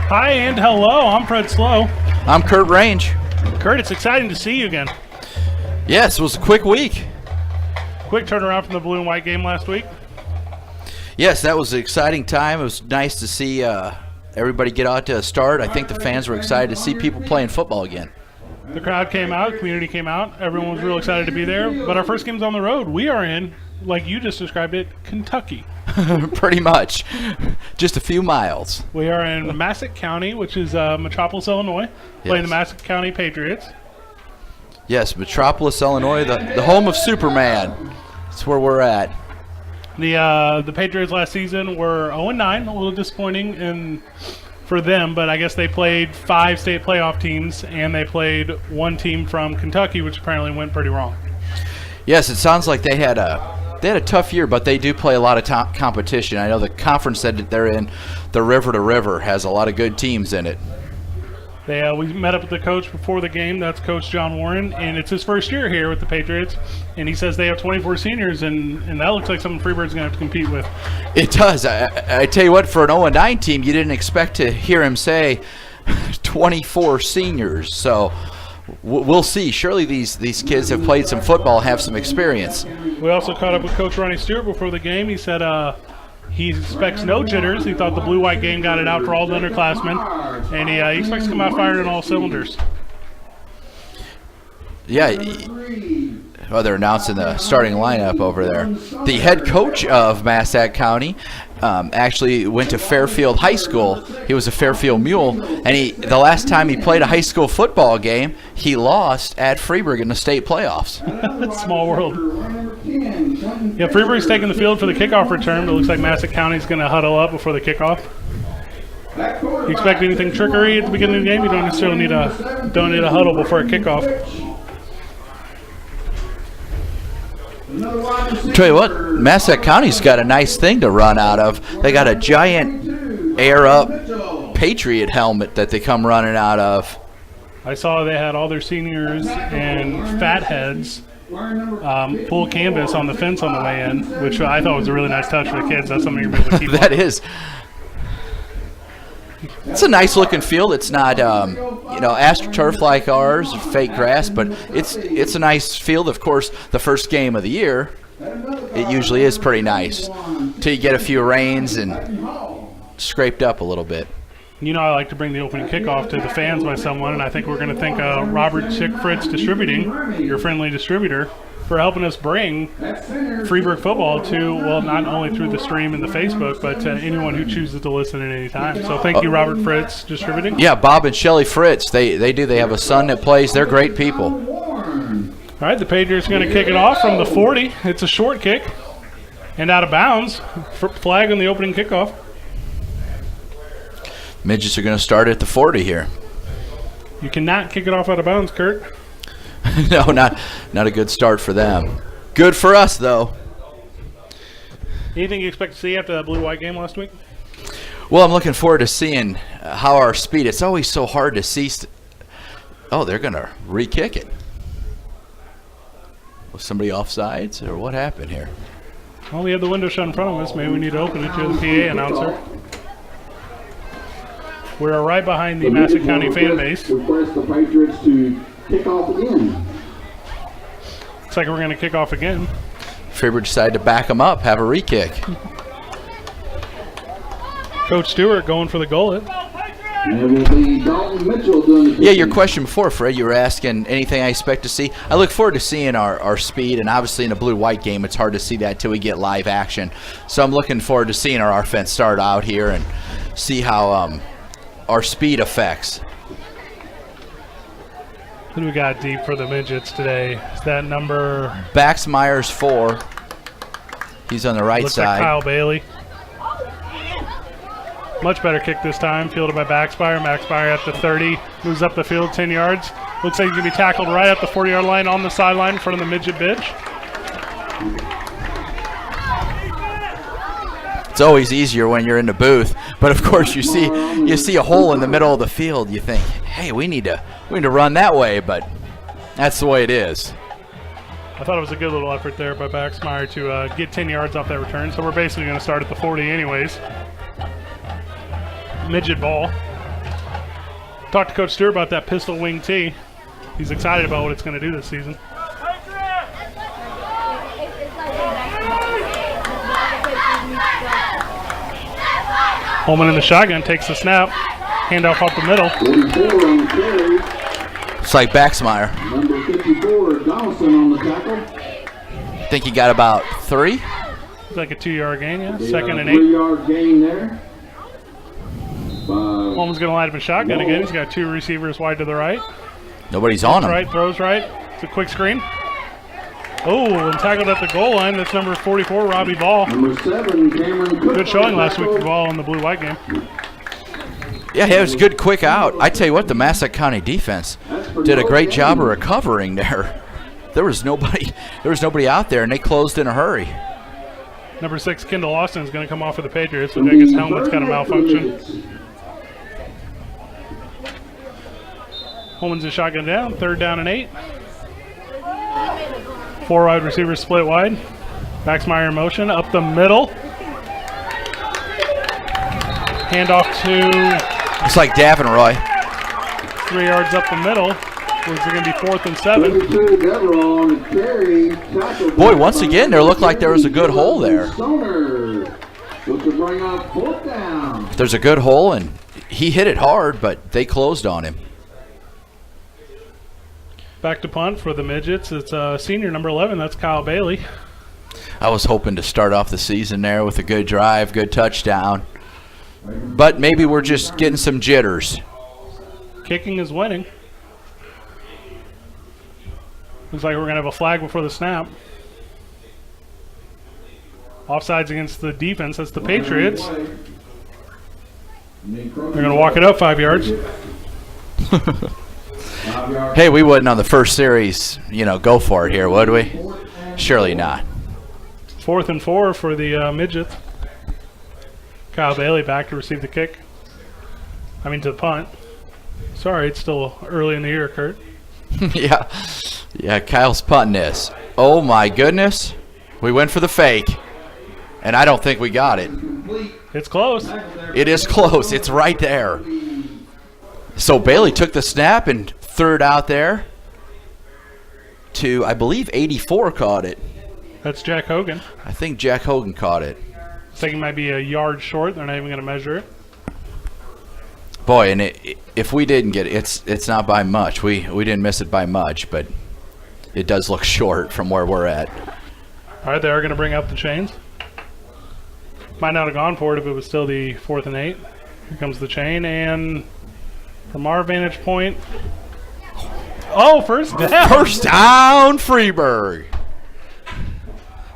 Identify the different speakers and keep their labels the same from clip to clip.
Speaker 1: Hi and hello, I'm Fred Slow.
Speaker 2: I'm Kurt Range.
Speaker 1: Kurt, it's exciting to see you again.
Speaker 2: Yes, it was a quick week.
Speaker 1: Quick turnaround from the blue and white game last week.
Speaker 2: Yes, that was an exciting time. It was nice to see everybody get out to a start. I think the fans were excited to see people playing football again.
Speaker 1: The crowd came out, the community came out, everyone was real excited to be there. But our first game's on the road. We are in, like you just described it, Kentucky.
Speaker 2: Pretty much. Just a few miles.
Speaker 1: We are in Massac County, which is Metropolis, Illinois, playing the Massac County Patriots.
Speaker 2: Yes, Metropolis, Illinois, the home of Superman. That's where we're at.
Speaker 1: The Patriots last season were 0-9, a little disappointing for them, but I guess they played 5 state playoff teams, and they played one team from Kentucky, which apparently went pretty wrong.
Speaker 2: Yes, it sounds like they had a tough year, but they do play a lot of competition. I know the conference that they're in, the River to River, has a lot of good teams in it.
Speaker 1: We met up with the coach before the game. That's Coach John Warren, and it's his first year here with the Patriots. And he says they have 24 seniors, and that looks like something Freeburg's going to have to compete with. It
Speaker 2: does. I tell you what, for an 0-9 team, you didn't expect to hear him say 24 seniors. So we'll see. Surely these kids have played some football, have some experience.
Speaker 1: We also caught up with Coach Ronnie Stewart before the game. He said he expects no jitters. He thought the blue-white game got it out for all the underclassmen, and he expects to come out firing on all cylinders.
Speaker 2: Yeah, well, they're announcing the starting lineup over there. The head coach of Massac County actually went to Fairfield High School. He was a Fairfield Mule, and the last time he played a high school football game, he lost at Freeburg in the state playoffs.
Speaker 1: Small world. Yeah, Freeburg's taking the field for the kickoff return, but it looks like Massac County's going to huddle up before the kickoff. You expect anything trickery at the beginning of the game? You don't necessarily need a huddle before a kickoff.
Speaker 2: Tell you what, Massac County's got a nice thing to run out of. They got a giant air-up Patriot helmet that they come running out of.
Speaker 1: I saw they had all their seniors and fatheads pull canvas on the fence on the way in, which I thought was a really nice touch for the kids. That's something you're able to keep
Speaker 2: That is. It's a nice looking field. It's not, AstroTurf like ours, fake grass, but it's a nice field. Of course, the first game of the year, it usually is pretty nice till you get a few rains and scraped up a little bit.
Speaker 1: You know, I like to bring the opening kickoff to the fans by someone, and I think we're going to thank Robert Schick Fritz Distributing, your friendly distributor, for helping us bring Freeburg football to, well, not only through the stream and the Facebook, but to anyone who chooses to listen at any time. So thank you, Robert Fritz Distributing.
Speaker 2: Yeah, Bob and Shelley Fritz. They do. They have a son that plays. They're great people.
Speaker 1: All right, the Patriots are going to kick it off from the 40. It's a short kick and out of bounds. Flag on the opening kickoff.
Speaker 2: Midgets are going to start at the 40 here.
Speaker 1: You cannot kick it off out of bounds, Kurt.
Speaker 2: No, not a good start for them. Good for us, though.
Speaker 1: Anything you expect to see after that blue-white game last week?
Speaker 2: Well, I'm looking forward to seeing how our speed. It's always so hard to see. They're going to re-kick it. Was somebody offsides, or what happened here?
Speaker 1: Well, we have the window shut in front of us. Maybe we need to open it to the PA announcer. We're right behind the Massac County fan base.
Speaker 3: Request the Patriots to kick off again.
Speaker 1: Looks like we're going to kick off again.
Speaker 2: Freeburg decided to back them up, have a re-kick.
Speaker 1: Coach Stewart going for the goal.
Speaker 2: Yeah, your question before, Fred, you were asking anything I expect to see. I look forward to seeing our speed, and obviously in a blue-white game, it's hard to see that till we get live action. So I'm looking forward to seeing our offense start out here and see how our speed affects.
Speaker 1: Who do we got deep for the Midgets today? Is that number?
Speaker 2: Baxmeyer's 4. He's on the right
Speaker 1: looks
Speaker 2: side.
Speaker 1: Like Kyle Bailey. Much better kick this time, fielded by Baxmeyer. Baxmeyer at the 30, moves up the field 10 yards. Looks like he's going to be tackled right at the 40-yard line on the sideline in front of the Midget bench.
Speaker 2: It's always easier when you're in the booth, but of course you see a hole in the middle of the field. You think, hey, we need to run that way, but that's the way it is.
Speaker 1: I thought it was a good little effort there by Baxmeyer to get 10 yards off that return. So we're basically going to start at the 40 anyways. Midget ball. Talked to Coach Stewart about that pistol wing tee. He's excited about what it's going to do this season. Holman in the shotgun takes the snap. Handoff up the middle.
Speaker 3: 44 on the carry.
Speaker 2: It's like Baxmeyer.
Speaker 3: Number 54, Donaldson on the tackle.
Speaker 2: Think he got about 3?
Speaker 1: It's like a 2-yard gain, yeah. Second and 8.
Speaker 3: 3-yard gain there.
Speaker 1: Holman's going to line up a shotgun again. He's got 2 receivers wide to the right.
Speaker 2: Nobody's on him.
Speaker 1: Right, throws right. It's a quick screen. Oh, and tackled at the goal line. That's number 44, Robbie Ball.
Speaker 3: Number 7, Cameron Cook.
Speaker 1: Good showing last week for Ball in the blue-white game.
Speaker 2: Yeah, it was a good quick out. I tell you what, the Massac County defense did a great job of recovering there. There was nobody out there, and they closed in a hurry.
Speaker 1: Number 6, Kendall Austin is going to come off for the Patriots. So I guess helmet's got a malfunction. Holman's a shotgun down. 3rd down and 8. 4 wide receivers split wide. Baxmeyer in motion up the middle. Handoff to.
Speaker 2: It's like Davenroy.
Speaker 1: 3 yards up the middle. It's going to be 4th and 7.
Speaker 2: Boy, once again, there looked like there was a good hole there. There's a good hole, and he hit it hard, but they closed on him.
Speaker 1: Back to punt for the Midgets. It's senior number 11. That's Kyle Bailey.
Speaker 2: I was hoping to start off the season there with a good drive, good touchdown. But maybe we're just getting some jitters.
Speaker 1: Kicking is winning. Looks like we're going to have a flag before the snap. Offsides against the defense. That's the Patriots. They're going to walk it up 5 yards.
Speaker 2: Hey, we wouldn't on the first series, go for it here, would we? Surely not.
Speaker 1: 4th and 4 for the Midgets. Kyle Bailey back to receive the kick. To the punt. Sorry, it's still early in the year, Kurt. Yeah, Kyle's punting this. Oh, my goodness. We went for the fake, and I don't think we got it. It's close.
Speaker 2: It is close. It's right there. So Bailey took the snap and threw it out there to, I believe, 84 caught it.
Speaker 1: That's Jack Hogan.
Speaker 2: I think Jack Hogan caught it.
Speaker 1: I think it might be a yard short. They're not even going to measure it.
Speaker 2: Boy, and if we didn't get it, it's not by much. We didn't miss it by much, but it does look short from where we're at.
Speaker 1: All right, they are going to bring up the chains. Might not have gone for it if it was still the 4th and 8. Here comes the chain, and from our vantage point, first down.
Speaker 2: First down, Freeburg.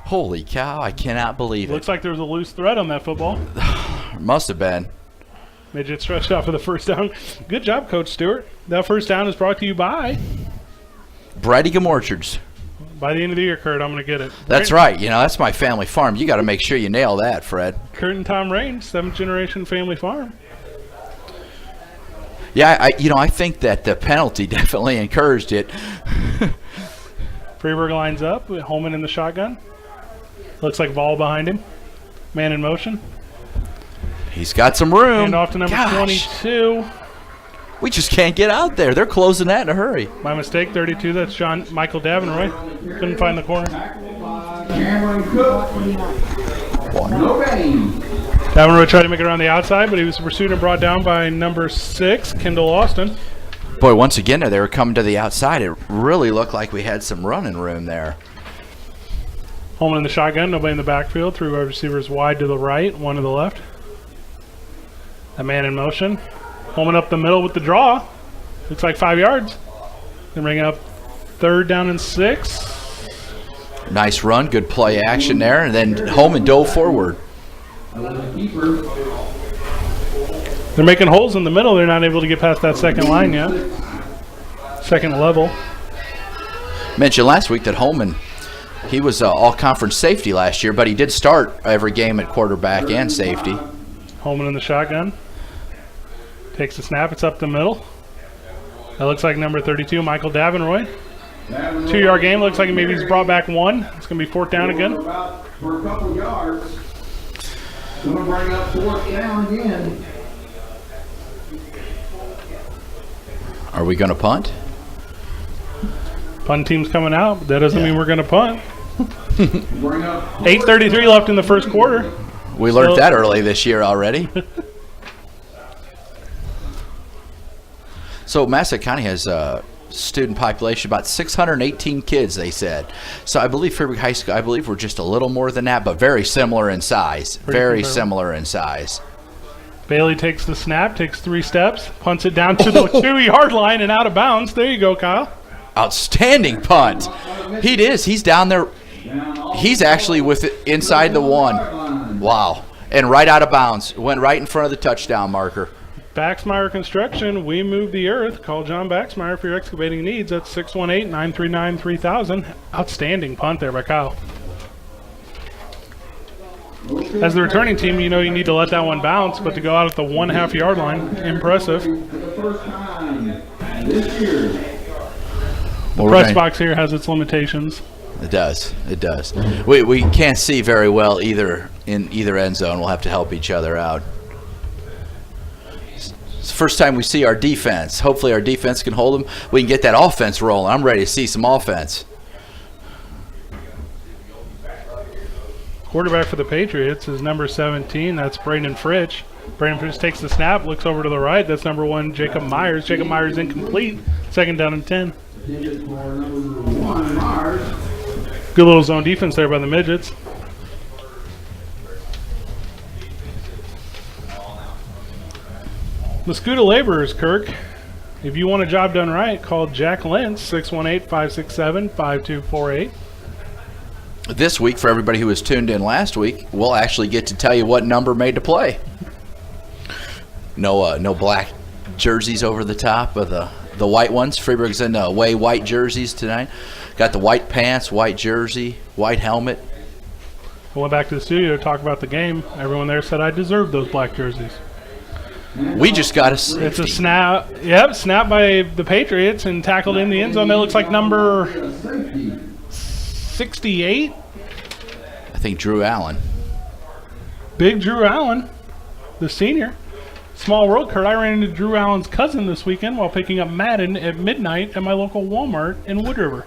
Speaker 2: Holy cow, I cannot believe it.
Speaker 1: Looks like there was a loose thread on that football.
Speaker 2: Must have been.
Speaker 1: Midget stretched out for the first down. Good job, Coach Stewart. That first down is brought to you by
Speaker 2: Bridingham Orchards.
Speaker 1: By the end of the year, Kurt, I'm going to get it.
Speaker 2: That's right. That's my family farm. You got to make sure you nail that, Fred.
Speaker 1: Kurt and Tom Raines, 7th generation family farm.
Speaker 2: Yeah, I think that the penalty definitely encouraged it.
Speaker 1: Freeburg lines up with Holman in the shotgun. Looks like Ball behind him. Man in motion.
Speaker 2: He's got some room.
Speaker 1: And off to number 22.
Speaker 2: We just can't get out there. They're closing that in a hurry.
Speaker 1: My mistake, 32. That's Michael Davenroy. Couldn't find the corner.
Speaker 3: Cameron Cook. No gain.
Speaker 1: Davenroy tried to make it around the outside, but he was pursued and brought down by number 6, Kendall Austin.
Speaker 2: Boy, once again, they were coming to the outside. It really looked like we had some running room there.
Speaker 1: Holman in the shotgun, nobody in the backfield. 3 wide receivers wide to the right, 1 to the left. A man in motion. Holman up the middle with the draw. Looks like 5 yards. Then bring up 3rd down and 6.
Speaker 2: Nice run, good play action there, and then Holman dove forward.
Speaker 1: They're making holes in the middle. They're not able to get past that second line yet. Second level.
Speaker 2: Mentioned last week that Holman, he was all-conference safety last year, but he did start every game at quarterback and safety.
Speaker 1: Holman in the shotgun. Takes the snap. It's up the middle. That looks like number 32, Michael Davenroy. 2-yard game. Looks like maybe he's brought back 1. It's going to be 4th down again.
Speaker 3: For a couple yards. Going to bring up 4th down again.
Speaker 2: Are we going to punt?
Speaker 1: Punt team's coming out, but that doesn't mean we're going to punt.
Speaker 3: Bring up
Speaker 1: 8:33 left in the first quarter.
Speaker 2: We learned that early this year already. So Massac County has a student population about 618 kids, they said. So I believe Freeburg High School, I believe we're just a little more than that, but very similar in size. Very similar in size.
Speaker 1: Bailey takes the snap, takes 3 steps, punts it down to the 2-yard line and out of bounds. There you go, Kyle.
Speaker 2: Outstanding punt. He's down there. He's actually with it inside the 1. Wow. And right out of bounds. Went right in front of the touchdown marker.
Speaker 1: Baxmeyer Construction, we move the earth. Call John Baxmeyer for your excavating needs. That's 618-939-3000. Outstanding punt there by Kyle. As the returning team, you know you need to let that one bounce, but to go out at the 1.5 yard line, impressive.
Speaker 3: for the first time this year.
Speaker 1: The press box here has its limitations.
Speaker 2: It does. It does. We can't see very well either in either end zone. We'll have to help each other out. It's the first time we see our defense. Hopefully our defense can hold them. We can get that offense rolling. I'm ready to see some offense.
Speaker 1: Quarterback for the Patriots is number 17. That's Brandon Fritsch. Brandon Fritsch takes the snap, looks over to the right. That's number 1, Jacob Myers. Jacob Myers incomplete. 2nd down and 10. Good little zone defense there by the Midgets. Muscuda Laborers, Kirk. If you want a job done right, call Jack Lentz, 618-567-5248.
Speaker 2: This week, for everybody who was tuned in last week, we'll actually get to tell you what number made to play. No black jerseys over the top of the white ones. Freeburg's in away white jerseys tonight. Got the white pants, white jersey, white helmet.
Speaker 1: I went back to the studio to talk about the game. Everyone there said I deserved those black jerseys.
Speaker 2: We just got a safety.
Speaker 1: It's a snap. Yep, snap by the Patriots and tackled in the end zone. That looks like number 68.
Speaker 2: I think Drew Allen.
Speaker 1: Big Drew Allen, the senior. Small world, Kurt. I ran into Drew Allen's cousin this weekend while picking up Madden at midnight at my local Walmart in Wood River.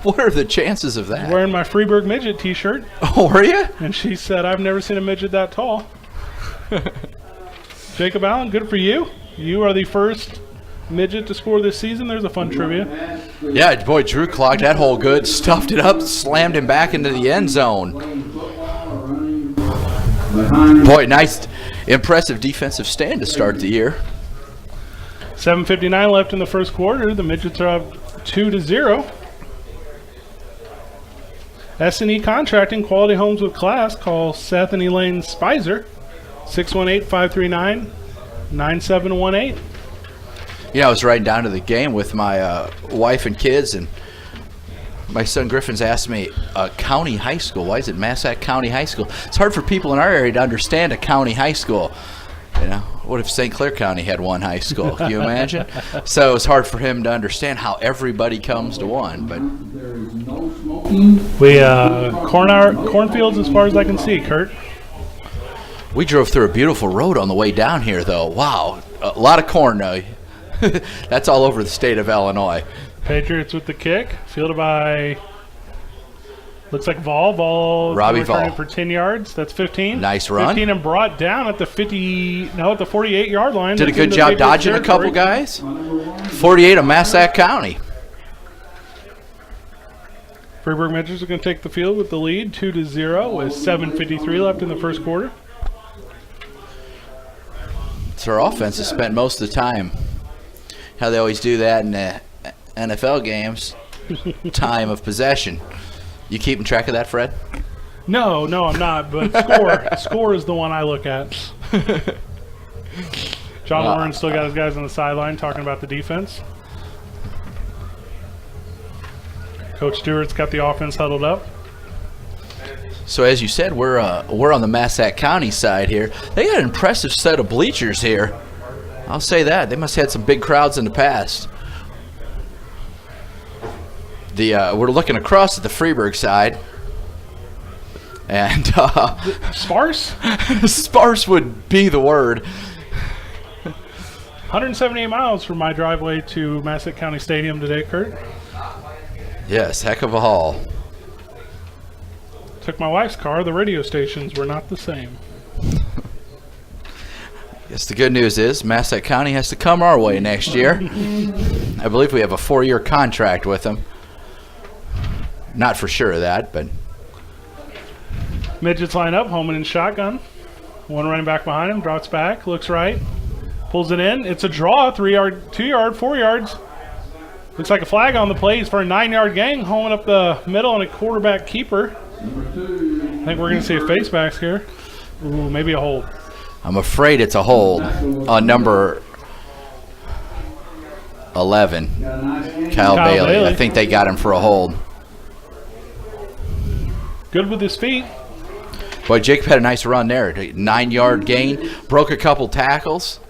Speaker 2: What are the chances of that?
Speaker 1: Wearing my Freeburg midget t-shirt.
Speaker 2: Oh, were you?
Speaker 1: And she said, I've never seen a midget that tall. Jacob Allen, good for you. You are the first midget to score this season. There's a fun trivia.
Speaker 2: Yeah, boy, Drew clogged that hole good, stuffed it up, slammed him back into the end zone. Boy, nice, impressive defensive stand to start the year.
Speaker 1: 7:59 left in the first quarter. The Midgets are up 2-0. S&E Contracting, quality homes with class. Call Seth and Elaine Spicer, 618-539-9718.
Speaker 2: Yeah, I was riding down to the game with my wife and kids, and my son Griffin's asked me, county high school, why is it Massac County High School? It's hard for people in our area to understand a county high school. You know, what if St. Clair County had one high school? Can you imagine? So it's hard for him to understand how everybody comes to one. But
Speaker 1: we cornfields as far as I can see, Kurt.
Speaker 2: We drove through a beautiful road on the way down here, though. Wow, a lot of corn. That's all over the state of Illinois.
Speaker 1: Patriots with the kick, fielded by, looks like Vol.
Speaker 2: Robbie Vol
Speaker 1: for 10 yards. That's 15.
Speaker 2: Nice run.
Speaker 1: 15 and brought down at the 48-yard line.
Speaker 2: Did a good job dodging a couple guys. 48 of Massac County.
Speaker 1: Freeburg Midgets are going to take the field with the lead, 2-0, with 7:53 left in the first quarter.
Speaker 2: So our offense has spent most of the time, how they always do that in the NFL games, time of possession. You keeping track of that, Fred?
Speaker 1: No, I'm not, but score is the one I look at. John Warren still got his guys on the sideline talking about the defense. Coach Stewart's got the offense huddled up.
Speaker 2: So as you said, we're on the Massac County side here. They got an impressive set of bleachers here. I'll say that. They must have had some big crowds in the past. We're looking across at the Freeburg side. And
Speaker 1: sparse?
Speaker 2: Sparse would be the word.
Speaker 1: 178 miles from my driveway to Massac County Stadium today, Kurt.
Speaker 2: Yes, heck of a haul.
Speaker 1: Took my wife's car. The radio stations were not the same.
Speaker 2: Yes, the good news is Massac County has to come our way next year. I believe we have a 4-year contract with them. Not for sure of that, but
Speaker 1: Midgets line up, Holman in shotgun. One running back behind him, drops back, looks right, pulls it in. It's a draw, 3 yard, 2 yard, 4 yards. Looks like a flag on the play. It's for a 9-yard gain, Holman up the middle and a quarterback keeper. I think we're going to see a face mask here. Ooh, maybe a hold.
Speaker 2: I'm afraid it's a hold on number 11, Kyle Bailey. I think they got him for a hold.
Speaker 1: Good with his feet.
Speaker 2: Boy, Jacob had a nice run there. 9-yard gain, broke a couple tackles.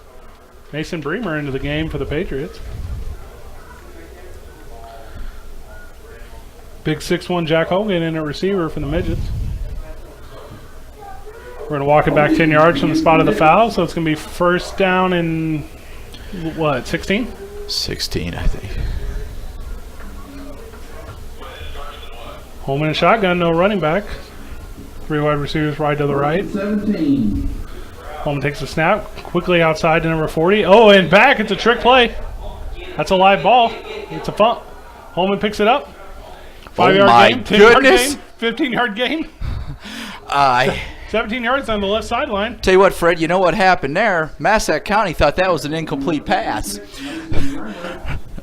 Speaker 1: Mason Bremer into the game for the Patriots. Big 6'1" Jack Hogan in a receiver for the Midgets. We're going to walk it back 10 yards from the spot of the foul, so it's going to be first down in, what, 16?
Speaker 2: 16, I think.
Speaker 1: Holman in shotgun, no running back. 3 wide receivers wide to the right.
Speaker 3: 17.
Speaker 1: Holman takes a snap, quickly outside to number 40. Oh, and back, it's a trick play. That's a live ball. It's a punt. Holman picks it up. 5-yard gain, 10-yard gain, 15-yard gain. 17 yards on the left sideline.
Speaker 2: Tell you what, Fred, you know what happened there? Massac County thought that was an incomplete pass.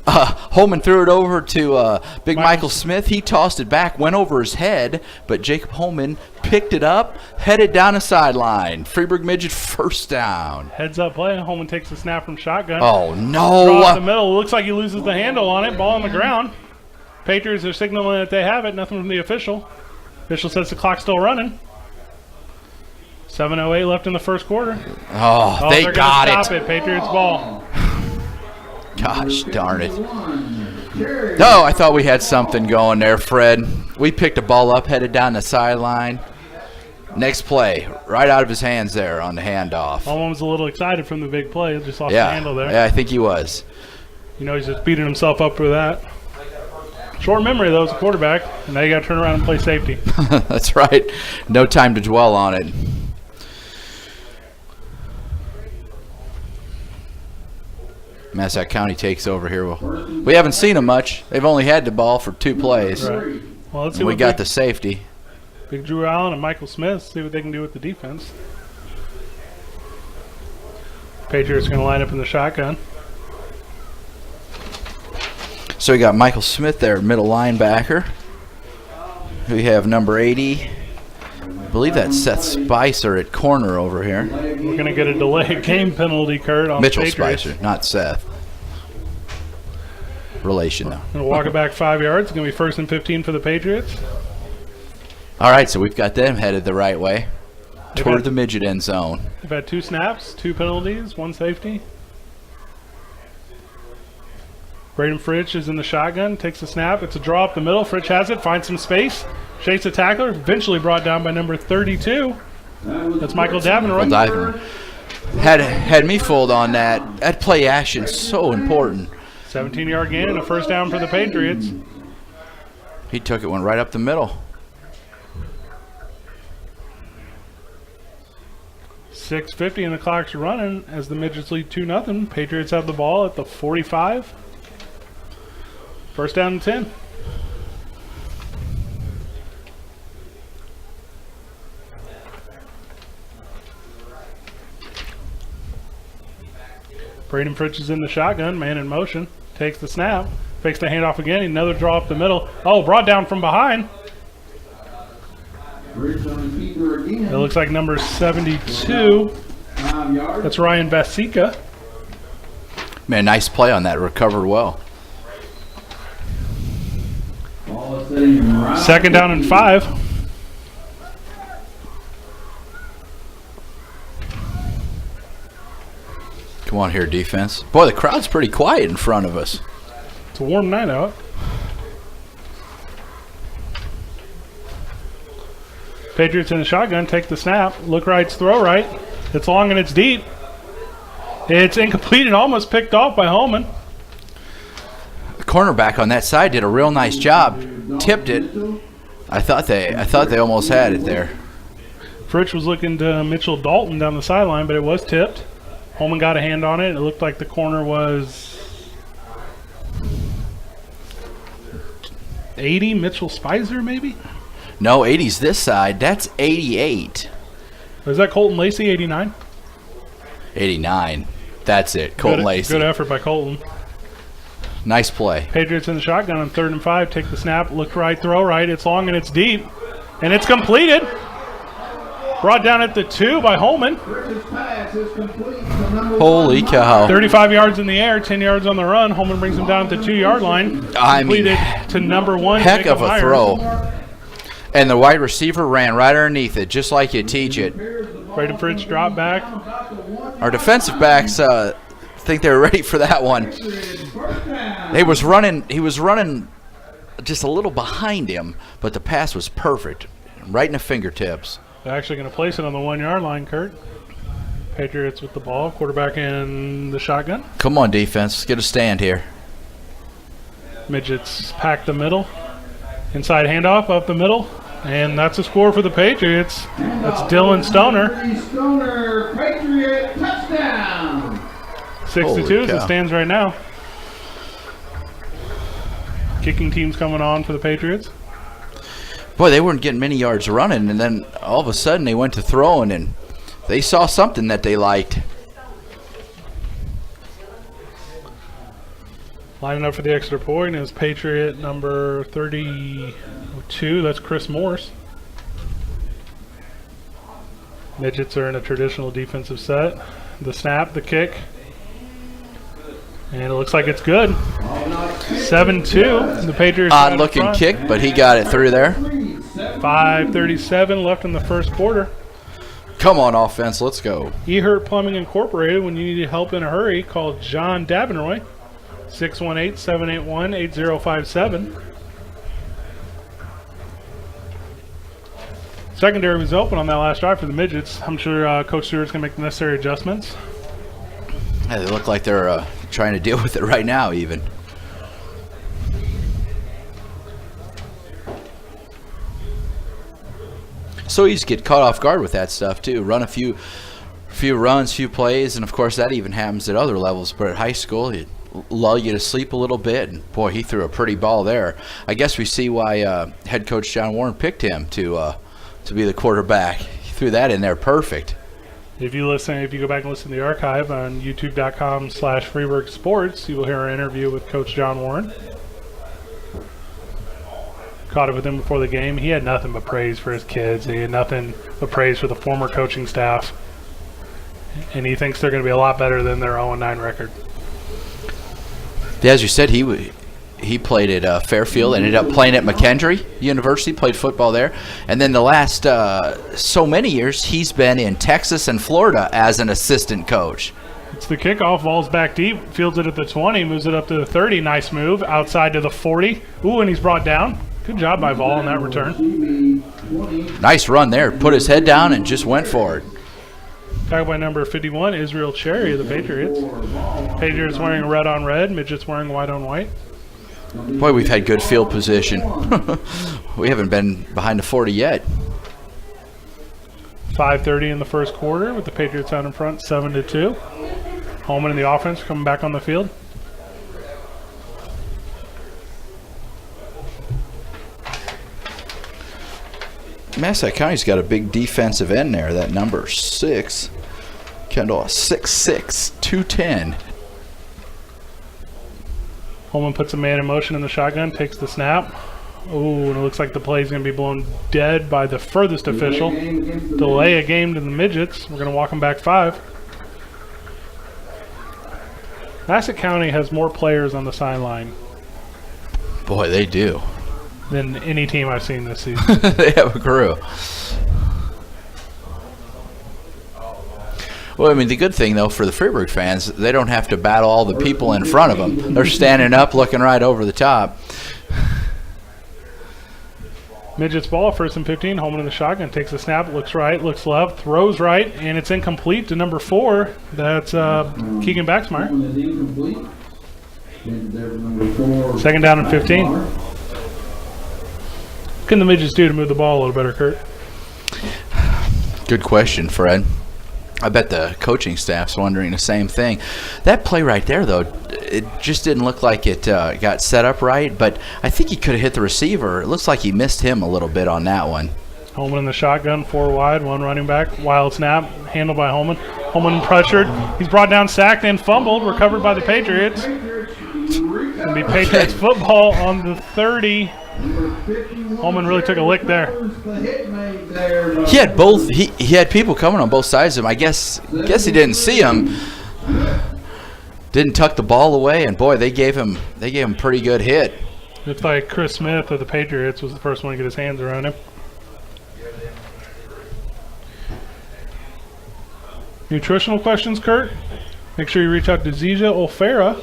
Speaker 2: Holman threw it over to Big Michael Smith. He tossed it back, went over his head, but Jacob Holman picked it up, headed down the sideline. Freeburg Midget first down.
Speaker 1: Heads up play. Holman takes the snap from shotgun.
Speaker 2: Oh, no.
Speaker 1: Draws the middle. Looks like he loses the handle on it. Ball on the ground. Patriots are signaling that they have it. Nothing from the official. Official says the clock's still running. 7:08 left in the first quarter.
Speaker 2: Oh, they got it.
Speaker 1: Stop it. Patriots ball.
Speaker 2: Gosh darn it. Oh, I thought we had something going there, Fred. We picked a ball up, headed down the sideline. Next play, right out of his hands there on the handoff.
Speaker 1: Holman was a little excited from the big play. Just lost the handle there.
Speaker 2: Yeah, I think he was.
Speaker 1: You know, he's just beating himself up for that. Short memory, though, as a quarterback. And now you got to turn around and play safety.
Speaker 2: That's right. No time to dwell on it. Massac County takes over here. We haven't seen them much. They've only had the ball for 2 plays.
Speaker 1: Right. Well, let's see
Speaker 2: and we
Speaker 1: what
Speaker 2: got the safety.
Speaker 1: Big Drew Allen and Michael Smith, see what they can do with the defense. Patriots are going to line up in the shotgun.
Speaker 2: So we got Michael Smith there, middle linebacker. We have number 80. I believe that's Seth Spicer at corner over here.
Speaker 1: We're going to get a delayed game penalty, Kurt, on
Speaker 2: Mitchell
Speaker 1: the Patriots.
Speaker 2: Spicer, not Seth. Relation, though.
Speaker 1: Going to walk it back 5 yards. It's going to be first and 15 for the Patriots.
Speaker 2: All right, so we've got them headed the right way toward the midget end zone.
Speaker 1: They've had 2 snaps, 2 penalties, 1 safety. Braden Fritch is in the shotgun, takes the snap. It's a draw up the middle. Fritch has it, finds some space, shakes the tackler, eventually brought down by number 32. That's Michael Davenroy.
Speaker 2: Had me fooled on that. That play action so important.
Speaker 1: 17-yard gain and a first down for the Patriots.
Speaker 2: He took it one right up the middle.
Speaker 1: 6:50 and the clock's running as the Midgets lead 2-0. Patriots have the ball at the 45. First down and 10. Braden Fritch is in the shotgun, man in motion. Takes the snap, fakes the handoff again. Another draw up the middle. Oh, brought down from behind. It looks like number 72. That's Ryan Vasica.
Speaker 2: Man, nice play on that. Recovered well.
Speaker 1: Second down and 5.
Speaker 2: Come on here, defense. Boy, the crowd's pretty quiet in front of us.
Speaker 1: It's a warm night out. Patriots in the shotgun, take the snap. Look right, throw right. It's long and it's deep. It's incomplete and almost picked off by Holman.
Speaker 2: The cornerback on that side did a real nice job. Tipped it. I thought they almost had it there.
Speaker 1: Fritz was looking to Mitchell Dalton down the sideline, but it was tipped. Holman got a hand on it. It looked like the corner was 80. Mitchell Spicer, maybe?
Speaker 2: No, 80's this side. That's 88.
Speaker 1: Was that Colton Lacey, 89?
Speaker 2: 89. That's it. Colton Lacey.
Speaker 1: Good effort by Colton.
Speaker 2: Nice play.
Speaker 1: Patriots in the shotgun on 3rd and 5. Take the snap. Look right, throw right. It's long and it's deep. And it's completed. Brought down at the 2 by Holman.
Speaker 2: Holy cow.
Speaker 1: 35 yards in the air, 10 yards on the run. Holman brings him down at the 2-yard line.
Speaker 2: I mean,
Speaker 1: completed to number 1.
Speaker 2: Heck
Speaker 1: Jacob
Speaker 2: of a
Speaker 1: Myers.
Speaker 2: throw. And the wide receiver ran right underneath it, just like you teach it.
Speaker 1: Braden Fritz dropped back.
Speaker 2: Our defensive backs think they were ready for that one. He was running just a little behind him, but the pass was perfect, right in the fingertips.
Speaker 1: They're actually going to place it on the 1-yard line, Kurt. Patriots with the ball. Quarterback in the shotgun.
Speaker 2: Come on, defense. Let's get a stand here.
Speaker 1: Midgets pack the middle. Inside handoff up the middle. And that's a score for the Patriots. That's Dylan Stoner.
Speaker 3: Stoner, Patriot, touchdown.
Speaker 1: 6-2 as it stands right now. Kicking teams coming on for the Patriots.
Speaker 2: Boy, they weren't getting many yards running, and then all of a sudden they went to throwing, and they saw something that they liked.
Speaker 1: Lining up for the extra point is Patriot number 32. That's Chris Morse. Midgets are in a traditional defensive set. The snap, the kick. And it looks like it's good. 7-2. The Patriots.
Speaker 2: Odd looking kick, but he got it through there.
Speaker 1: 5:37 left in the first quarter.
Speaker 2: Come on, offense. Let's go.
Speaker 1: eHurt Plumbing Incorporated. When you need help in a hurry, call John Davinoy. 618-781-8057. Secondary was open on that last drive for the Midgets. I'm sure Coach Stewart's going to make the necessary adjustments.
Speaker 2: Yeah, they look like they're trying to deal with it right now even. So easy to get caught off guard with that stuff too. Run a few runs, few plays, and of course that even happens at other levels. But at high school, it lull you to sleep a little bit. And boy, he threw a pretty ball there. I guess we see why head coach John Warren picked him to be the quarterback. He threw that in there perfect.
Speaker 1: If you go back and listen to the archive on youtube.com/Freeburg Sports, you will hear our interview with Coach John Warren. Caught up with him before the game. He had nothing but praise for his kids. He had nothing but praise for the former coaching staff. And he thinks they're going to be a lot better than their 0-9 record.
Speaker 2: Yeah, as you said, he played at Fairfield, ended up playing at McKendree University, played football there. And then the last so many years, he's been in Texas and Florida as an assistant coach.
Speaker 1: It's the kickoff. Ball's back deep. Fields it at the 20. Moves it up to the 30. Nice move. Outside to the 40. Ooh, and he's brought down. Good job by Vol on that return.
Speaker 2: Nice run there. Put his head down and just went for it.
Speaker 1: Back by number 51, Israel Cherry of the Patriots. Patriots wearing red on red. Midgets wearing white on white.
Speaker 2: Boy, we've had good field position. We haven't been behind the 40 yet.
Speaker 1: 5:30 in the first quarter with the Patriots out in front, 7-2. Holman in the offense coming back on the field.
Speaker 2: Massac County's got a big defensive end there. That number 6. Kendall, 6'6", 210.
Speaker 1: Holman puts a man in motion in the shotgun, takes the snap. Oh, and it looks like the play's going to be blown dead by the furthest official. Delay a game to the Midgets. We're going to walk them back 5. Massac County has more players on the sideline
Speaker 2: Boy, they do.
Speaker 1: than any team I've seen this season.
Speaker 2: They have a crew. Well, I mean, the good thing, though, for the Freeburg fans, they don't have to battle all the people in front of them. They're standing up, looking right over the top.
Speaker 1: Midgets ball, 1st and 15. Holman in the shotgun, takes a snap, looks right, looks left, throws right, and it's incomplete to number 4. That's Keegan Baxmeyer. Second down and 15. What can the Midgets do to move the ball a little better, Kurt?
Speaker 2: Good question, Fred. I bet the coaching staff's wondering the same thing. That play right there, though, it just didn't look like it got set up right, but I think he could have hit the receiver. It looks like he missed him a little bit on that one.
Speaker 1: Holman in the shotgun, 4 wide, 1 running back. Wild snap, handled by Holman. Holman pressured. He's brought down, sacked, and fumbled, recovered by the Patriots. It's going to be Patriots football on the 30. Holman really took a lick there.
Speaker 2: He had both. He had people coming on both sides of him. I guess he didn't see him. Didn't tuck the ball away, and boy, they gave him a pretty good hit.
Speaker 1: Looks like Chris Smith of the Patriots was the first one to get his hands around him. Nutritional questions, Kurt? Make sure you reach out to Zija Olfera.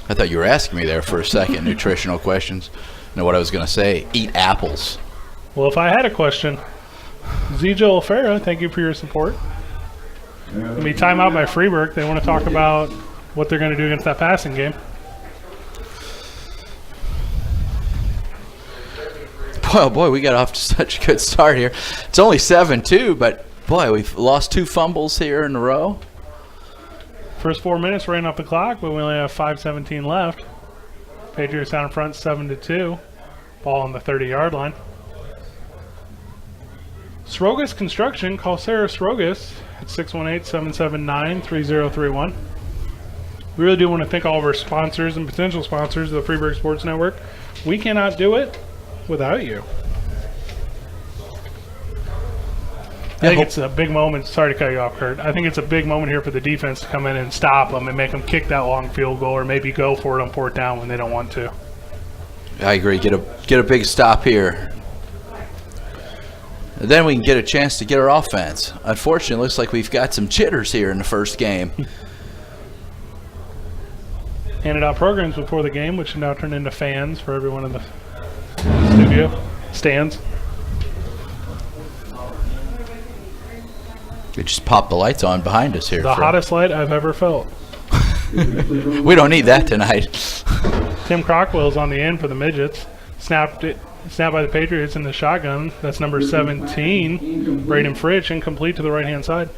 Speaker 2: I thought you were asking me there for a second. Nutritional questions. You know what I was going to say? Eat apples.
Speaker 1: Well, if I had a question, Zija Olfera, thank you for your support. Going to be timeout by Freeburg. They want to talk about what they're going to do against that passing game.
Speaker 2: Oh boy, we got off to such a good start here. It's only 7-2, but boy, we've lost 2 fumbles here in a row.
Speaker 1: First 4 minutes ran up the clock, but we only have 5:17 left. Patriots out in front, 7-2. Ball on the 30-yard line. Srogas Construction, call Sarah Srogas at 618-779-3031. We really do want to thank all of our sponsors and potential sponsors of the Freeburg Sports Network. We cannot do it without you. I think it's a big moment. Sorry to cut you off, Kurt. I think it's a big moment here for the defense to come in and stop them and make them kick that long field goal, or maybe go for it on 4th down when they don't want to.
Speaker 2: I agree. Get a big stop here. And then we can get a chance to get our offense. Unfortunately, it looks like we've got some jitters here in the first game.
Speaker 1: Handed out programs before the game, which now turn into fans for everyone in the studio stands.
Speaker 2: They just popped the lights on behind us here.
Speaker 1: The hottest light I've ever felt.
Speaker 2: We don't need that tonight.
Speaker 1: Tim Crockwell's on the end for the Midgets. Snapped by the Patriots in the shotgun. That's number 17, Braden Fritsch, incomplete to the right-hand side.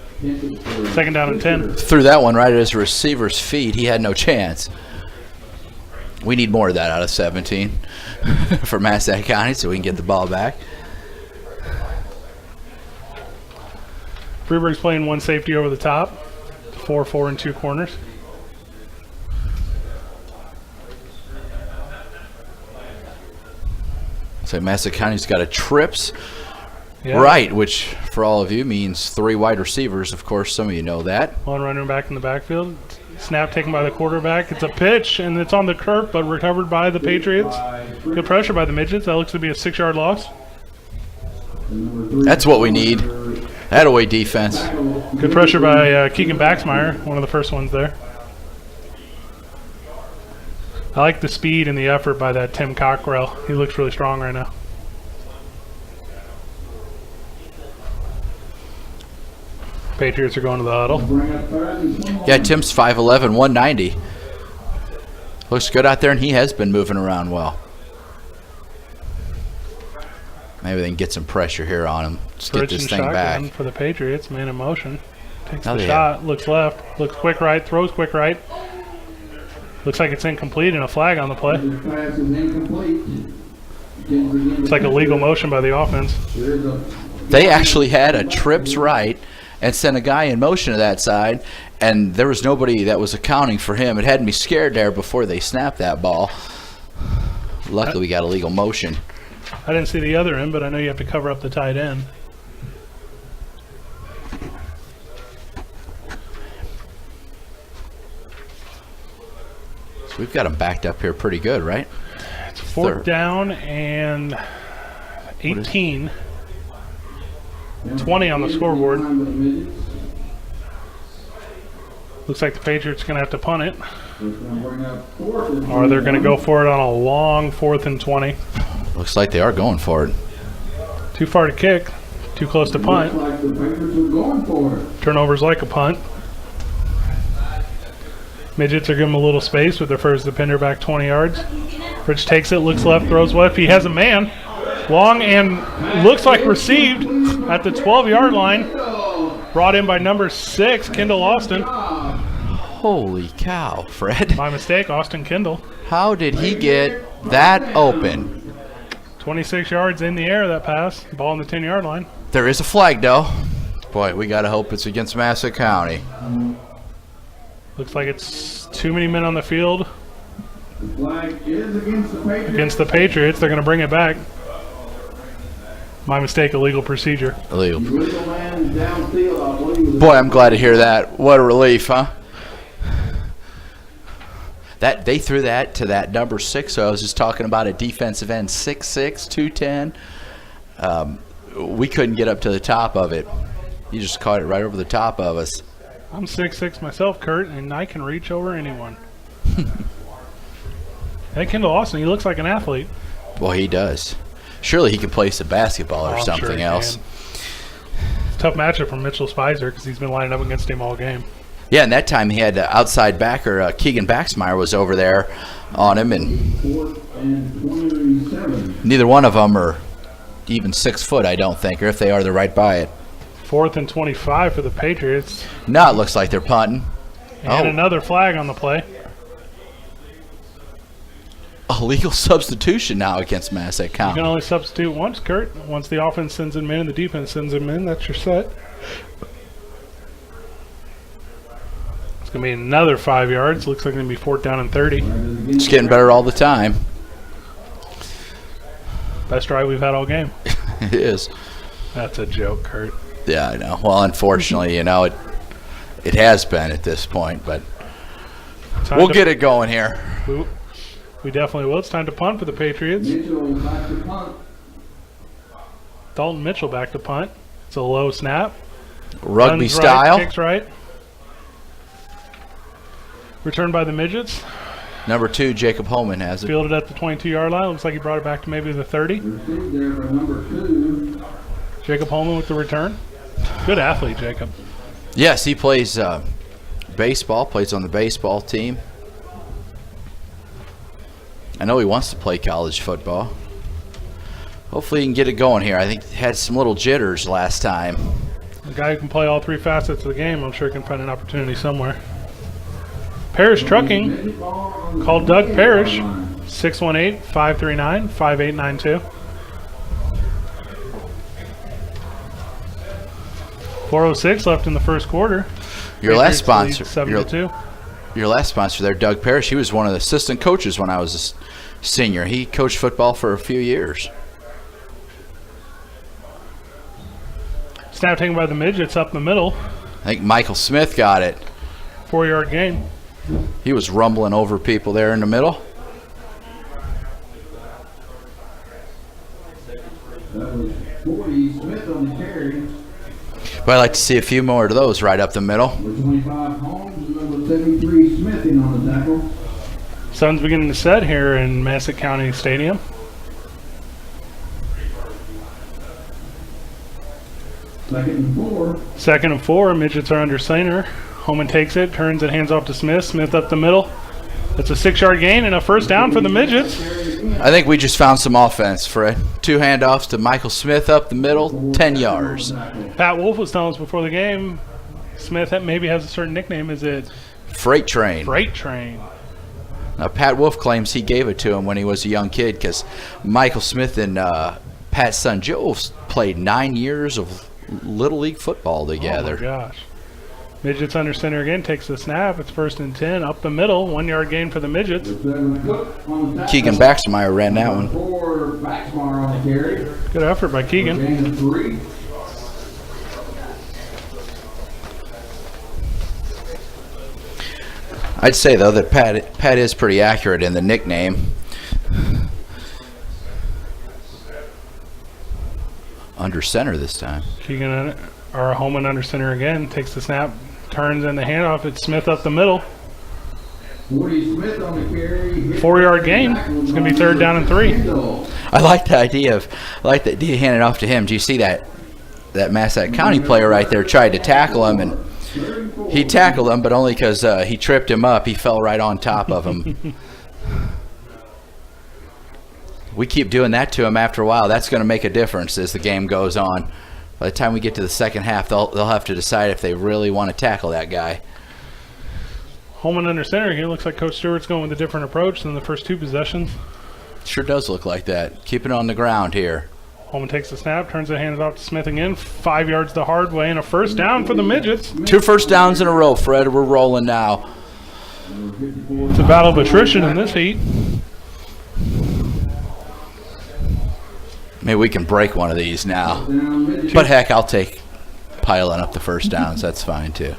Speaker 1: Second down and 10.
Speaker 2: Threw that one right at his receiver's feet. He had no chance. We need more of that out of 17 for Massac County so we can get the ball back.
Speaker 1: Freeburg's playing 1 safety over the top. 4-4 and 2 corners.
Speaker 2: So Massac County's got a trips right, which for all of you means 3 wide receivers. Of course, some of you know that. 1
Speaker 1: running back in the backfield. Snap taken by the quarterback. It's a pitch, and it's on the curve, but recovered by the Patriots. Good pressure by the Midgets. That looks to be a 6-yard loss.
Speaker 2: That's what we need. That-away defense.
Speaker 1: Good pressure by Keegan Baxmeyer, one of the first ones there. I like the speed and the effort by that Tim Cockrell. He looks really strong right now. Patriots are going to the huddle.
Speaker 2: Yeah, Tim's 5'11", 190. Looks good out there, and he has been moving around well. Maybe they can get some pressure here on him. Just get this thing back.
Speaker 1: For the Patriots, man in motion. Takes the shot, looks left, looks quick right, throws quick right. Looks like it's incomplete and a flag on the play. It's like a legal motion by the offense.
Speaker 2: They actually had a trips right and sent a guy in motion to that side, and there was nobody that was accounting for him. It had me scared there before they snapped that ball. Luckily, we got a legal motion.
Speaker 1: I didn't see the other end, but I know you have to cover up the tight end.
Speaker 2: So we've got them backed up here pretty good, right?
Speaker 1: It's 4th down and 18. 20 on the scoreboard. Looks like the Patriots are going to have to punt it. Or they're going to go for it on a long 4th and 20.
Speaker 2: Looks like they are going for it.
Speaker 1: Too far to kick. Too close to punt.
Speaker 3: Looks like the Patriots are going for it.
Speaker 1: Turnovers like a punt. Midgets are giving him a little space with their first defender back 20 yards. Rich takes it, looks left, throws left. He has a man. Long and looks like received at the 12-yard line. Brought in by number 6, Kendall Austin.
Speaker 2: Holy cow, Fred.
Speaker 1: My mistake, Austin Kendall.
Speaker 2: How did he get that open?
Speaker 1: 26 yards in the air, that pass. Ball on the 10-yard line.
Speaker 2: There is a flag, though. Boy, we got to hope it's against Massac County.
Speaker 1: Looks like it's too many men on the field.
Speaker 3: The flag is against the Patriots.
Speaker 1: Against the Patriots, they're going to bring it back. My mistake, illegal procedure.
Speaker 2: Illegal.
Speaker 3: Illegal man downfield, I believe.
Speaker 2: Boy, I'm glad to hear that. What a relief, huh? That they threw that to that number 6. So I was just talking about a defensive end, 6'6", 210. We couldn't get up to the top of it. You just caught it right over the top of us.
Speaker 1: I'm 6'6" myself, Kurt, and I can reach over anyone. Hey, Kendall Austin, he looks like an athlete.
Speaker 2: Well, he does. Surely he can play some basketball or
Speaker 1: I'm
Speaker 2: something
Speaker 1: sure he
Speaker 2: else.
Speaker 1: can. It's a tough matchup for Mitchell Spicer because he's been lining up against him all game.
Speaker 2: Yeah, and that time he had outside backer Keegan Baxmeyer was over there on him, and
Speaker 3: 4th and 27.
Speaker 2: neither one of them are even 6 foot, I don't think, or if they are, they're right by it.
Speaker 1: 4th and 25 for the Patriots.
Speaker 2: Now it looks like they're punting.
Speaker 1: And another flag on the play.
Speaker 2: A legal substitution now against Massac
Speaker 1: You
Speaker 2: County.
Speaker 1: can only substitute once, Kurt. Once the offense sends him in and the defense sends him in, that's your set. It's going to be another 5 yards. Looks like it's going to be 4th down and 30.
Speaker 2: It's getting better all the time.
Speaker 1: Best drive we've had all game.
Speaker 2: It is.
Speaker 1: That's a joke, Kurt.
Speaker 2: Yeah, I know. Well, unfortunately, it has been at this point, but we'll get it going here.
Speaker 1: We definitely will. It's time to punt for the Patriots.
Speaker 3: Mitchell back to punt.
Speaker 1: Dalton Mitchell back to punt. It's a low snap.
Speaker 2: Rugby
Speaker 1: Runs
Speaker 2: style.
Speaker 1: Right, kicks right. Returned by the Midgets.
Speaker 2: Number 2, Jacob Holman has it.
Speaker 1: Fielded at the 22-yard line. Looks like he brought it back to maybe the 30.
Speaker 3: Received there for number 2.
Speaker 1: Jacob Holman with the return. Good athlete, Jacob.
Speaker 2: Yes, he plays baseball, plays on the baseball team. I know he wants to play college football. Hopefully he can get it going here. I think he had some little jitters last time.
Speaker 1: A guy who can play all 3 facets of the game, I'm sure can find an opportunity somewhere. Parrish Trucking, call Doug Parrish, 618-539-5892. 4:06 left in the first quarter.
Speaker 2: Your last
Speaker 1: Patriots
Speaker 2: sponsor,
Speaker 1: lead 7-2.
Speaker 2: your last sponsor there, Doug Parrish, he was one of the assistant coaches when I was a senior. He coached football for a few years.
Speaker 1: Snap taken by the Midgets up the middle.
Speaker 2: I think Michael Smith got it.
Speaker 1: 4-yard gain.
Speaker 2: He was rumbling over people there in the middle.
Speaker 3: That was 40. Smith on the carry.
Speaker 2: But I'd like to see a few more of those right up the middle.
Speaker 3: Number 25, Holmes. Number 73, Smith in on the tackle.
Speaker 1: Sun's beginning to set here in Massac County Stadium. Second and 4. Midgets are under center. Holman takes it, turns and hands off to Smith. Smith up the middle. That's a 6-yard gain and a first down for the Midgets.
Speaker 2: I think we just found some offense, Fred. 2 handoffs to Michael Smith up the middle, 10 yards.
Speaker 1: Pat Wolf was telling us before the game, Smith maybe has a certain nickname. Is it
Speaker 2: Freight Train.
Speaker 1: Freight Train?
Speaker 2: Now, Pat Wolf claims he gave it to him when he was a young kid because Michael Smith and Pat's son Joe played 9 years of Little League football together.
Speaker 1: Oh, my gosh. Midgets under center again, takes the snap. It's 1st and 10, up the middle. 1-yard gain for the Midgets.
Speaker 2: Keegan Baxmeyer ran that one.
Speaker 1: Good effort by Keegan.
Speaker 2: I'd say, though, that Pat is pretty accurate in the nickname. Under center this time.
Speaker 1: Keegan, or Holman under center again, takes the snap, turns in the handoff. It's Smith up the middle.
Speaker 3: Woody Smith on the carry.
Speaker 1: 4-yard gain. It's going to be 3rd down and 3.
Speaker 2: I like the idea of hand it off to him. Do you see that Massac County player right there tried to tackle him, and he tackled him, but only because he tripped him up. He fell right on top of him. We keep doing that to him after a while. That's going to make a difference as the game goes on. By the time we get to the second half, they'll have to decide if they really want to tackle that guy.
Speaker 1: Holman under center here. Looks like Coach Stewart's going with a different approach than the first 2 possessions.
Speaker 2: Sure does look like that. Keeping it on the ground here.
Speaker 1: Holman takes the snap, turns it, hands it off to Smith again. 5 yards the hard way, and a 1st down for the Midgets.
Speaker 2: 2 first downs in a row, Fred. We're rolling now.
Speaker 1: It's a battle of attrition in this heat.
Speaker 2: Maybe we can break one of these now. But heck, I'll take piling up the first downs. That's fine too.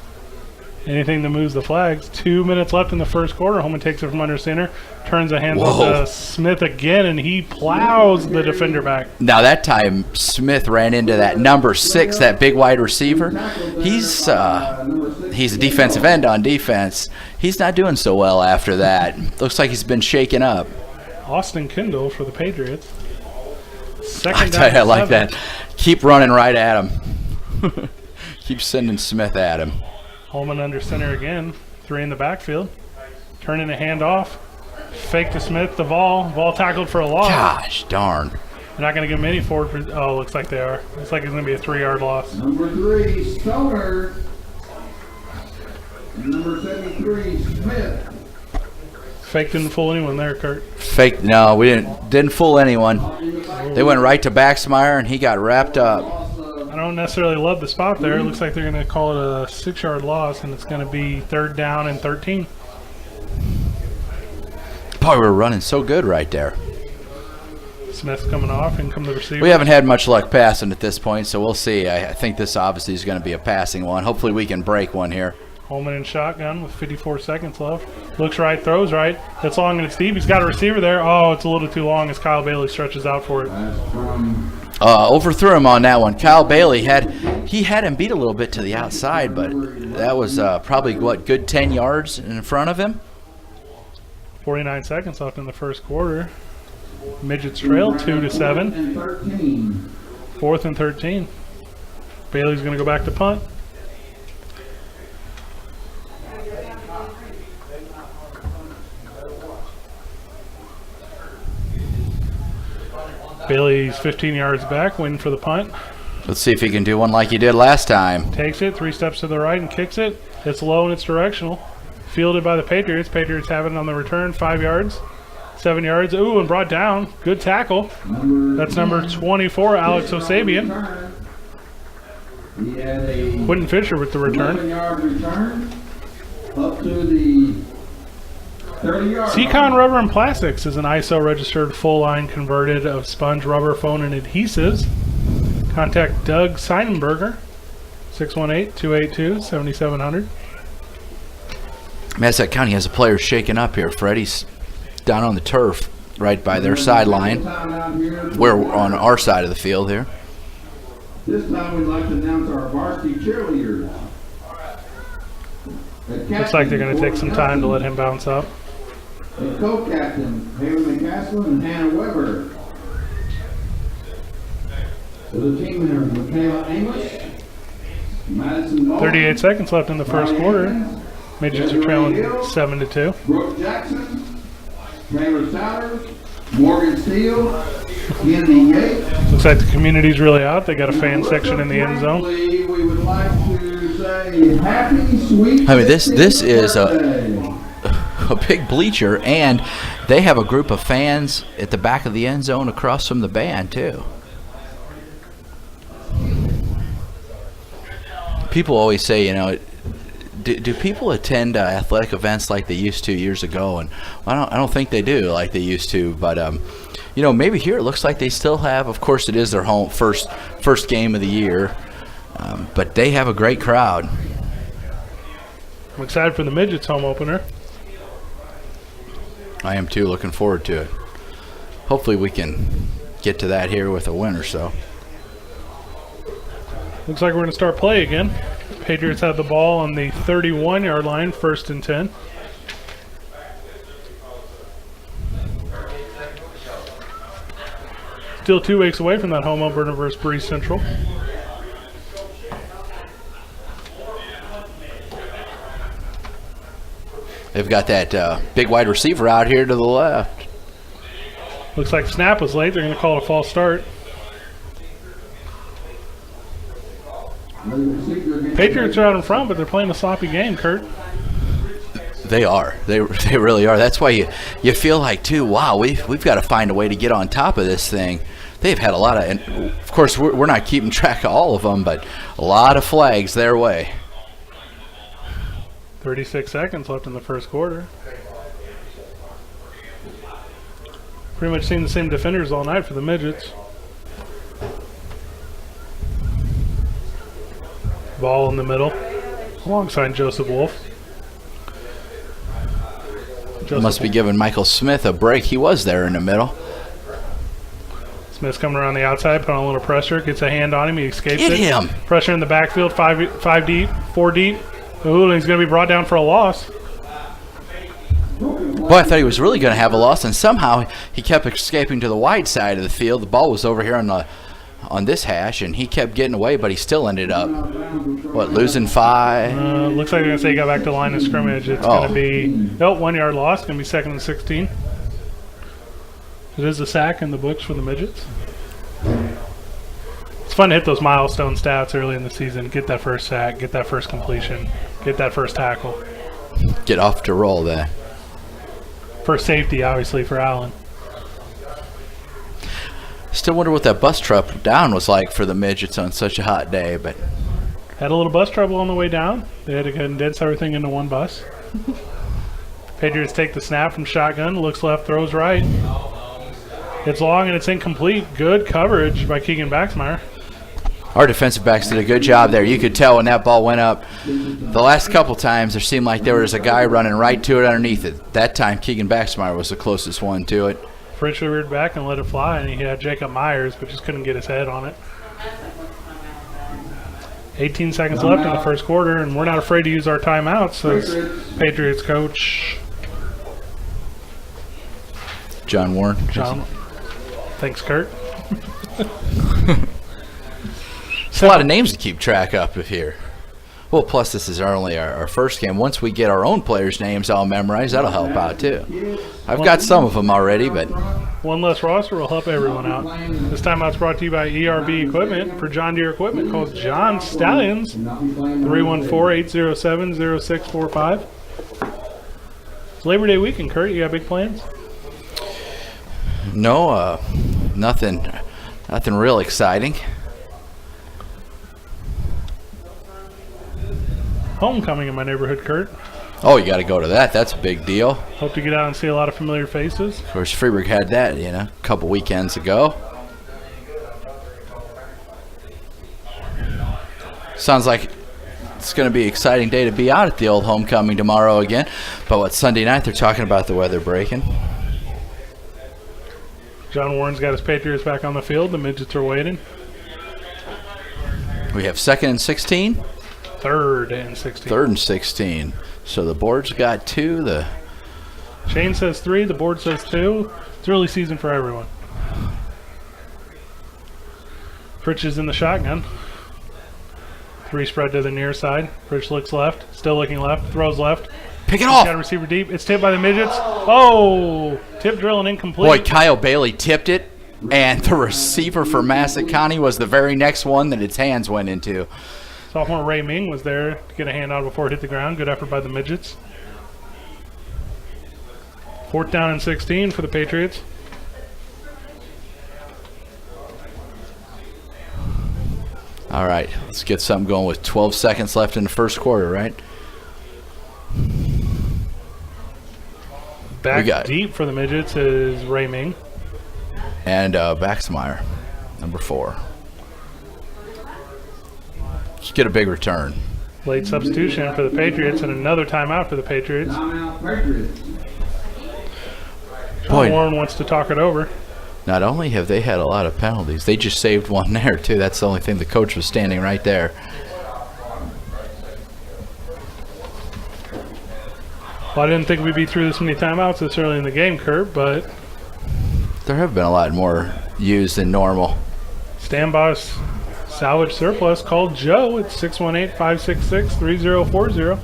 Speaker 1: Anything that moves the flags. 2 minutes left in the first quarter. Holman takes it from under center, turns the hands off to Smith again, and he plows the defender back.
Speaker 2: Now that time, Smith ran into that number 6, that big wide receiver. He's a defensive end on defense. He's not doing so well after that. Looks like he's been shaken up.
Speaker 1: Austin Kendall for the Patriots.
Speaker 2: I tell you, I like that. Keep running right at him. Keep sending Smith at him.
Speaker 1: Holman under center again. 3 in the backfield. Turning a hand off. Fake to Smith. The ball tackled for a loss.
Speaker 2: Gosh darn.
Speaker 1: They're not going to give him any forward. Oh, looks like they are. Looks like it's going to be a 3-yard loss.
Speaker 3: Number 3, Stoner. Number 73, Smith.
Speaker 1: Fake didn't fool anyone there, Kurt.
Speaker 2: Fake? No, we didn't fool anyone. They went right to Baxmeyer, and he got wrapped up.
Speaker 1: I don't necessarily love the spot there. It looks like they're going to call it a 6-yard loss, and it's going to be 3rd down and 13.
Speaker 2: Boy, we were running so good right there.
Speaker 1: Smith's coming off, and come the receiver.
Speaker 2: We haven't had much luck passing at this point, so we'll see. I think this obviously is going to be a passing one. Hopefully we can break one here.
Speaker 1: Holman in shotgun with 54 seconds left. Looks right, throws right. That's long and it's deep. He's got a receiver there. Oh, it's a little too long as Kyle Bailey stretches out for it.
Speaker 2: Overthrew him on that one. Kyle Bailey had him beat a little bit to the outside, but that was probably, good 10 yards in front of him?
Speaker 1: 49 seconds left in the first quarter. Midgets trail 2-7. 4th and 13. Bailey's going to go back to punt. Bailey's 15 yards back, waiting for the punt.
Speaker 2: Let's see if he can do one like he did last time.
Speaker 1: Takes it, 3 steps to the right and kicks it. It's low and it's directional. Fielded by the Patriots. Patriots have it on the return, 5 yards, 7 yards. Ooh, and brought down. Good tackle. That's number 24, Alex Osabian. Quentin Fisher with the return.
Speaker 3: 11-yard return up to the 30-yard.
Speaker 1: Seacon Rubber and Plastics is an ISO registered full line converted of sponge, rubber, foam, and adhesives. Contact Doug Seinenberger, 618-282-7700.
Speaker 2: Massac County has a player shaken up here. Freddie's down on the turf right by their sideline. We're on our side of the field here.
Speaker 3: This time we'd like to announce our varsity cheerleaders.
Speaker 1: Looks like they're going to take some time to let him bounce up.
Speaker 3: And co-captain, Haley McCaslin and Hannah Weber. So the team members, Michaela English, Madison Ball,
Speaker 1: 38 seconds left in the first quarter. Midgets are trailing 7-2.
Speaker 3: Brooke Jackson, Taylor Sowers, Morgan Steele, Kennedy Yates.
Speaker 1: Looks like the community's really out. They got a fan section in the end zone.
Speaker 3: We would like to say happy, sweet.
Speaker 2: I mean, this is
Speaker 3: birthday.
Speaker 2: a big bleacher, and they have a group of fans at the back of the end zone across from the band too. People always say, do people attend athletic events like they used to years ago? And I don't think they do like they used to. But maybe here it looks like they still have. Of course, it is their home first game of the year, but they have a great crowd.
Speaker 1: I'm excited for the Midgets home opener.
Speaker 2: I am too. Looking forward to it. Hopefully, we can get to that here with a win or so.
Speaker 1: Looks like we're going to start play again. Patriots have the ball on the 31-yard line, 1st and 10. Still 2 weeks away from that home opener versus Breeze Central.
Speaker 2: They've got that big wide receiver out here to the left.
Speaker 1: Looks like snap was late. They're going to call it a false start. Patriots are out in front, but they're playing a sloppy game, Kurt.
Speaker 2: They are. They really are. That's why you feel like, too, wow, we've got to find a way to get on top of this thing. They've had a lot of, and of course, we're not keeping track of all of them, but a lot of flags their way.
Speaker 1: 36 seconds left in the first quarter. Pretty much seen the same defenders all night for the Midgets. Ball in the middle alongside Joseph Wolf.
Speaker 2: Must be giving Michael Smith a break. He was there in the middle.
Speaker 1: Smith's coming around the outside, putting on a little pressure, gets a hand on him, he escapes it.
Speaker 2: Get him!
Speaker 1: Pressure in the backfield, five deep, 4 deep. He's going to be brought down for a loss.
Speaker 2: Boy, I thought he was really going to have a loss, and somehow he kept escaping to the wide side of the field. The ball was over here on this hash, and he kept getting away, but he still ended up, losing 5?
Speaker 1: Looks like they're going to say he got back to the line of scrimmage. It's going to be, 1 yard loss. Going to be 2nd and 16. It is a sack in the books for the Midgets. It's fun to hit those milestone stats early in the season. Get that first sack, get that first completion, get that first tackle.
Speaker 2: Get off to roll there.
Speaker 1: First safety, obviously, for Allen.
Speaker 2: Still wonder what that bus truck down was like for the Midgets on such a hot day, but
Speaker 1: had a little bus trouble on the way down. They had to condense everything into one bus. Patriots take the snap from shotgun, looks left, throws right. It's long and it's incomplete. Good coverage by Keegan Baxmeyer.
Speaker 2: Our defensive backs did a good job there. You could tell when that ball went up. The last couple times, there seemed like there was a guy running right to it underneath it. That time, Keegan Baxmeyer was the closest one to it.
Speaker 1: Fritz reared back and let it fly, and he had Jacob Myers, but just couldn't get his head on it. 18 seconds left in the first quarter, and we're not afraid to use our timeouts, says Patriots coach
Speaker 2: John Warren.
Speaker 1: Thanks, Kurt.
Speaker 2: It's a lot of names to keep track of here. Well, plus this is only our first game. Once we get our own players' names all memorized, that'll help out too. I've got some of them already, but
Speaker 1: one less roster will help everyone out. This timeout's brought to you by ERB Equipment. For John Deere equipment, call John Stallions, 314-807-0645. It's Labor Day weekend, Kurt. You got big plans?
Speaker 2: No, nothing real exciting.
Speaker 1: Homecoming in my neighborhood, Kurt.
Speaker 2: Oh, you got to go to that. That's a big deal.
Speaker 1: Hope to get out and see a lot of familiar faces.
Speaker 2: Of course, Freeburg had that, a couple weekends ago. Sounds like it's going to be an exciting day to be out at the old homecoming tomorrow again. But Sunday night they're talking about the weather breaking.
Speaker 1: John Warren's got his Patriots back on the field. The Midgets are waiting.
Speaker 2: We have 2nd and 16.
Speaker 1: 3rd and 16.
Speaker 2: 3rd and 16. So the board's got 2. The
Speaker 1: chain says 3. The board says 2. It's early season for everyone. Fritz is in the shotgun. 3 spread to the near side. Fritz looks left. Still looking left. Throws left.
Speaker 2: Pick it off.
Speaker 1: Got a receiver deep. It's tipped by the Midgets. Oh! Tip drill and incomplete.
Speaker 2: Boy, Kyle Bailey tipped it, and the receiver for Massac County was the very next one that its hands went into.
Speaker 1: Sophomore Ray Ming was there to get a handout before it hit the ground. Good effort by the Midgets. 4th down and 16 for the Patriots.
Speaker 2: All right, let's get something going with 12 seconds left in the first quarter, right?
Speaker 1: Back deep for the Midgets is Ray Ming.
Speaker 2: And Baxmeyer, number 4. Let's get a big return.
Speaker 1: Late substitution for the Patriots and another timeout for the Patriots.
Speaker 2: Boy,
Speaker 1: Warren wants to talk it over.
Speaker 2: Not only have they had a lot of penalties, they just saved one there too. That's the only thing. The coach was standing right there.
Speaker 1: Well, I didn't think we'd be through this many timeouts this early in the game, Kurt, but
Speaker 2: there have been a lot more used than normal.
Speaker 1: Stand by salvage surplus. Call Joe at 618-566-3040.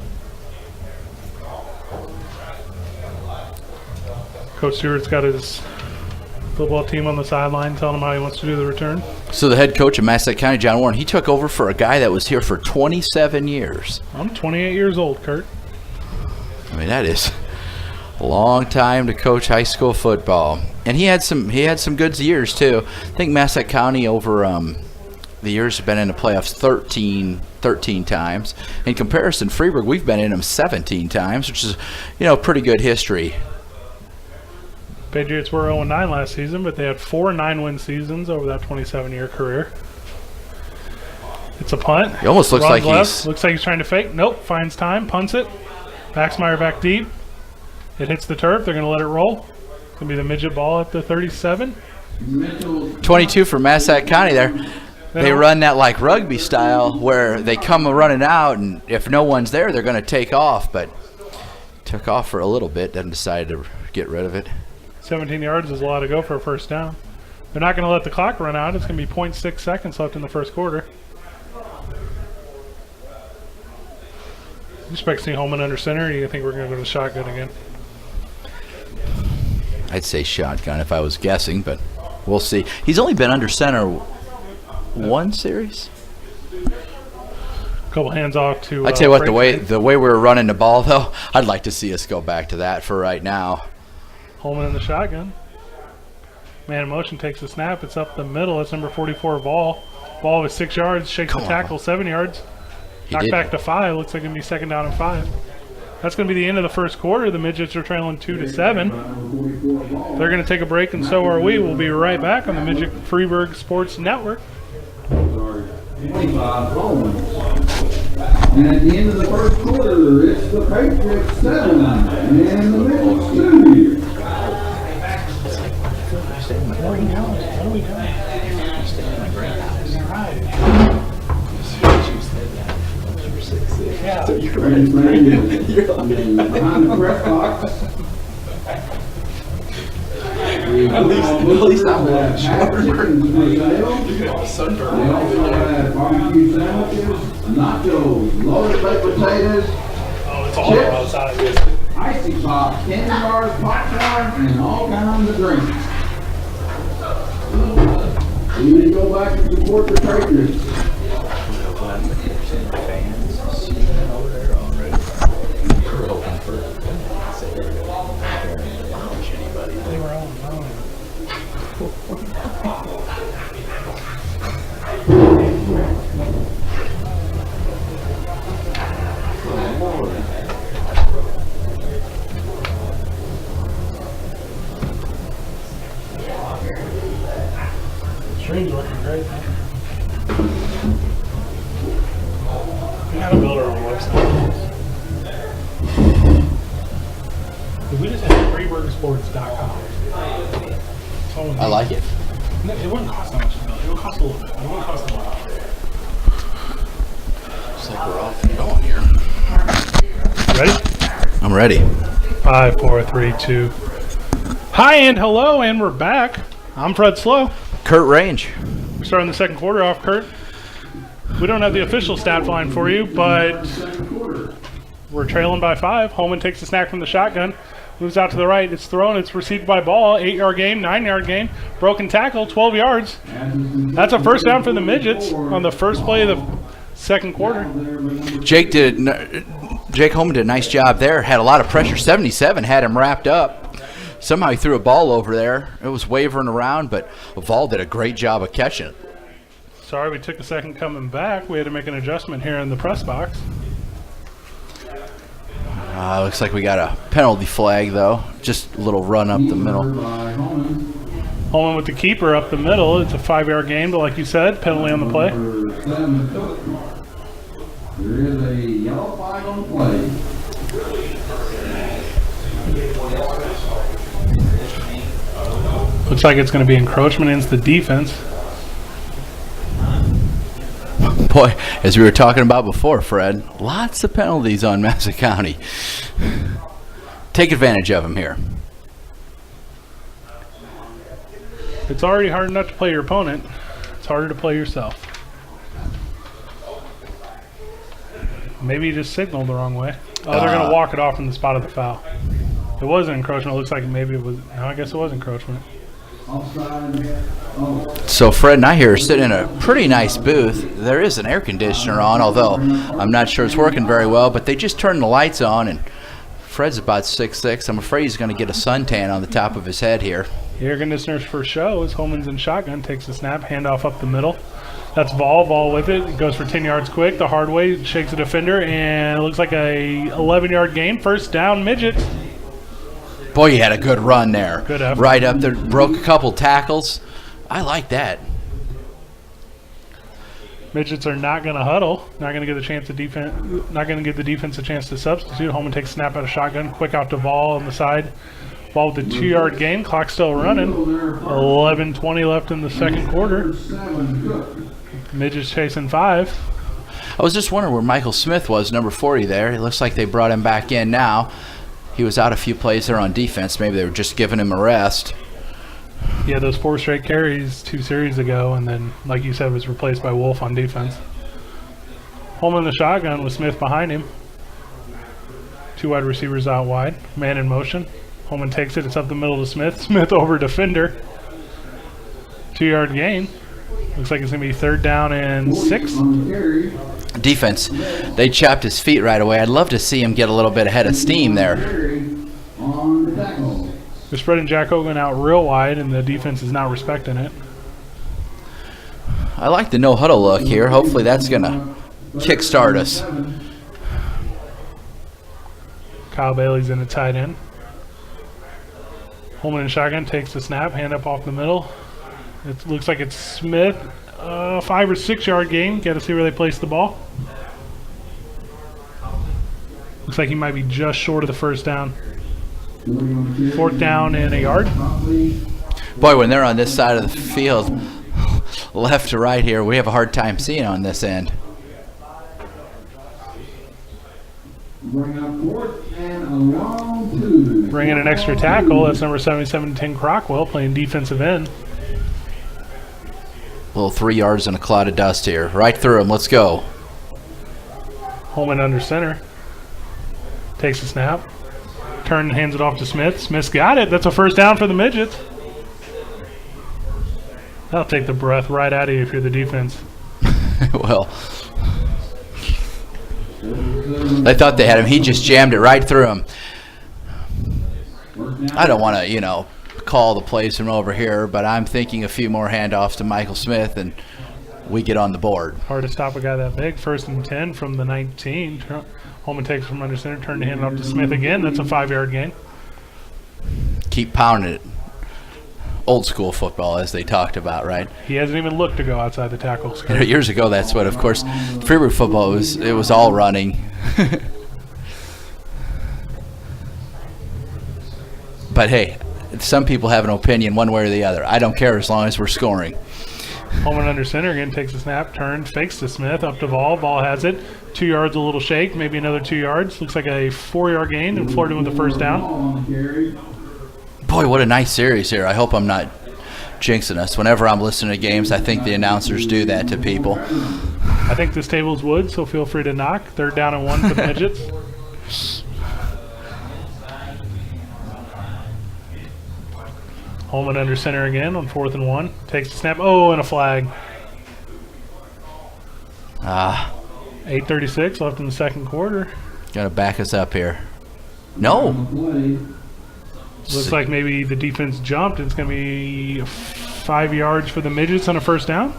Speaker 1: Coach Stewart's got his football team on the sideline telling him how he wants to do the return.
Speaker 2: So the head coach of Massac County, John Warren, he took over for a guy that was here for 27 years.
Speaker 1: I'm 28 years old, Kurt.
Speaker 2: I mean, that is a long time to coach high school football. And he had some good years too. I think Massac County over the years have been in the playoffs 13 times. In comparison, Freeburg, we've been in them 17 times, which is, pretty good history.
Speaker 1: Patriots were 0-9 last season, but they had 4 9-win seasons over that 27-year career. It's a punt.
Speaker 2: It almost looks like
Speaker 1: looks like he's trying to fake. Nope, finds time, punts it. Baxmeyer back deep. It hits the turf. They're going to let it roll. It's going to be the midget ball at the 37.
Speaker 2: 22 for Massac County there. They run that like rugby style where they come running out, and if no one's there, they're going to take off. But took off for a little bit, then decided to get rid of it.
Speaker 1: 17 yards is a lot to go for a first down. They're not going to let the clock run out. It's going to be 0.6 seconds left in the first quarter. You expect to see Holman under center, or do you think we're going to go to the shotgun again?
Speaker 2: I'd say shotgun if I was guessing, but we'll see. He's only been under center one series.
Speaker 1: Couple hands off to.
Speaker 2: I tell you what, the way we were running the ball though, I'd like to see us go back to that for right now.
Speaker 1: Holman in the shotgun. Man in motion takes the snap. It's up the middle. It's number 44 Ball. Ball with 6 yards. Shakes the tackle. 7 yards. Knocked back to 5. Looks like it's going to be second down and 5. That's going to be the end of the first quarter. The Midgets are trailing 2-7. They're going to take a break, and so are we. We'll be right back on the Midget Freeburg Sports Network.
Speaker 3: 25 Romans. And at the end of the first quarter, it's the Patriots 7 and the Midgets 2.
Speaker 1: What are we doing? Yeah.
Speaker 3: Behind the press box.
Speaker 4: At least I'm not
Speaker 3: They also have barbecue sandwiches, nachos, loaded baked potatoes,
Speaker 1: Oh, it's all outside.
Speaker 3: icy pop, candy bars, popcorn, and all kinds of drinks. We need to go back and support the Patriots.
Speaker 1: They were all wrong. Stream's working great. We gotta build our own website. We just have freeburgsports.com.
Speaker 2: I like it.
Speaker 1: It wouldn't cost that much to build. It would cost a little bit. It wouldn't cost a lot.
Speaker 2: Looks like we're off and going here.
Speaker 1: Ready?
Speaker 2: I'm ready.
Speaker 1: 5, 4, 3, 2. Hi and hello, and we're back. I'm Fred Slow.
Speaker 2: Kurt Range.
Speaker 1: We're starting the second quarter off, Kurt. We don't have the official stat line for you, but we're trailing by 5. Holman takes the snack from the shotgun. Moves out to the right. It's thrown. It's received by Ball. 8-yard gain, 9-yard gain. Broken tackle, 12 yards. That's a first down for the Midgets on the first play of the second quarter.
Speaker 2: Jake Holman did a nice job there. Had a lot of pressure. 77 had him wrapped up. Somehow he threw a ball over there. It was wavering around, but Vol did a great job of catching it.
Speaker 1: Sorry, we took a second coming back. We had to make an adjustment here in the press box.
Speaker 2: Looks like we got a penalty flag, though. Just a little run up the middle.
Speaker 1: Holman with the keeper up the middle. It's a 5-yard gain, but like you said, penalty on the play.
Speaker 3: There is a yellow flag on the play.
Speaker 1: Looks like it's going to be encroachment against the defense.
Speaker 2: Boy, as we were talking about before, Fred, lots of penalties on Massac County. Take advantage of them here.
Speaker 1: It's already hard enough to play your opponent. It's harder to play yourself. Maybe you just signaled the wrong way. Oh, they're going to walk it off from the spot of the foul. It wasn't encroachment. It looks like maybe it was. No, I guess it was encroachment.
Speaker 2: So Fred and I here are sitting in a pretty nice booth. There is an air conditioner on, although I'm not sure it's working very well, but they just turned the lights on, and Fred's about 6'6". I'm afraid he's going to get a suntan on the top of his head here.
Speaker 1: The air conditioner's first show is Holman's in shotgun, takes the snap, handoff up the middle. That's Vol with it. It goes for 10 yards quick, the hard way, shakes the defender, and it looks like a 11-yard gain. First down, Midgets.
Speaker 2: Boy, you had a good run there.
Speaker 1: Good effort.
Speaker 2: Right up there, broke a couple tackles. I like that.
Speaker 1: Midgets are not going to huddle. Not going to give the chance to defense. Not going to give the defense a chance to substitute. Holman takes a snap out of shotgun, quick out to Vol on the side. Vol with a 2-yard gain. Clock still running. 11:20 left in the second quarter. Midgets chasing 5.
Speaker 2: I was just wondering where Michael Smith was, number 40 there. It looks like they brought him back in now. He was out a few plays there on defense. Maybe they were just giving him a rest.
Speaker 1: Yeah, those 4 straight carries 2 series ago, and then, like you said, was replaced by Wolf on defense. Holman in the shotgun with Smith behind him. 2 wide receivers out wide. Man in motion. Holman takes it. It's up the middle to Smith. Smith over defender. 2-yard gain. Looks like it's going to be 3rd down and 6.
Speaker 2: Defense, they chopped his feet right away. I'd love to see him get a little bit ahead of steam there.
Speaker 1: They're spreading Jack Hogan out real wide, and the defense is not respecting it.
Speaker 2: I like the no-huddle look here. Hopefully that's going to kickstart us.
Speaker 1: Kyle Bailey's in the tight end. Holman in shotgun takes the snap, hand up off the middle. It looks like it's Smith. 5 or 6 yard gain. Got to see where they place the ball. Looks like he might be just short of the first down. 4th down and a yard.
Speaker 2: Boy, when they're on this side of the field, left to right here, we have a hard time seeing on this end.
Speaker 3: Bring up 4th and a long 2.
Speaker 1: Bring in an extra tackle. That's number 77, Tim Crockwell, playing defensive end.
Speaker 2: Little 3 yards in a cloud of dust here. Right through him. Let's go.
Speaker 1: Holman under center. Takes the snap. Turn and hands it off to Smith. Smith's got it. That's a first down for the Midgets. That'll take the breath right out of you if you're the defense.
Speaker 2: Well, they thought they had him. He just jammed it right through him. I don't want to, call the plays from over here, but I'm thinking a few more handoffs to Michael Smith and we get on the board.
Speaker 1: Hard to stop a guy that big. 1st and 10 from the 19. Holman takes from under center, turn to hand it off to Smith again. That's a 5-yard gain.
Speaker 2: Keep pounding it. Old school football, as they talked about, right?
Speaker 1: He hasn't even looked to go outside the tackle.
Speaker 2: Years ago, that's what, of course, Freeburg football was all running. But hey, some people have an opinion one way or the other. I don't care as long as we're scoring.
Speaker 1: Holman under center again, takes a snap, turns, fakes to Smith, up to Vol. Vol has it. 2 yards, a little shake, maybe another 2 yards. Looks like a 4-yard gain, and Florida with the first down.
Speaker 2: Boy, what a nice series here. I hope I'm not jinxing us. Whenever I'm listening to games, I think the announcers do that to people.
Speaker 1: I think this table's wood, so feel free to knock. 3rd down and 1 for the Midgets. Holman under center again on 4th and 1. Takes the snap. Oh, and a flag. 8:36 left in the second quarter.
Speaker 2: Got to back us up here. No.
Speaker 1: Looks like maybe the defense jumped. It's going to be 5 yards for the Midgets on a first down.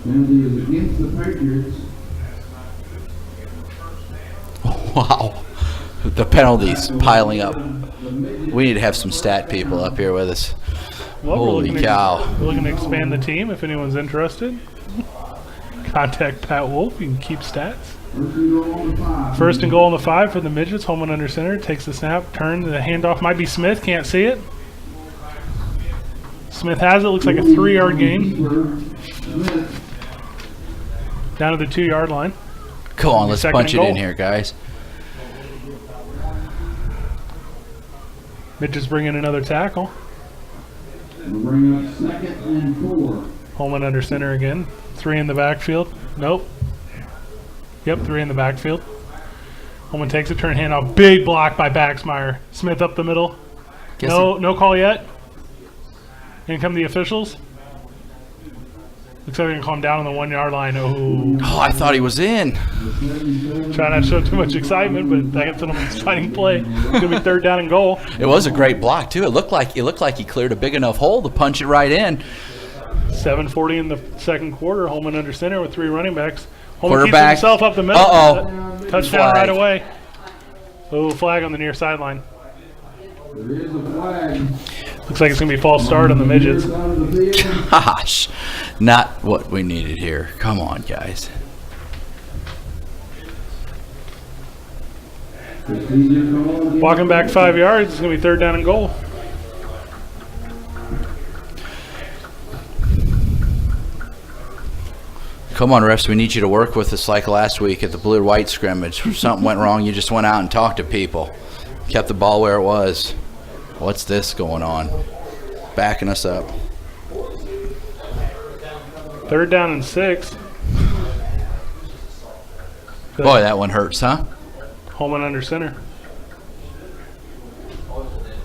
Speaker 3: Penalty is against the Patriots.
Speaker 2: Wow. The penalties piling up. We need to have some stat people up here with us.
Speaker 1: Well,
Speaker 2: Holy cow.
Speaker 1: We're looking to expand the team if anyone's interested. Contact Pat Wolf. You can keep stats. 1st and goal on the 5 for the Midgets. Holman under center. Takes the snap. Turn. The handoff might be Smith. Can't see it. Smith has it. Looks like a 3-yard gain. Down to the 2-yard line.
Speaker 2: Come on, let's punch it in here, guys.
Speaker 1: Midgets bring in another tackle.
Speaker 3: We'll bring up 2nd and 4.
Speaker 1: Holman under center again. 3 in the backfield. Nope. Yep, 3 in the backfield. Holman takes a turn handoff. Big block by Baxmeyer. Smith up the middle. No call yet. In come the officials. Looks like they're going to calm down on the 1 yard line. Oh,
Speaker 2: I thought he was in.
Speaker 1: Try not to show too much excitement, but that's an exciting play. It's going to be 3rd down and goal.
Speaker 2: It was a great block too. It looked like he cleared a big enough hole to punch it right in.
Speaker 1: 7:40 in the second quarter. Holman under center with 3 running backs. Holman
Speaker 2: Quarterback.
Speaker 1: keeps himself up the middle. Touchdown
Speaker 2: Flag.
Speaker 1: right away. Oh, flag on the near sideline.
Speaker 3: There is a flag.
Speaker 1: Looks like it's going to be false start on the Midgets.
Speaker 3: Out of the field.
Speaker 2: Gosh, not what we needed here. Come on, guys.
Speaker 1: Walking back 5 yards. It's going to be 3rd down and goal.
Speaker 2: Come on, refs. We need you to work with us like last week at the blue-white scrimmage. If something went wrong, you just went out and talked to people. Kept the ball where it was. What's this going on? Backing us up.
Speaker 1: 3rd down and 6.
Speaker 2: Boy, that one hurts, huh?
Speaker 1: Holman under center.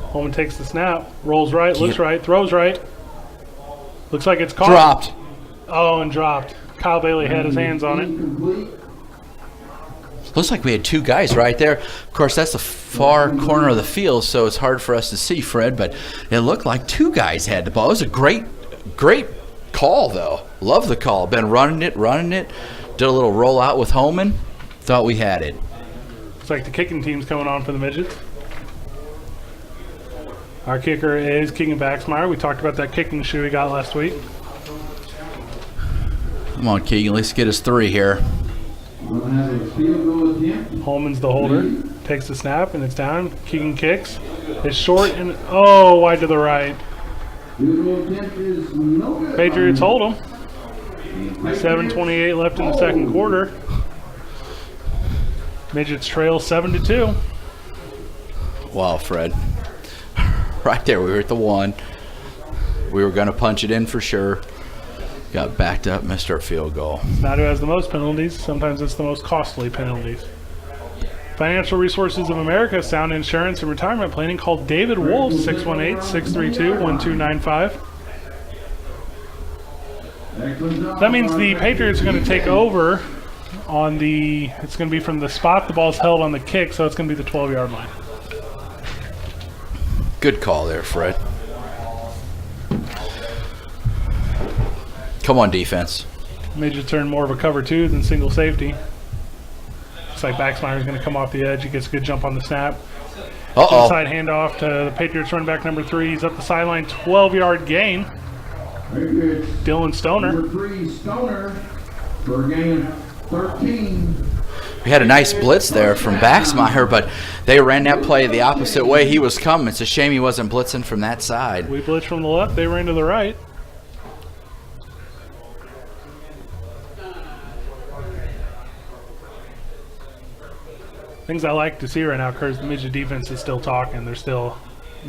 Speaker 1: Holman takes the snap. Rolls right. Looks right. Throws right. Looks like it's caught.
Speaker 2: Dropped.
Speaker 1: Oh, and dropped. Kyle Bailey had his hands on it.
Speaker 2: Looks like we had 2 guys right there. Of course, that's the far corner of the field, so it's hard for us to see, Fred, but it looked like 2 guys had the ball. It was a great call, though. Love the call. Been running it. Did a little rollout with Holman. Thought we had it.
Speaker 1: Looks like the kicking team's coming on for the Midgets. Our kicker is Keegan Baxmeyer. We talked about that kicking shoe he got last week.
Speaker 2: Come on, Keegan. Let's get us 3 here.
Speaker 3: We'll have a field goal attempt.
Speaker 1: Holman's the holder. Takes the snap, and it's down. Keegan kicks. It's short, and wide to the right.
Speaker 3: Field goal attempt is no good.
Speaker 1: Patriots hold them. 7:28 left in the second quarter. Midgets trail 7-2.
Speaker 2: Wow, Fred. Right there, we were at the 1. We were going to punch it in for sure. Got backed up, missed our field goal.
Speaker 1: It's not who has the most penalties. Sometimes it's the most costly penalties. Financial Resources of America, Sound Insurance and Retirement Planning. Call David Wolf, 618-632-1295. That means the Patriots are going to take over on the, it's going to be from the spot the ball's held on the kick, so it's going to be the 12-yard line.
Speaker 2: Good call there, Fred. Come on, defense.
Speaker 1: Midgets turn more of a cover 2 than single safety. Looks like Baxmeyer's going to come off the edge. He gets a good jump on the snap. Inside handoff to the Patriots running back number 3. He's up the sideline, 12-yard gain. Dylan Stoner.
Speaker 3: Number 3, Stoner, for a gain of 13.
Speaker 2: We had a nice blitz there from Baxmeyer, but they ran that play the opposite way he was coming. It's a shame he wasn't blitzing from that side.
Speaker 1: We blitzed from the left. They ran to the right. Things I like to see right now, because the Midget defense is still talking. They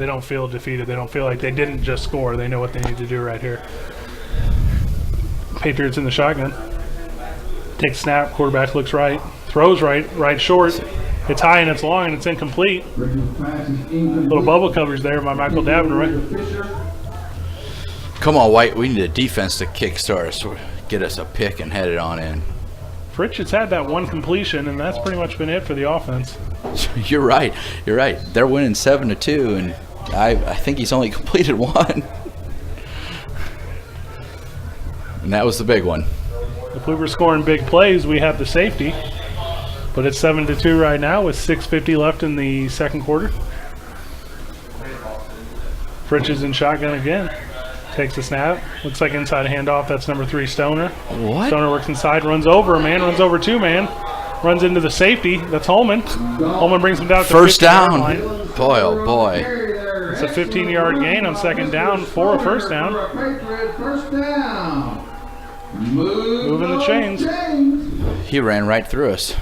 Speaker 1: don't feel defeated. They don't feel like they didn't just score. They know what they need to do right here. Patriots in the shotgun. Takes snap. Quarterback looks right. Throws right short. It's high and it's long and it's incomplete. Little bubble coverage there by Michael Davenport.
Speaker 2: Come on, White. We need a defense to kickstart us, get us a pick and head it on in.
Speaker 1: Fritch has had that one completion, and that's pretty much been it for the offense.
Speaker 2: You're right. They're winning 7-2, and I think he's only completed 1. And that was the big one.
Speaker 1: If we were scoring big plays, we have the safety. But it's 7-2 right now with 6:50 left in the second quarter. Fritch is in shotgun again. Takes the snap. Looks like inside handoff. That's number 3, Stoner.
Speaker 2: What?
Speaker 1: Stoner works inside, runs over a man, runs over 2 man, runs into the safety. That's Holman. Holman brings him down to the
Speaker 2: First
Speaker 1: 15-yard
Speaker 2: down.
Speaker 1: line.
Speaker 2: Boy, oh boy.
Speaker 1: It's a 15-yard gain on second down for a first down.
Speaker 3: First down.
Speaker 1: Moving the chains.
Speaker 2: He ran right through us.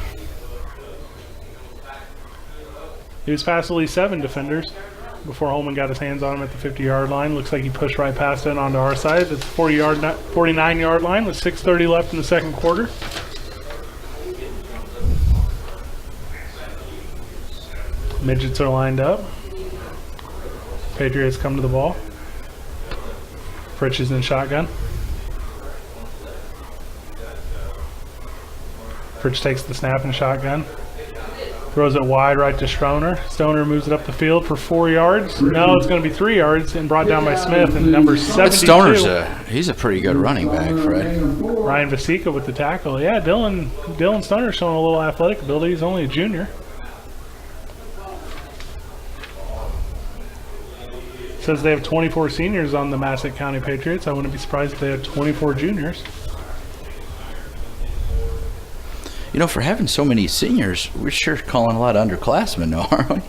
Speaker 1: He was past at least 7 defenders. before Holman got his hands on him at the 50-yard line. Looks like he pushed right past it onto our side. It's 49-yard line with 6:30 left in the second quarter. Midgets are lined up. Patriots come to the ball. Fritch is in shotgun. Fritch takes the snap in shotgun. Throws it wide right to Stroner. Stoner moves it up the field for 4 yards. No, it's going to be 3 yards and brought down by Smith. And number 72.
Speaker 2: Stoner's he's a pretty good running back, Fred.
Speaker 1: Ryan Vasica with the tackle. Yeah, Dylan Stoner's showing a little athletic ability. He's only a junior. Says they have 24 seniors on the Massac County Patriots. I wouldn't be surprised if they had 24 juniors.
Speaker 2: You know, for having so many seniors, we're sure calling a lot of underclassmen now, aren't we?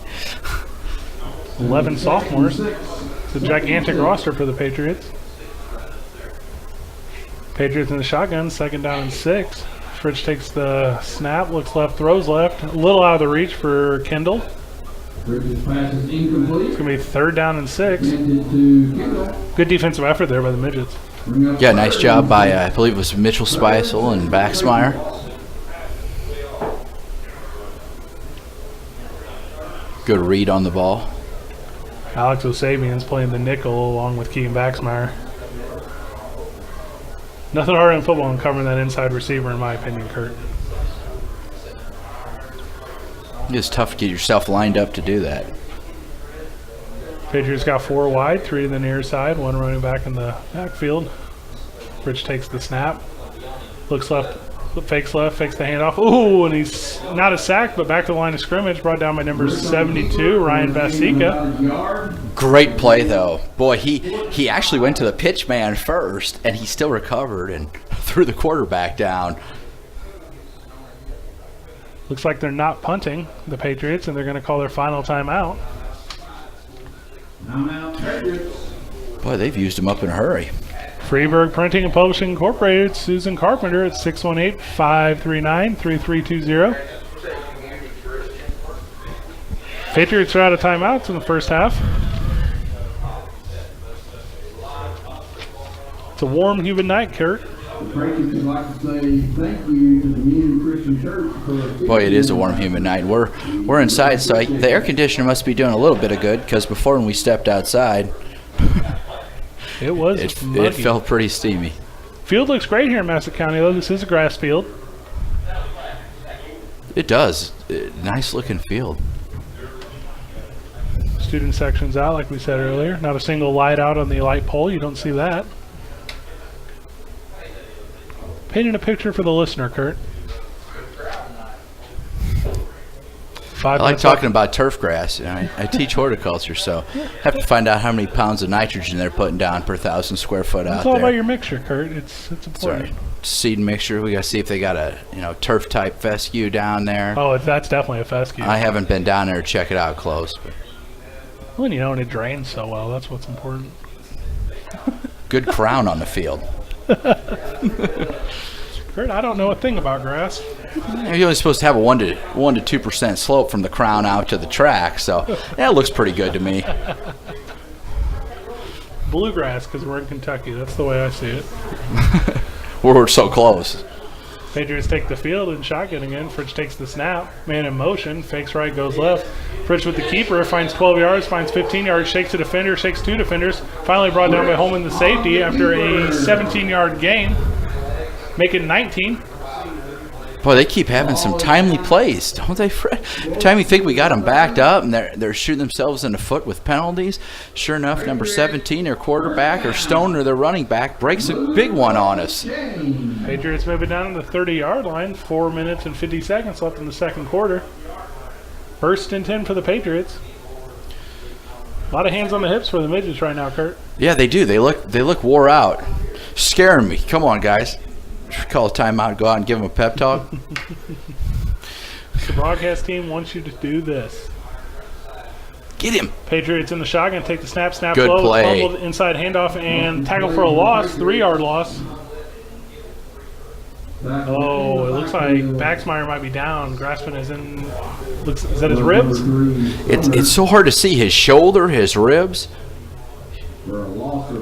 Speaker 1: 11 sophomores. It's a gigantic roster for the Patriots. Patriots in the shotgun, 2nd down and 6. Fritch takes the snap, looks left, throws left. A little out of the reach for Kendall.
Speaker 3: Fritch's pass is incomplete.
Speaker 1: It's going to be 3rd down and 6.
Speaker 3: Handed to Kendall.
Speaker 1: Good defensive effort there by the Midgets.
Speaker 2: Yeah, nice job by, I believe it was Mitchell Speisel and Baxmeyer. Good read on the ball.
Speaker 1: Alex Osabian's playing the nickel along with Keegan Baxmeyer. Nothing harder in football than covering that inside receiver, in my opinion, Kurt.
Speaker 2: It's tough to get yourself lined up to do that.
Speaker 1: Patriots got 4 wide, 3 to the near side, 1 running back in the backfield. Rich takes the snap. Looks left, fakes the handoff. Ooh, and he's not a sack, but back to the line of scrimmage, brought down by number 72, Ryan Vasica.
Speaker 2: Great play, though. Boy, he actually went to the pitch man first, and he still recovered and threw the quarterback down.
Speaker 1: Looks like they're not punting, the Patriots, and they're going to call their final timeout.
Speaker 2: Boy, they've used him up in a hurry.
Speaker 1: Freeburg Printing and Publishing Incorporated, Susan Carpenter at 618-539-3320. Patriots are out of timeouts in the first half. It's a warm, humid night, Kurt.
Speaker 3: Boy,
Speaker 2: it is a warm, humid night. We're inside, so the air conditioner must be doing a little bit of good, because before when we stepped outside,
Speaker 1: it
Speaker 2: felt pretty steamy.
Speaker 1: Field looks great here in Massac County, though. This is a grass field.
Speaker 2: It does. Nice looking field.
Speaker 1: Student section's out, like we said earlier. Not a single light out on the light pole. You don't see that. Painting a picture for the listener, Kurt.
Speaker 2: I like talking about turf grass. I teach horticulture, so I have to find out how many pounds of nitrogen they're putting down per 1,000 square foot out there.
Speaker 1: It's all about your mixture, Kurt. It's important.
Speaker 2: Sorry. Seed mixture. We got to see if they got a turf type fescue down there.
Speaker 1: Oh, that's definitely a fescue.
Speaker 2: I haven't been down there to check it out close. But.
Speaker 1: Well, and it drains so well. That's what's important.
Speaker 2: Good crown on the field.
Speaker 1: Kurt, I don't know a thing about grass.
Speaker 2: You're only supposed to have a 1 to 2% slope from the crown out to the track, so that looks pretty good to me.
Speaker 1: Bluegrass, because we're in Kentucky. That's the way I see it.
Speaker 2: We're so close.
Speaker 1: Patriots take the field and shotgun again. Fritch takes the snap. Man in motion. Fakes right, goes left. Fritch with the keeper. Finds 12 yards, finds 15 yards. Shakes a defender, shakes 2 defenders. Finally brought down by Holman, the safety, after a 17-yard gain. Make it 19.
Speaker 2: Boy, they keep having some timely plays, don't they, Fred? Every time you think we got them backed up and they're shooting themselves in the foot with penalties, sure enough, number 17, their quarterback, or Stoner, their running back, breaks a big one on us.
Speaker 1: Patriots move it down to the 30-yard line. 4 minutes and 50 seconds left in the second quarter. 1st and 10 for the Patriots. A lot of hands on the hips for the Midgets right now, Kurt.
Speaker 2: Yeah, they do. They look wore out. Scaring me. Come on, guys. Call a timeout, go out and give them a pep talk.
Speaker 1: The broadcast team wants you to do this.
Speaker 2: Get him.
Speaker 1: Patriots in the shotgun, take the snap
Speaker 2: Good
Speaker 1: low,
Speaker 2: play.
Speaker 1: fumbled inside handoff, and tackle for a loss, 3-yard loss. Oh, it looks looks like Baxmeyer might be down. Grasping is in. Is that his ribs?
Speaker 2: It's so hard to see his shoulder, his ribs.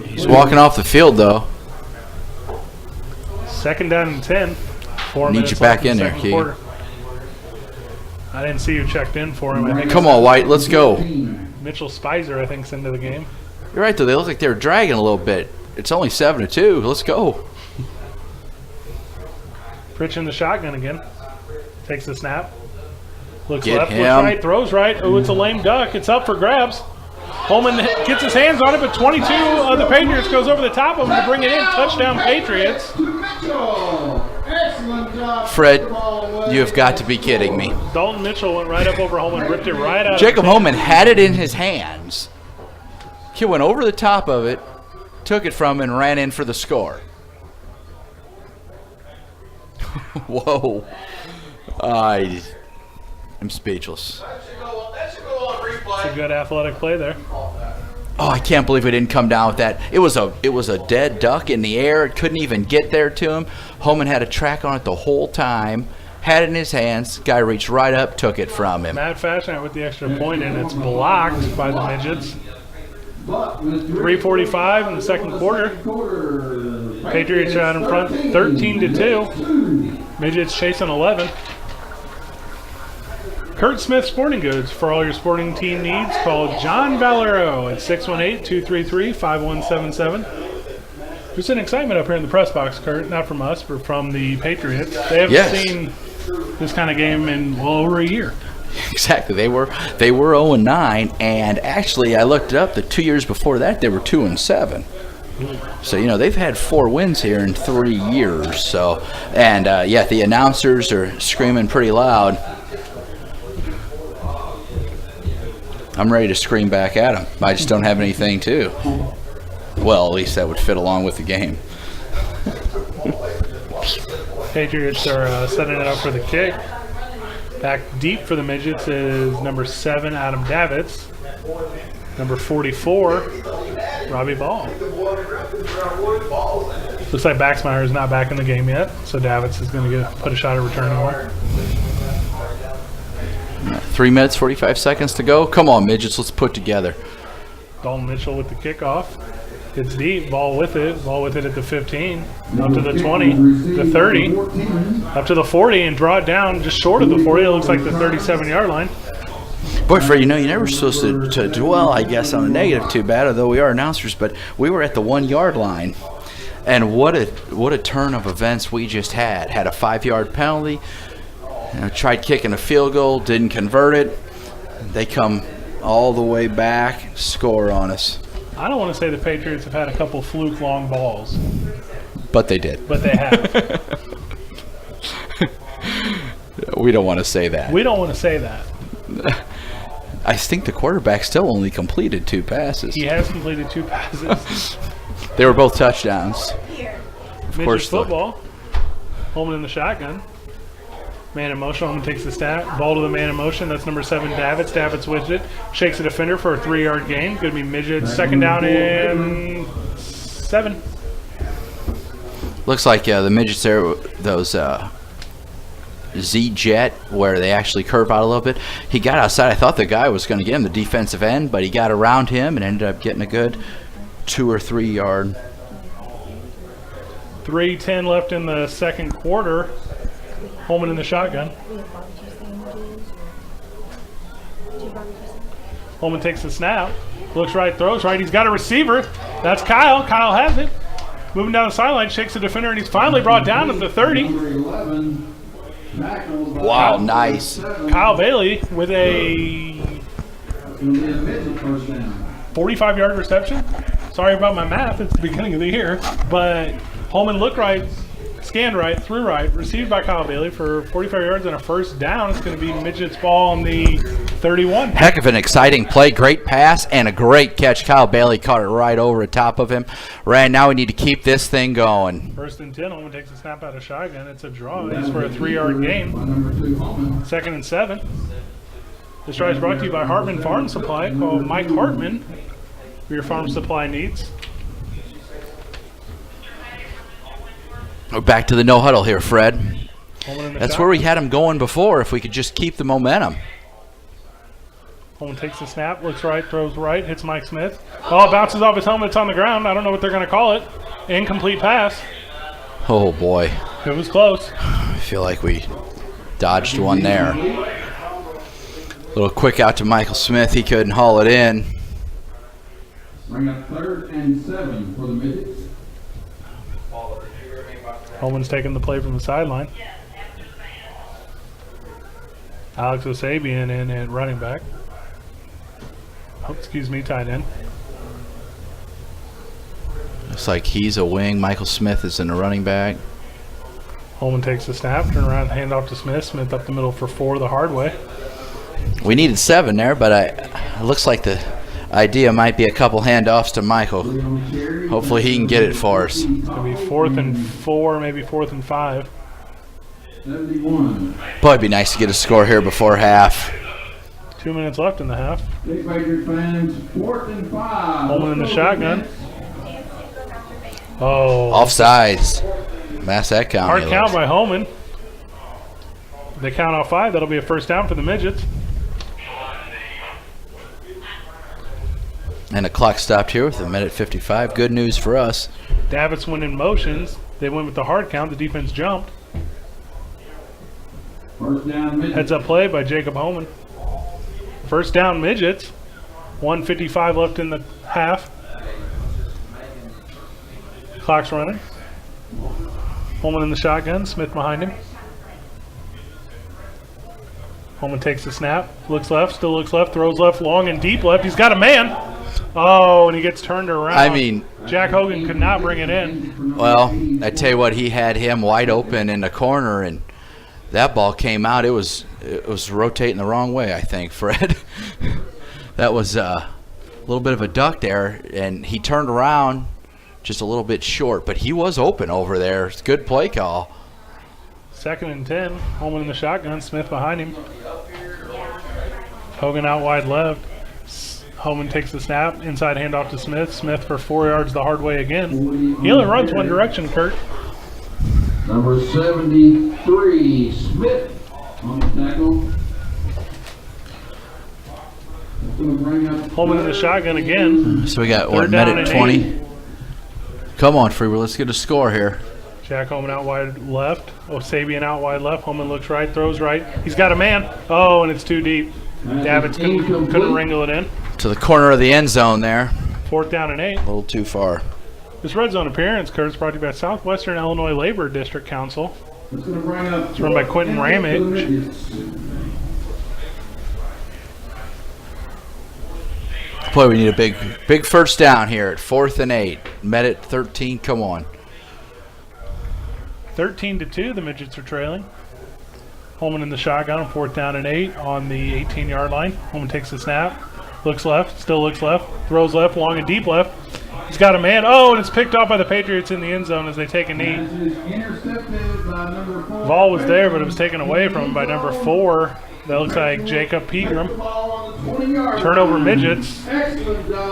Speaker 2: He's walking off the field though.
Speaker 1: 2nd down and 10. 4
Speaker 2: Need
Speaker 1: minutes
Speaker 2: you back
Speaker 1: left
Speaker 2: in
Speaker 1: the
Speaker 2: there,
Speaker 1: second
Speaker 2: Key.
Speaker 1: quarter. I didn't see who checked in for him. I think
Speaker 2: Come on, White, let's go.
Speaker 1: Mitchell Spicer, I think, is into the game.
Speaker 2: You're right though. They look like they're dragging a little bit. It's only 7-2. Let's go.
Speaker 1: Pritch in the shotgun again. Takes the snap. Looks
Speaker 2: Get
Speaker 1: left,
Speaker 2: him.
Speaker 1: looks right, throws right. Oh, it's a lame duck. It's up for grabs. Holman gets his hands on it, but 22 of the Patriots goes over the top of him to bring it in. Touchdown, Patriots.
Speaker 2: Fred, you have got to be kidding me.
Speaker 1: Dalton Mitchell went right up over Holman, ripped it right out.
Speaker 2: Jacob Holman had it in his hands. He went over the top of it, took it from him, and ran in for the score. Whoa. I'm speechless.
Speaker 1: It's a good athletic play there.
Speaker 2: Oh, I can't believe it didn't come down with that. It was a dead duck in the air. It couldn't even get there to him. Holman had a track on it the whole time. Had it in his hands. Guy reached right up, took it from him.
Speaker 1: Matt Fashner with the extra point, and it's blocked by the Midgets. 3:45 in the second quarter. Patriots are out in front, 13-2. Midgets chasing 11. Kurt Smith Sporting Goods. For all your sporting team needs, call John Valero at 618-233-5177. There's an excitement up here in the press box, Kurt. Not from us, but from the Patriots. They haven't seen this kind of game in well over a year.
Speaker 2: Exactly. They were 0-9, and actually I looked it up. The 2 years before that, they were 2-7. So they've had 4 wins here in 3 years. So, and the announcers are screaming pretty loud. I'm ready to scream back at them. I just don't have anything to. Well, at least that would fit along with the game.
Speaker 1: Patriots are setting it up for the kick. Back deep for the Midgets is number 7, Adam Davitz. Number 44, Robbie Ball. Looks like Baxmeyer is not back in the game yet, so Davitz is going to put a shot at returning one.
Speaker 2: 3 minutes, 45 seconds to go. Come on, Midgets, let's put together.
Speaker 1: Dalton Mitchell with the kickoff. It's deep, ball with it at the 15, up to the 20, the 30, up to the 40, and draw it down just short of the 40. It looks like the 37-yard line.
Speaker 2: Boy, Fred, you're never supposed to dwell, I guess, on the negative too bad, although we are announcers, but we were at the 1-yard line. And what a turn of events we just had. Had a 5-yard penalty, tried kicking a field goal, didn't convert it. They come all the way back, score on us.
Speaker 1: I don't want to say the Patriots have had a couple fluke long balls.
Speaker 2: But they did.
Speaker 1: But they have.
Speaker 2: We don't want to say that.
Speaker 1: We don't want to say that.
Speaker 2: I think the quarterback still only completed 2 passes.
Speaker 1: He has completed 2 passes.
Speaker 2: They were both touchdowns. Of
Speaker 1: Midgets
Speaker 2: course,
Speaker 1: football. Holman in the shotgun. Man in motion. Holman takes the snap. Ball to the man in motion. That's number 7, Davitz. Davitz with it. Shakes a defender for a 3-yard gain. Going to be Midgets. 2nd down and 7.
Speaker 2: Looks like the Midgets there, those Z-Jet, where they actually curve out a little bit. He got outside. I thought the guy was going to get him, the defensive end, but he got around him and ended up getting a good 2 or 3 yard.
Speaker 1: 3:10 left in the second quarter. Holman in the shotgun. Holman takes the snap. Looks right, throws right. He's got a receiver. That's Kyle. Kyle has it. Moving down the sideline, shakes the defender, and he's finally brought down at the 30.
Speaker 2: Wow, nice.
Speaker 1: Kyle Bailey with a 45-yard reception. Sorry about my math. It's the beginning of the year. But Holman looked right, scanned right, threw right, received by Kyle Bailey for 45 yards and a first down. It's going to be Midgets ball on the 31.
Speaker 2: Heck of an exciting play. Great pass and a great catch. Kyle Bailey caught it right over the top of him. Right now we need to keep this thing going.
Speaker 1: 1st and 10. Holman takes a snap out of shotgun. It's a draw. It's for a 3-yard gain. 2nd and 7. This drive is brought to you by Hartman Farm Supply. Call Mike Hartman for your farm supply needs.
Speaker 2: We're back to the no huddle here, Fred.
Speaker 1: Holman in the
Speaker 2: That's
Speaker 1: shot.
Speaker 2: where we had him going before, if we could just keep the momentum.
Speaker 1: Holman takes the snap, looks right, throws right, hits Mike Smith. Oh, bounces off his helmet, it's on the ground. I don't know what they're going to call it. Incomplete pass.
Speaker 2: Oh, boy.
Speaker 1: It was close.
Speaker 2: I feel like we dodged one there. Little quick out to Michael Smith. He couldn't haul it in.
Speaker 3: Bring up 3rd and 7 for the Midgets.
Speaker 1: Holman's taking the play from the sideline. Alex Osabian in at running back. Oh, excuse me, tight end.
Speaker 2: Looks like he's a wing. Michael Smith is in the running back.
Speaker 1: Holman takes the snap, turn around, hand off to Smith. Smith up the middle for 4 the hard way.
Speaker 2: We needed 7 there, but it looks like the idea might be a couple handoffs to Michael. Hopefully he can get it for us.
Speaker 1: It's going to be 4th and 4, maybe 4th and 5.
Speaker 3: 71.
Speaker 2: Boy, it'd be nice to get a score here before half.
Speaker 1: 2 minutes left in the half.
Speaker 3: Big Patriot fans, 4th and 5.
Speaker 1: Holman in the shotgun. Oh.
Speaker 2: Offsides. Massac County.
Speaker 1: Hard count by Holman. They count off 5. That'll be a first down for the Midgets.
Speaker 2: And the clock stopped here with 1:55. Good news for us.
Speaker 1: Davitz went in motions. They went with the hard count. The defense jumped.
Speaker 3: First down, Midgets.
Speaker 1: Heads up play by Jacob Holman. First down, Midgets. 1:55 left in the half. Clock's running. Holman in the shotgun. Smith behind him. Holman takes the snap. Looks left. Still looks left. Throws left. Long and deep left. He's got a man. Oh, and he gets turned around.
Speaker 2: I mean,
Speaker 1: Jack Hogan could not bring it in.
Speaker 2: well, I tell you what, he had him wide open in the corner, and that ball came out. It was rotating the wrong way, I think, Fred. That was a little bit of a duck there, and he turned around just a little bit short, but he was open over there. It's a good play call.
Speaker 1: 2nd and 10. Holman in the shotgun. Smith behind him. Hogan out wide left. Holman takes the snap. Inside handoff to Smith. Smith for 4 yards the hard way again. He only runs one direction, Kurt.
Speaker 3: Number 73, Smith on the tackle.
Speaker 1: Holman in the shotgun again.
Speaker 2: So we got,
Speaker 1: Third down and
Speaker 2: 20? Come on, Freeburg, let's get a score here.
Speaker 1: Jack Holman out wide left. Osabian out wide left. Holman looks right, throws right. He's got a man. Oh, and it's too deep. Davitz couldn't wrangle it in.
Speaker 2: To the corner of the end zone there.
Speaker 1: 4th down and 8.
Speaker 2: A little too far.
Speaker 1: This red zone appearance, Kurt, is brought to you by Southwestern Illinois Labor District Council.
Speaker 3: It's run
Speaker 1: by Quentin Ramage.
Speaker 2: Boy, we need a big first down here at 4th and 8. Met at 13. Come on.
Speaker 1: 13-2, the Midgets are trailing. Holman in the shotgun, 4th down and 8 on the 18-yard line. Holman takes the snap, looks left, still looks left, throws left, long and deep left. He's got a man. Oh, and it's picked off by the Patriots in the end zone as they take a knee. Ball was there, but it was taken away from him by number 4. That looks like Jacob Pegram. Turnover, Midgets.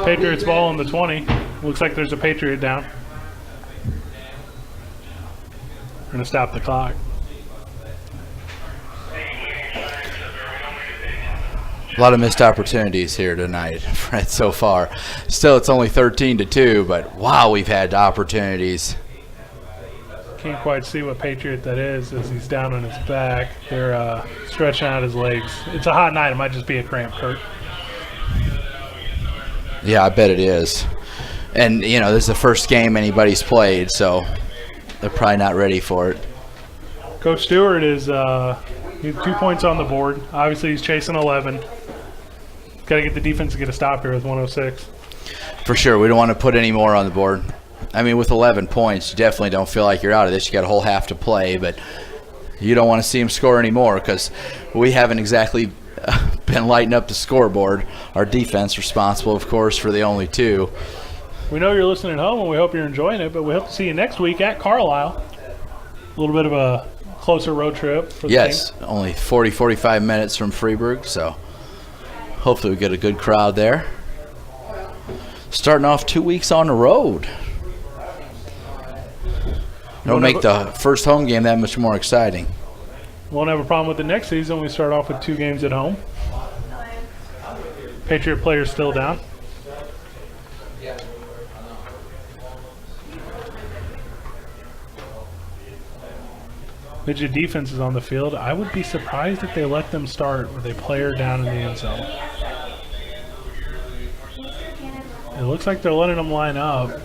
Speaker 1: Patriots ball on the 20. Looks like there's a Patriot down. We're going to stop the clock.
Speaker 2: A lot of missed opportunities here tonight, Fred, so far. Still, it's only 13-2, but wow, we've had opportunities.
Speaker 1: Can't quite see what Patriot that is as he's down on his back. They're stretching out his legs. It's a hot night. It might just be a cramp, Kurt.
Speaker 2: Yeah, I bet it is. And, you know, this is the first game anybody's played, so they're probably not ready for it.
Speaker 1: Coach Stewart is he has 2 points on the board. Obviously, he's chasing 11. Got to get the defense to get a stop here with 106.
Speaker 2: For sure. We don't want to put any more on the board. I mean, with 11 points, you definitely don't feel like you're out of this. You got a whole half to play, but you don't want to see him score anymore because we haven't exactly been lighting up the scoreboard. Our defense responsible, of course, for the only 2.
Speaker 1: We know you're listening at home, and we hope you're enjoying it, but we hope to see you next week at Carlisle. A little bit of a closer road trip for the
Speaker 2: Yes,
Speaker 1: team.
Speaker 2: only 45 minutes from Freeburg, so hopefully we get a good crowd there. Starting off 2 weeks on the road. It'll make the first home game that much more exciting.
Speaker 1: Won't have a problem with it next season. We start off with 2 games at home. Patriot players still down. Midget defense is on the field. I would be surprised if they let them start with a player down in the end zone. It looks like they're letting them line up.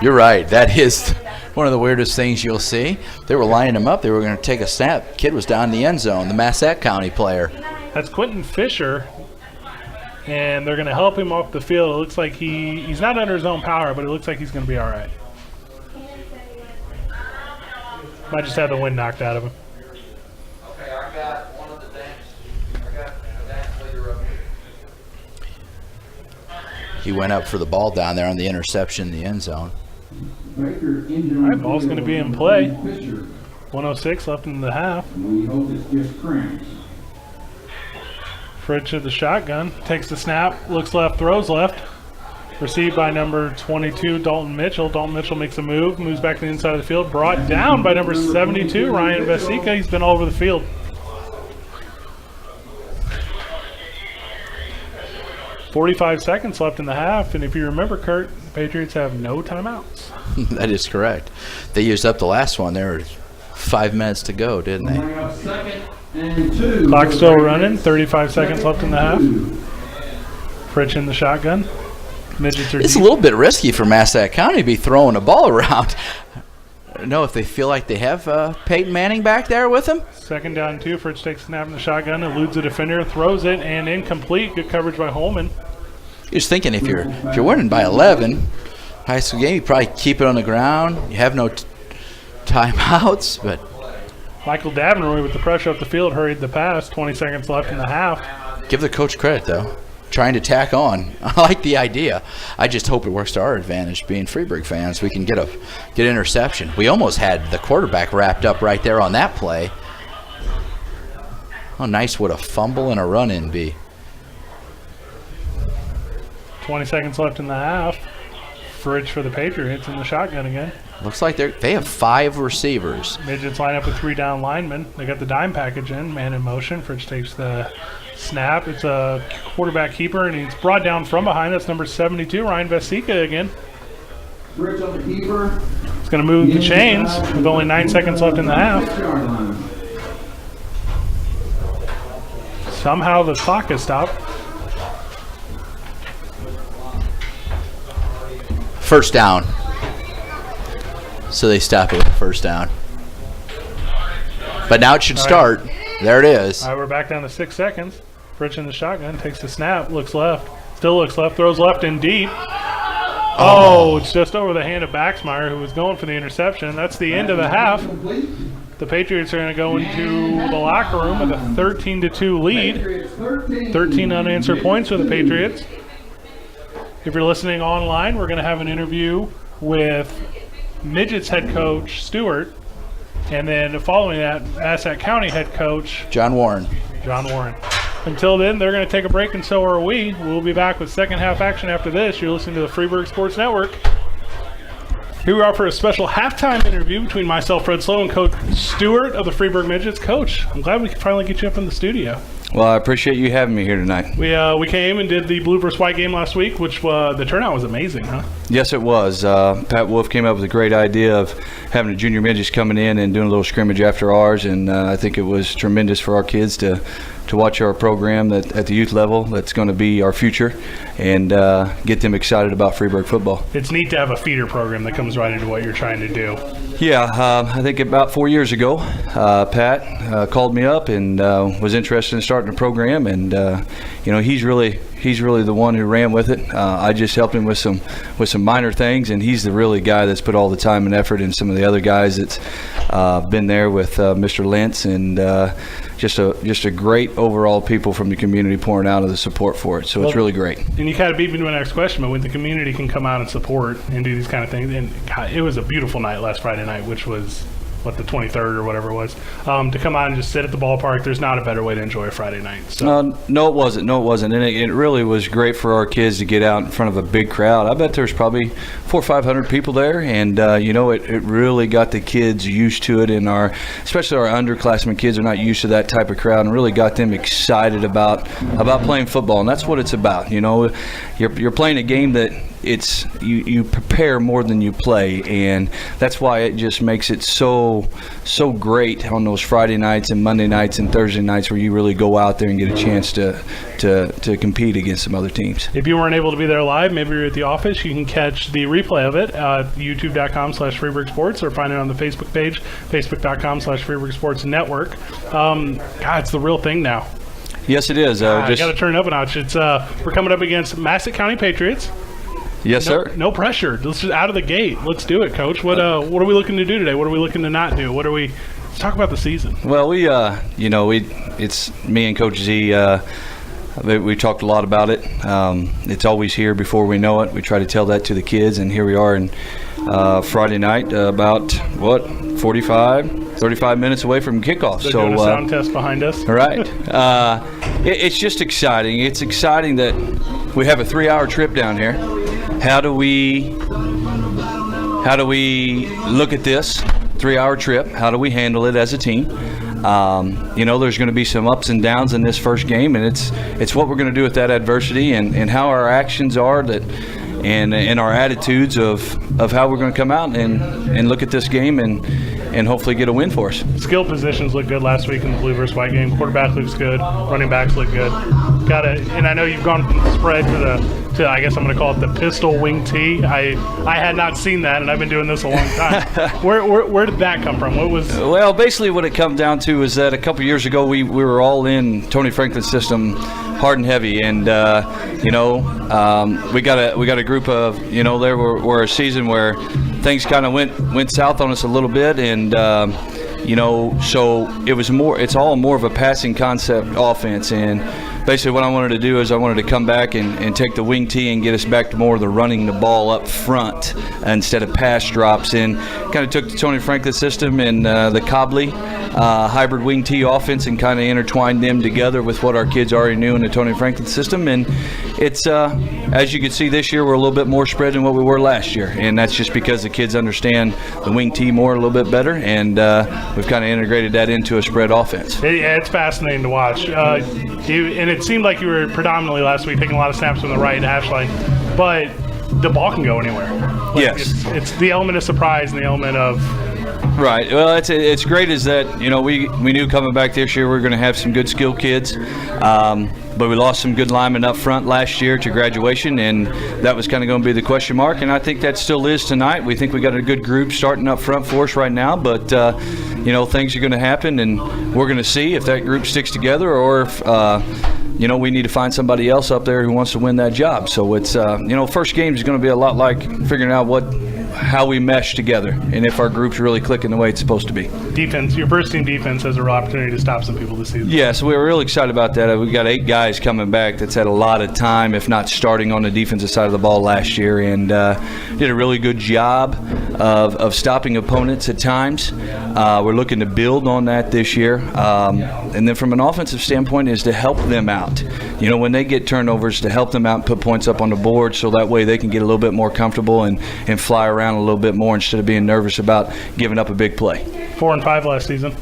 Speaker 2: You're right. That is one of the weirdest things you'll see. They were lining him up. They were going to take a snap. Kid was down in the end zone, the Massac County player.
Speaker 1: That's Quentin Fisher, and they're going to help him off the field. It looks like he's not under his own power, but it looks like he's going to be all right. Might just have the wind knocked out of him.
Speaker 2: Okay, I got one of the dance. I got a dance leader up here. He went up for the ball down there on the interception in the end zone.
Speaker 1: All right, ball's going to be in play. 1:06 left in the half.
Speaker 3: We hope it's just cramps.
Speaker 1: Fritz to the shotgun, takes the snap, looks left, throws left. Received by number 22, Dalton Mitchell. Dalton Mitchell makes a move, moves back to the inside of the field. Brought down by number 72, Ryan Massac. He's been all over the field. .45 seconds left in the half, and if you remember, Kurt, the Patriots have no timeouts.
Speaker 2: That is correct. They used up the last one. There were 5 minutes to go, didn't they?
Speaker 3: Bring up 2nd and 2.
Speaker 1: Clock still running, 35 seconds left in the half. Fritz in the shotgun. Midgets are
Speaker 2: It's a
Speaker 1: deep.
Speaker 2: little bit risky for Massac County to be throwing a ball around. I don't know if they feel like they have Peyton Manning back there with them.
Speaker 1: 2nd down 2. Fritz takes a snap in the shotgun, eludes the defender, throws it, and incomplete. Good coverage by Holman.
Speaker 2: Just thinking, if you're winning by 11, high school game, you probably keep it on the ground. You have no timeouts, but
Speaker 1: Michael Davenroy with the pressure up the field hurried the pass. 20 seconds left in the half.
Speaker 2: give the coach credit though. Trying to tack on. I like the idea. I just hope it works to our advantage. Being Freeburg fans, we can get interception. We almost had the quarterback wrapped up right there on that play. How nice would a fumble and a run-in be?
Speaker 1: 20 seconds left in the half. Fridge for the Patriots in the shotgun again.
Speaker 2: Looks like they have 5 receivers.
Speaker 1: Midgets line up with 3 down linemen. They got the dime package in, man in motion. Fridge takes the snap. It's a quarterback keeper, and he's brought down from behind. That's number 72, Ryan Massac again.
Speaker 3: Fritz on the keeper.
Speaker 1: He's going to move the chains with only 9 seconds left in the half. Somehow the clock has stopped.
Speaker 2: First down. So they stop it with first down. But now it should start. There it is.
Speaker 1: All right, we're back down to 6 seconds. Fritz in the shotgun, takes the snap, looks left, still looks left, throws left and deep. Oh, it's just over the hand of Baxmeyer, who was going for the interception. That's the end of the half. The Patriots are going to go into the locker room with a 13-2 lead. 13 unanswered points for the Patriots. If you're listening online, we're going to have an interview with Midgets head coach Stewart, and then following that, Massac County head coach
Speaker 2: John Warren.
Speaker 1: Until then, they're going to take a break, and so are we. We'll be back with second half action after this. You're listening to the Freeburg Sports Network. Here we are for a special halftime interview between myself, Fred Slow, and Coach Stewart of the Freeburg Midgets. Coach, I'm glad we could finally get you up in the studio.
Speaker 5: Well, I appreciate you having me here tonight.
Speaker 1: We came and did the blue versus white game last week, which the turnout was amazing, huh?
Speaker 5: Yes, it was. Pat Wolf came up with a great idea of having the junior midgets coming in and doing a little scrimmage after ours, and I think it was tremendous for our kids to watch our program at the youth level. That's going to be our future, and get them excited about Freeburg football.
Speaker 1: It's neat to have a feeder program that comes right into what you're trying to do.
Speaker 5: Yeah, I think about 4 years ago, Pat called me up and was interested in starting a program, and he's really the one who ran with it. I just helped him with some minor things, and he's the really guy that's put all the time and effort in. Some of the other guys that's been there with Mr. Lentz, and just a great overall people from the community pouring out of the support for it. So it's really great.
Speaker 1: And you kind of beat me to my next question, but when the community can come out and support and do these kind of things, and God, it was a beautiful night last Friday night, which was the 23rd or whatever it was, to come out and just sit at the ballpark. There's not a better way to enjoy a Friday night. So.
Speaker 5: No, it wasn't. And it really was great for our kids to get out in front of a big crowd. I bet there's probably 400 or 500 people there, and it really got the kids used to it. And especially our underclassmen kids are not used to that type of crowd, and really got them excited about playing football. And that's what it's about. You're playing a game that you prepare more than you play, and that's why it just makes it so great on those Friday nights and Monday nights and Thursday nights where you really go out there and get a chance to compete against some other teams.
Speaker 1: If you weren't able to be there live, maybe you're at the office, you can catch the replay of it at youtube.com/Freeburg Sports, or find it on the Facebook page, facebook.com/Freeburg Sports Network. God, it's the real thing now.
Speaker 5: Yes, it is.
Speaker 1: I got to turn it up a notch. It's we're coming up against Massac County Patriots.
Speaker 5: Yes, sir.
Speaker 1: No pressure. Let's just out of the gate. Let's do it, Coach. What are we looking to do today? What are we looking to not do? Let's talk about the season.
Speaker 5: Well, it's me and Coach Z. We talked a lot about it. It's always here before we know it. We try to tell that to the kids, and here we are in Friday night, about 35 minutes away from kickoff.
Speaker 1: So doing a sound test behind us.
Speaker 5: Right. It's just exciting. It's exciting that we have a 3-hour trip down here. How do we look at this 3-hour trip? How do we handle it as a team? There's going to be some ups and downs in this first game, and it's what we're going to do with that adversity and how our actions are and our attitudes of how we're going to come out and look at this game and hopefully get a win for us.
Speaker 1: Skill positions look good last week in the blue versus white game. Quarterback looks good. Running backs look good. And I know you've gone from the spread to I guess I'm going to call it the pistol wing tee. I had not seen that, and I've been doing this a long time. Where did that come from?
Speaker 5: Well, basically what it comes down to is that a couple years ago we were all in Tony Franklin's system, hard and heavy, and we got a group of there were a season where things kind of went south on us a little bit, and so it's all more of a passing concept offense. And basically what I wanted to do is I wanted to come back and take the wing tee and get us back to more of the running the ball up front instead of pass drops, and kind of took the Tony Franklin system and the Cobley hybrid wing tee offense and kind of intertwined them together with what our kids already knew in the Tony Franklin system. And it's as you can see this year, we're a little bit more spread than what we were last year, and that's just because the kids understand the wing tee more a little bit better, and we've kind of integrated that into a spread offense.
Speaker 1: Yeah, it's fascinating to watch. And it seemed like you were predominantly last week taking a lot of snaps from the right hash line, but the ball can go anywhere.
Speaker 5: Yes.
Speaker 1: It's the element of surprise and the element of...
Speaker 5: Right. Well, it's great is that, we knew coming back this year we were going to have some good skilled kids, but we lost some good linemen up front last year to graduation, and that was kind of going to be the question mark, and I think that still is tonight. We think we got a good group starting up front for us right now, but, things are going to happen, and we're going to see if that group sticks together or if, we need to find somebody else up there who wants to win that job. So it's, first game is going to be a lot like figuring out how we mesh together and if our group's really clicking the way it's supposed to be.
Speaker 1: Defense, your first team defense has a real opportunity to stop some people this season.
Speaker 5: Yeah, so we were really excited about that. We got 8 guys coming back that's had a lot of time, if not starting on the defensive side of the ball last year, and did a really good job of stopping opponents at times. We're looking to build on that this year. And then from an offensive standpoint is to help them out. When they get turnovers, to help them out and put points up on the board so that way they can get a little bit more comfortable and fly around a little bit more instead of being nervous about giving up a big play.
Speaker 1: 4-5 last season.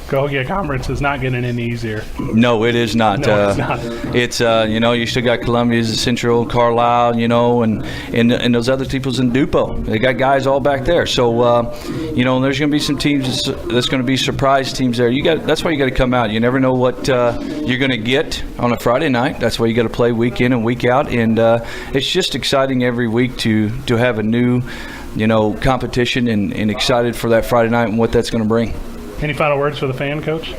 Speaker 1: Cahokia Conference is not getting any easier.
Speaker 5: No, it is not.
Speaker 1: No, it's not.
Speaker 5: It's you still got Columbia's, Central, Carlisle, and those other teams in Dupo. They got guys all back there. So, there's going to be some teams that's going to be surprise teams there. That's why you got to come out. You never know what you're going to get on a Friday night. That's why you got to play week in and week out. And it's just exciting every week to have a new, competition and excited for that Friday night and what that's going to bring.
Speaker 1: Any final words for the fan, Coach?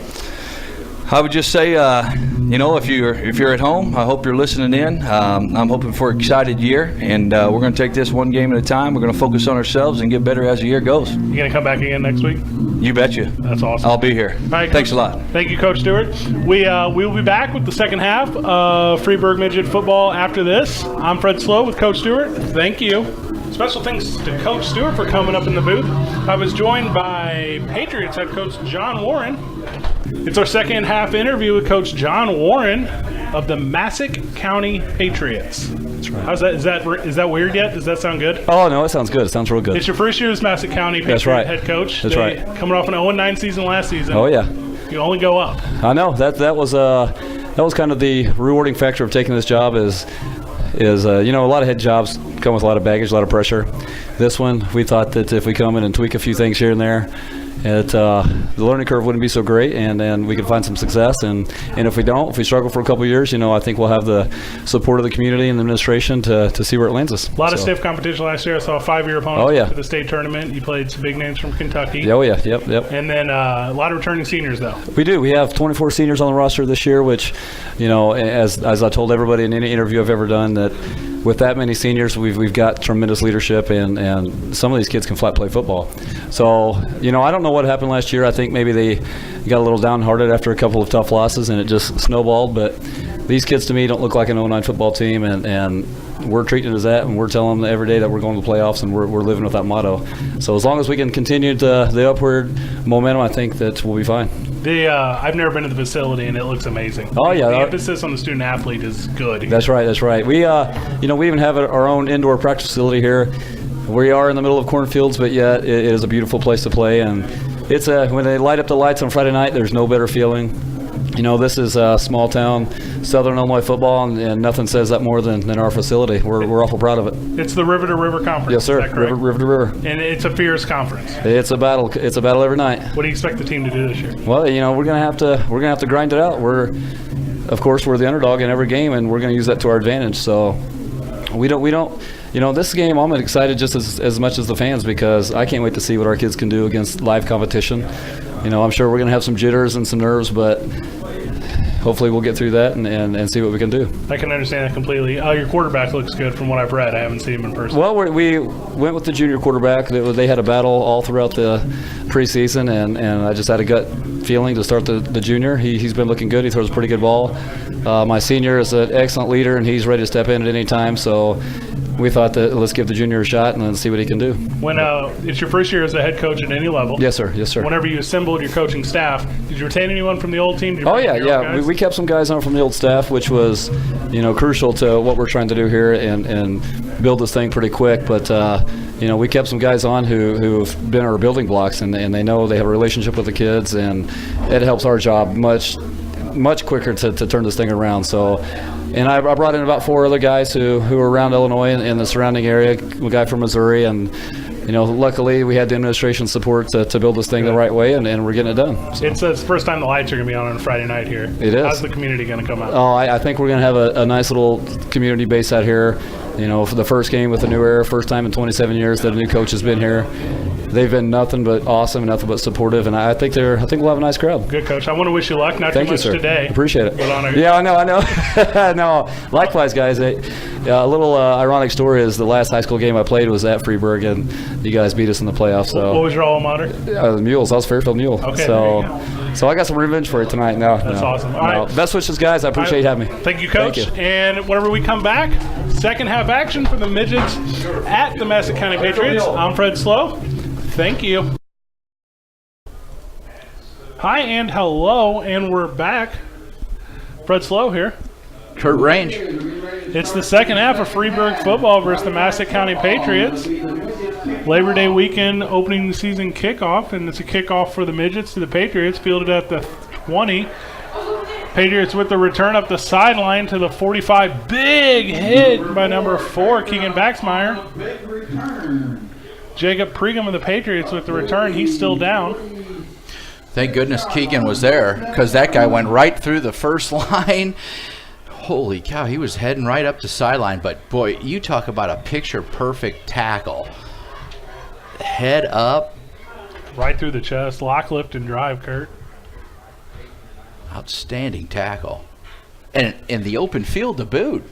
Speaker 5: I would just say, if you're at home, I hope you're listening in. I'm hoping for an excited year, and we're going to take this one game at a time. We're going to focus on ourselves and get better as the year goes.
Speaker 1: You going to come back again next week?
Speaker 5: You betcha.
Speaker 1: That's awesome.
Speaker 5: I'll be here.
Speaker 1: All right,
Speaker 5: thanks
Speaker 1: Coach,
Speaker 5: a lot.
Speaker 1: Thank you, Coach Stewart. We will be back with the second half of Freeburg Midget football after this. I'm Fred Slow with Coach Stewart. Thank you. Special thanks to Coach Stewart for coming up in the booth. I was joined by Patriots head coach John Warren. It's our second half interview with Coach John Warren of the Massac County Patriots.
Speaker 6: That's right.
Speaker 1: How's that? Is that weird yet? Does that sound good?
Speaker 6: Oh, no, it sounds good. It sounds real good.
Speaker 1: It's your first year as Massac County Patriot
Speaker 6: That's right.
Speaker 1: head coach.
Speaker 6: That's right.
Speaker 1: Coming off an 0-9 season last season.
Speaker 6: Oh, yeah.
Speaker 1: You only go up.
Speaker 6: I know. That was kind of the rewarding factor of taking this job is you know, a lot of head jobs come with a lot of baggage, a lot of pressure. This one, we thought that if we come in and tweak a few things here and there, the learning curve wouldn't be so great, and we could find some success. And if we struggle for a couple of years, you know, I think we'll have the support of the community and the administration to see where it lands us.
Speaker 1: A lot of stiff competition last year. I saw 5-year opponents
Speaker 6: Oh, yeah.
Speaker 1: for the state tournament. You played some big names from Kentucky.
Speaker 6: Oh, yeah. Yep.
Speaker 1: And then a lot of returning seniors, though.
Speaker 6: We do. We have 24 seniors on the roster this year, which, you know, as I told everybody in any interview I've ever done, that with that many seniors, we've got tremendous leadership, and some of these kids can flat play football. So, you know, I don't know what happened last year. I think maybe they got a little downhearted after a couple of tough losses, and it just snowballed. But these kids to me don't look like an 0-9 football team, and we're treating it as that, and we're telling them every day that we're going to the playoffs, and we're living with that motto. So as long as we can continue the upward momentum, I think that we'll be fine.
Speaker 1: I've never been to the facility, and it looks amazing.
Speaker 6: Oh, yeah.
Speaker 1: The emphasis on the student athlete is good.
Speaker 6: That's right. We, you know, we even have our own indoor practice facility here. We are in the middle of cornfields, but yet it is a beautiful place to play. And it's when they light up the lights on Friday night, there's no better feeling. You know, this is small town Southern Illinois football, and nothing says that more than our facility. We're awful proud of it.
Speaker 1: It's the River to River Conference.
Speaker 6: Yes, sir.
Speaker 1: Is that correct?
Speaker 6: River to River.
Speaker 1: And it's a fierce conference.
Speaker 6: It's a battle. It's a battle every night.
Speaker 1: What do you expect the team to do this year?
Speaker 6: Well, you know, we're gonna have to grind it out. Of course, we're the underdog in every game, and we're gonna use that to our advantage. So we don't. You know, this game I'm excited just as much as the fans, because I can't wait to see what our kids can do against live competition. You know, I'm sure we're gonna have some jitters and some nerves, but hopefully we'll get through that and see what we can do.
Speaker 1: I can understand that completely. Your quarterback looks good from what I've read. I haven't seen him in person.
Speaker 6: Well, we went with the junior quarterback. They had a battle all throughout the preseason, and I just had a gut feeling to start the junior. He's been looking good. He throws a pretty good ball. My senior is an excellent leader, and he's ready to step in at any time. So we thought that let's give the junior a shot and then see what he can do.
Speaker 1: When it's your first year as a head coach at any level.
Speaker 6: Yes, sir. Whenever
Speaker 1: you assembled your coaching staff, did you retain anyone from the old team?
Speaker 6: Oh, yeah. We kept some guys on from the old staff, which was, you know, crucial to what we're trying to do here and build this thing pretty quick. But, you know, we kept some guys on who've been our building blocks, and they know they have a relationship with the kids, and it helps our job much quicker to turn this thing around. So, and I brought in about 4 other guys who are around Illinois and the surrounding area, a guy from Missouri, and, you know, luckily we had the administration support to build this thing the right way, and we're getting it done. So.
Speaker 1: It's the first time the lights are going to be on a Friday night here.
Speaker 6: It is.
Speaker 1: How's the community going to come out?
Speaker 6: Oh, I think we're going to have a nice little community base out here. You know, for the first game with the new era, first time in 27 years that a new coach has been here. They've been nothing but awesome and nothing but supportive, and I think we'll have a nice crowd.
Speaker 1: Good, Coach. I want to wish you luck. Not
Speaker 6: Thank
Speaker 1: too much
Speaker 6: you, sir.
Speaker 1: today.
Speaker 6: Appreciate it.
Speaker 1: But
Speaker 6: Yeah, I know. No, likewise, guys. A little ironic story is the last high school game I played was at Freeburg, and you guys beat us in the playoffs. So
Speaker 1: what was your alma mater?
Speaker 6: The Mules. I was Fairfield Mule.
Speaker 1: Okay.
Speaker 6: So I got some revenge for you tonight.
Speaker 1: That's awesome. All right.
Speaker 6: Best wishes, guys. I appreciate you having me.
Speaker 1: Thank you, Coach.
Speaker 6: Thank you.
Speaker 1: And whenever we come back, second half action for the Midgets at the Massac County Patriots. I'm Fred Slow. Thank you. Hi and hello, and we're back. Fred Slow here.
Speaker 2: Kurt Range.
Speaker 1: It's the second half of Freeburg football versus the Massac County Patriots. Labor Day weekend opening the season kickoff, and it's a kickoff for the Midgets to the Patriots, fielded at the 20. Patriots with the return up the sideline to the 45. Big hit by number 4, Keegan Baxmeyer. Jacob Pregum of the Patriots with the return. He's still down.
Speaker 2: Thank goodness Keegan was there, because that guy went right through the first line. Holy cow, he was heading right up the sideline. But, boy, you talk about a picture-perfect tackle. Head up.
Speaker 1: Right through the chest. Lock, lift, and drive, Kurt.
Speaker 2: Outstanding tackle. And in the open field to boot.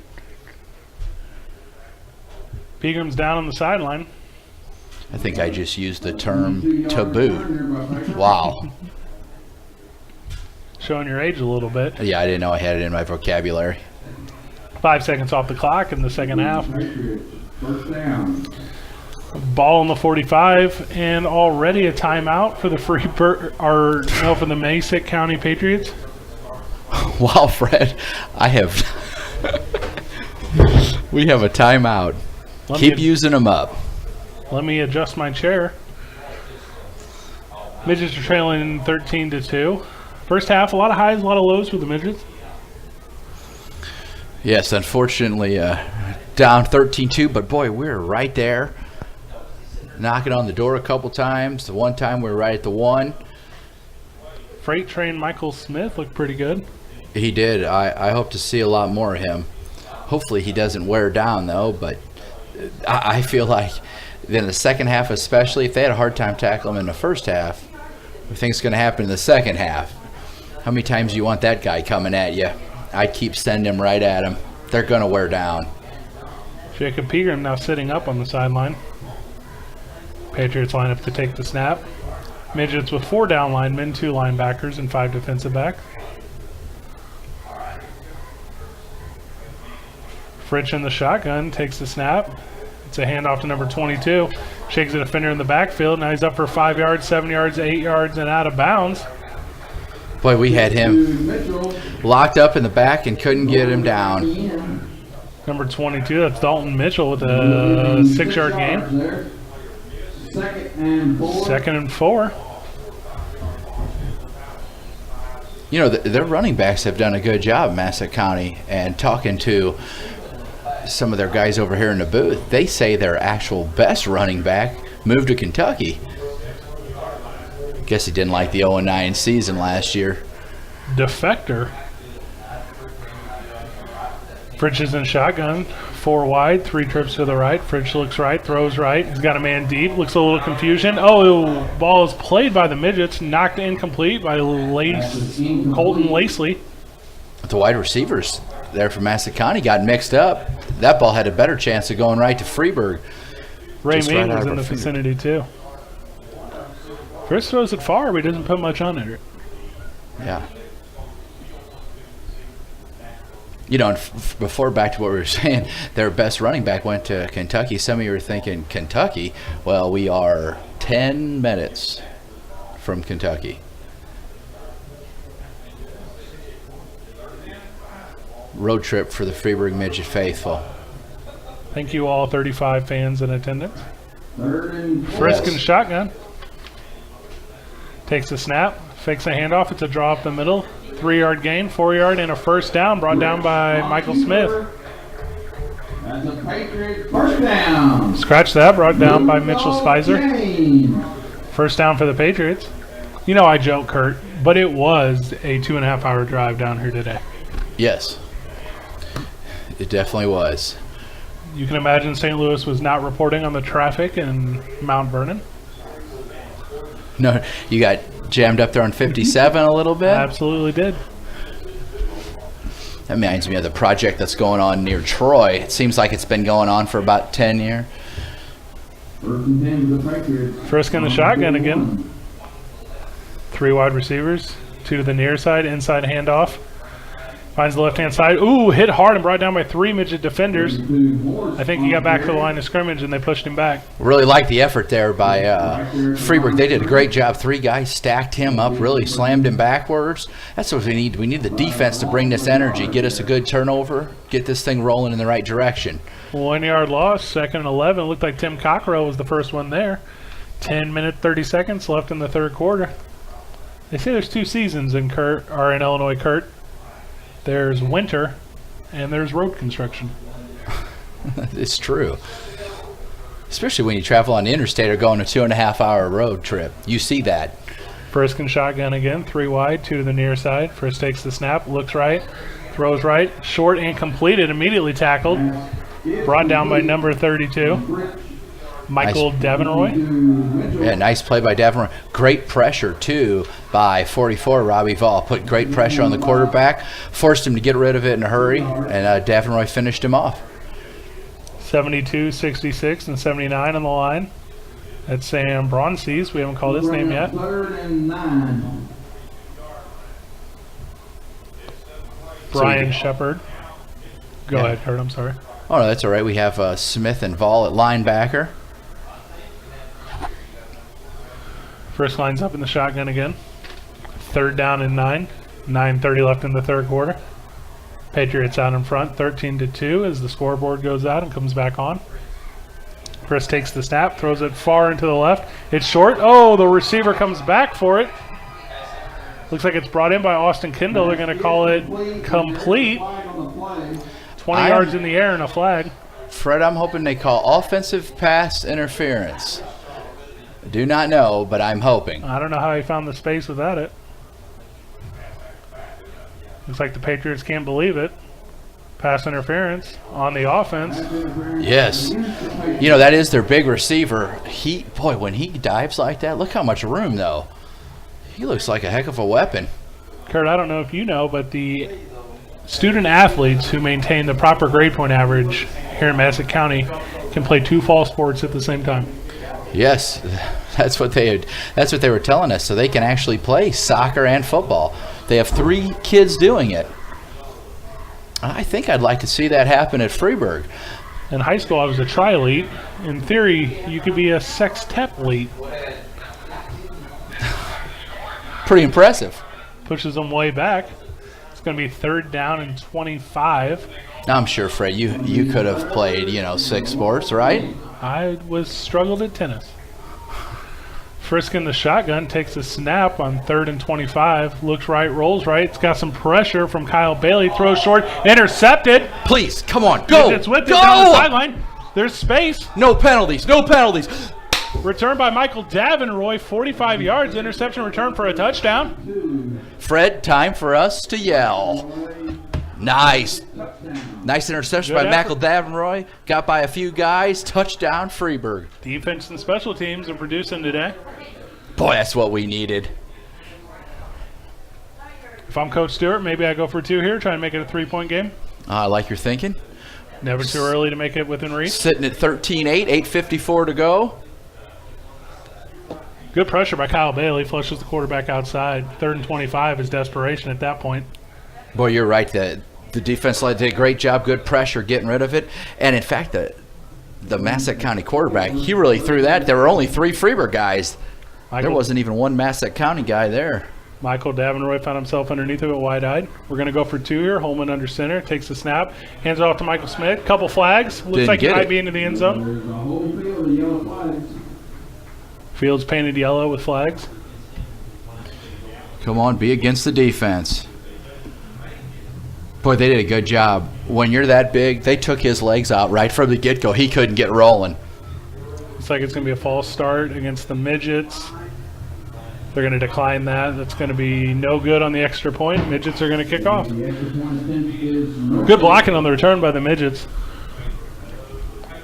Speaker 1: Pegram's down on the sideline.
Speaker 2: I think I just used the term to boot. Wow.
Speaker 1: Showing your age a little bit.
Speaker 2: Yeah, I didn't know I had it in my vocabulary.
Speaker 1: 5 seconds off the clock in the second half.
Speaker 3: First down.
Speaker 1: Ball on the 45, and already a timeout for the for the Massac County Patriots.
Speaker 2: Wow, Fred, we have a timeout. Keep using them up.
Speaker 1: Let me adjust my chair. Midgets are trailing 13-2. First half, a lot of highs, a lot of lows for the Midgets.
Speaker 2: Yes, unfortunately, down 13-2, but boy, we're right there. Knocking on the door a couple times. The one time we were right at the one.
Speaker 1: Freight train Michael Smith looked pretty good.
Speaker 2: He did. I hope to see a lot more of him. Hopefully he doesn't wear down, though, but I feel like in the second half especially, if they had a hard time tackling him in the first half, I think it's going to happen in the second half. How many times do you want that guy coming at you? I'd keep sending him right at him. They're going to wear down.
Speaker 1: Jacob Pegram now sitting up on the sideline. Patriots line up to take the snap. Midgets with 4 down linemen, 2 linebackers, and 5 defensive backs. Fritsch in the shotgun, takes the snap. It's a handoff to number 22. Shakes a defender in the backfield. Now he's up for 5 yards, 7 yards, 8 yards, and out of bounds.
Speaker 2: Boy, we had him locked up in the back and couldn't get him down.
Speaker 1: Number 22, that's Dalton Mitchell with a 6-yard gain. Second and 4.
Speaker 2: You know, their running backs have done a good job in Massac County, and talking to some of their guys over here in the booth, they say their actual best running back moved to Kentucky. Guess he didn't like the 0-9 season last year.
Speaker 1: Defector. Fritsch is in shotgun, 4 wide, 3 trips to the right. Fritsch looks right, throws right. He's got a man deep, looks a little confusion. Oh, ball is played by the Midgets, knocked incomplete by Colton Lacey.
Speaker 2: The wide receivers there from Massac County got mixed up. That ball had a better chance of going right to Freeburg.
Speaker 1: Ray
Speaker 2: Just
Speaker 1: Mead
Speaker 2: right out
Speaker 1: was
Speaker 2: of
Speaker 1: in
Speaker 2: our
Speaker 1: the
Speaker 2: finger.
Speaker 1: vicinity too. Chris throws it far, but he doesn't put much on it.
Speaker 2: Yeah. You know, and before, back to what we were saying, their best running back went to Kentucky. Some of you were thinking, Kentucky? Well, we are 10 minutes from Kentucky. Road trip for the Freeburg Midget faithful.
Speaker 1: Thank you all 35 fans in attendance.
Speaker 2: Yes.
Speaker 1: Frisk and shotgun. Takes a snap, fakes a handoff. It's a draw up the middle. 3-yard gain, 4-yard, and a first down brought down by Michael Smith.
Speaker 3: That's a Patriot first down.
Speaker 1: Scratch that, brought down by Mitchell Spicer. First down for the Patriots. You know I joke, Kurt, but it was a 2.5-hour drive down here today.
Speaker 2: Yes. It definitely was.
Speaker 1: You can imagine St. Louis was not reporting on the traffic in Mount Vernon.
Speaker 2: No, you got jammed up there on 57 a little bit.
Speaker 1: Absolutely did.
Speaker 2: That reminds me of the project that's going on near Troy. It seems like it's been going on for about 10 years.
Speaker 3: First and 10 to the Patriots.
Speaker 1: Frisk in the shotgun again. 3 wide receivers, 2 to the near side, inside handoff. Finds the left-hand side. Ooh, hit hard and brought down by 3 midget defenders. I think he got back to the line of scrimmage and they pushed him back.
Speaker 2: Really like the effort there by Freeburg. They did a great job. 3 guys stacked him up, really slammed him backwards. That's what we need. We need the defense to bring this energy, get us a good turnover, get this thing rolling in the right direction.
Speaker 1: 1-yard loss, 2nd and 11. Looked like Tim Cockrell was the first one there. 10 minutes, 30 seconds left in the third quarter. They say there's 2 seasons in Illinois, Kurt. There's winter, and there's road construction.
Speaker 2: It's true. Especially when you travel on the interstate or go on a 2.5-hour road trip. You see that.
Speaker 1: Frisk and shotgun again, 3 wide, 2 to the near side. Frisk takes the snap, looks right, throws right, short and completed, immediately tackled. Brought down by number 32, Michael Davenroy.
Speaker 2: Yeah, nice play by Davenroy. Great pressure, too, by 44, Robbie Vall. Put great pressure on the quarterback, forced him to get rid of it in a hurry, and Davenroy finished him off.
Speaker 1: 72, 66, and 79 on the line. That's Sam Bronsees. We haven't called his name yet.
Speaker 3: 3rd and 9.
Speaker 1: Brian Shepard. Go ahead, Kurt. I'm sorry.
Speaker 2: Oh, no, that's all right. We have Smith and Vall at linebacker.
Speaker 1: Frisk lines up in the shotgun again. 3rd down and 9. 9:30 left in the third quarter. Patriots out in front, 13-2 as the scoreboard goes out and comes back on. Frisk takes the snap, throws it far into the left. It's short. Oh, the receiver comes back for it. Looks like it's brought in by Austin Kendall. They're going to call it complete. 20 yards in the air and a flag.
Speaker 2: Fred, I'm hoping they call offensive pass interference. I do not know, but I'm hoping.
Speaker 1: I don't know how he found the space without it. Looks like the Patriots can't believe it. Pass interference on the offense.
Speaker 2: Yes. You know, that is their big receiver. Boy, when he dives like that, look how much room, though. He looks like a heck of a weapon.
Speaker 1: Kurt, I don't know if you know, but the student athletes who maintain the proper grade point average here in Massac County can play 2 fall sports at the same time.
Speaker 2: Yes, that's what they were telling us. So they can actually play soccer and football. They have 3 kids doing it. I think I'd like to see that happen at Freeburg.
Speaker 1: In high school, I was a triathlete. In theory, you could be a sextuplethe.
Speaker 2: Pretty impressive.
Speaker 1: Pushes them way back. It's going to be 3rd down and 25.
Speaker 2: I'm sure, Fred, you could have played, 6 sports, right?
Speaker 1: I struggled at tennis. Frisk in the shotgun, takes a snap on 3rd and 25. Looks right, rolls right. It's got some pressure from Kyle Bailey. Throws short, intercepted.
Speaker 2: Please, come on, go!
Speaker 1: It's with it
Speaker 2: go!
Speaker 1: down the sideline. There's space.
Speaker 2: No penalties, no penalties.
Speaker 1: Returned by Michael Davenroy, 45 yards. Interception return for a touchdown.
Speaker 2: Fred, time for us to yell. Nice. Nice interception by Michael Davenroy. Got by a few guys. Touchdown, Freeburg.
Speaker 1: Defense and special teams are producing today.
Speaker 2: Boy, that's what we needed.
Speaker 1: If I'm Coach Stewart, maybe I go for 2 here, try and make it a 3-point game.
Speaker 2: I like your thinking.
Speaker 1: Never too early to make it within reach.
Speaker 2: Sitting at 13-8, 8:54 to go.
Speaker 1: Good pressure by Kyle Bailey. Flushes the quarterback outside. 3rd and 25 is desperation at that point.
Speaker 2: Boy, you're right. The defense did a great job. Good pressure getting rid of it. And, in fact, the Massac County quarterback, he really threw that. There were only 3 Freeburg guys. There wasn't even one Massac County guy there.
Speaker 1: Michael Davenroy found himself underneath of it wide-eyed. We're going to go for 2 here. Holman under center. Takes the snap. Hands it off to Michael Smith. Couple flags. Looks like he might be into the end zone.
Speaker 3: There's a whole field of yellow flags.
Speaker 1: Field's painted yellow with flags.
Speaker 2: Come on, be against the defense. Boy, they did a good job. When you're that big, they took his legs out right from the get-go. He couldn't get rolling.
Speaker 1: Looks like it's going to be a false start against the Midgets. They're going to decline that. That's going to be no good on the extra point. Midgets are going to kick off. Good blocking on the return by the Midgets.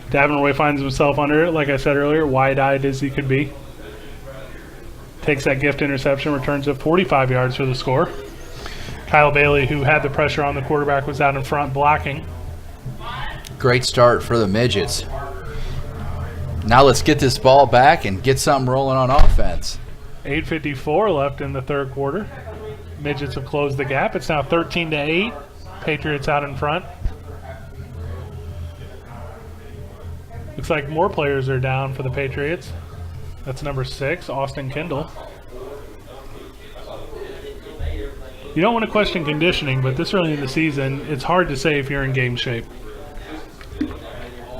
Speaker 1: Davenroy finds himself under it, like I said earlier, wide-eyed as he could be. Takes that gift interception, returns it 45 yards for the score. Kyle Bailey, who had the pressure on the quarterback, was out in front blocking.
Speaker 2: Great start for the Midgets. Now let's get this ball back and get something rolling on offense.
Speaker 1: 8:54 left in the third quarter. Midgets have closed the gap. It's now 13-8. Patriots out in front. Looks like more players are down for the Patriots. That's number 6, Austin Kendall. You don't want to question conditioning, but this early in the season, it's hard to say if you're in game shape.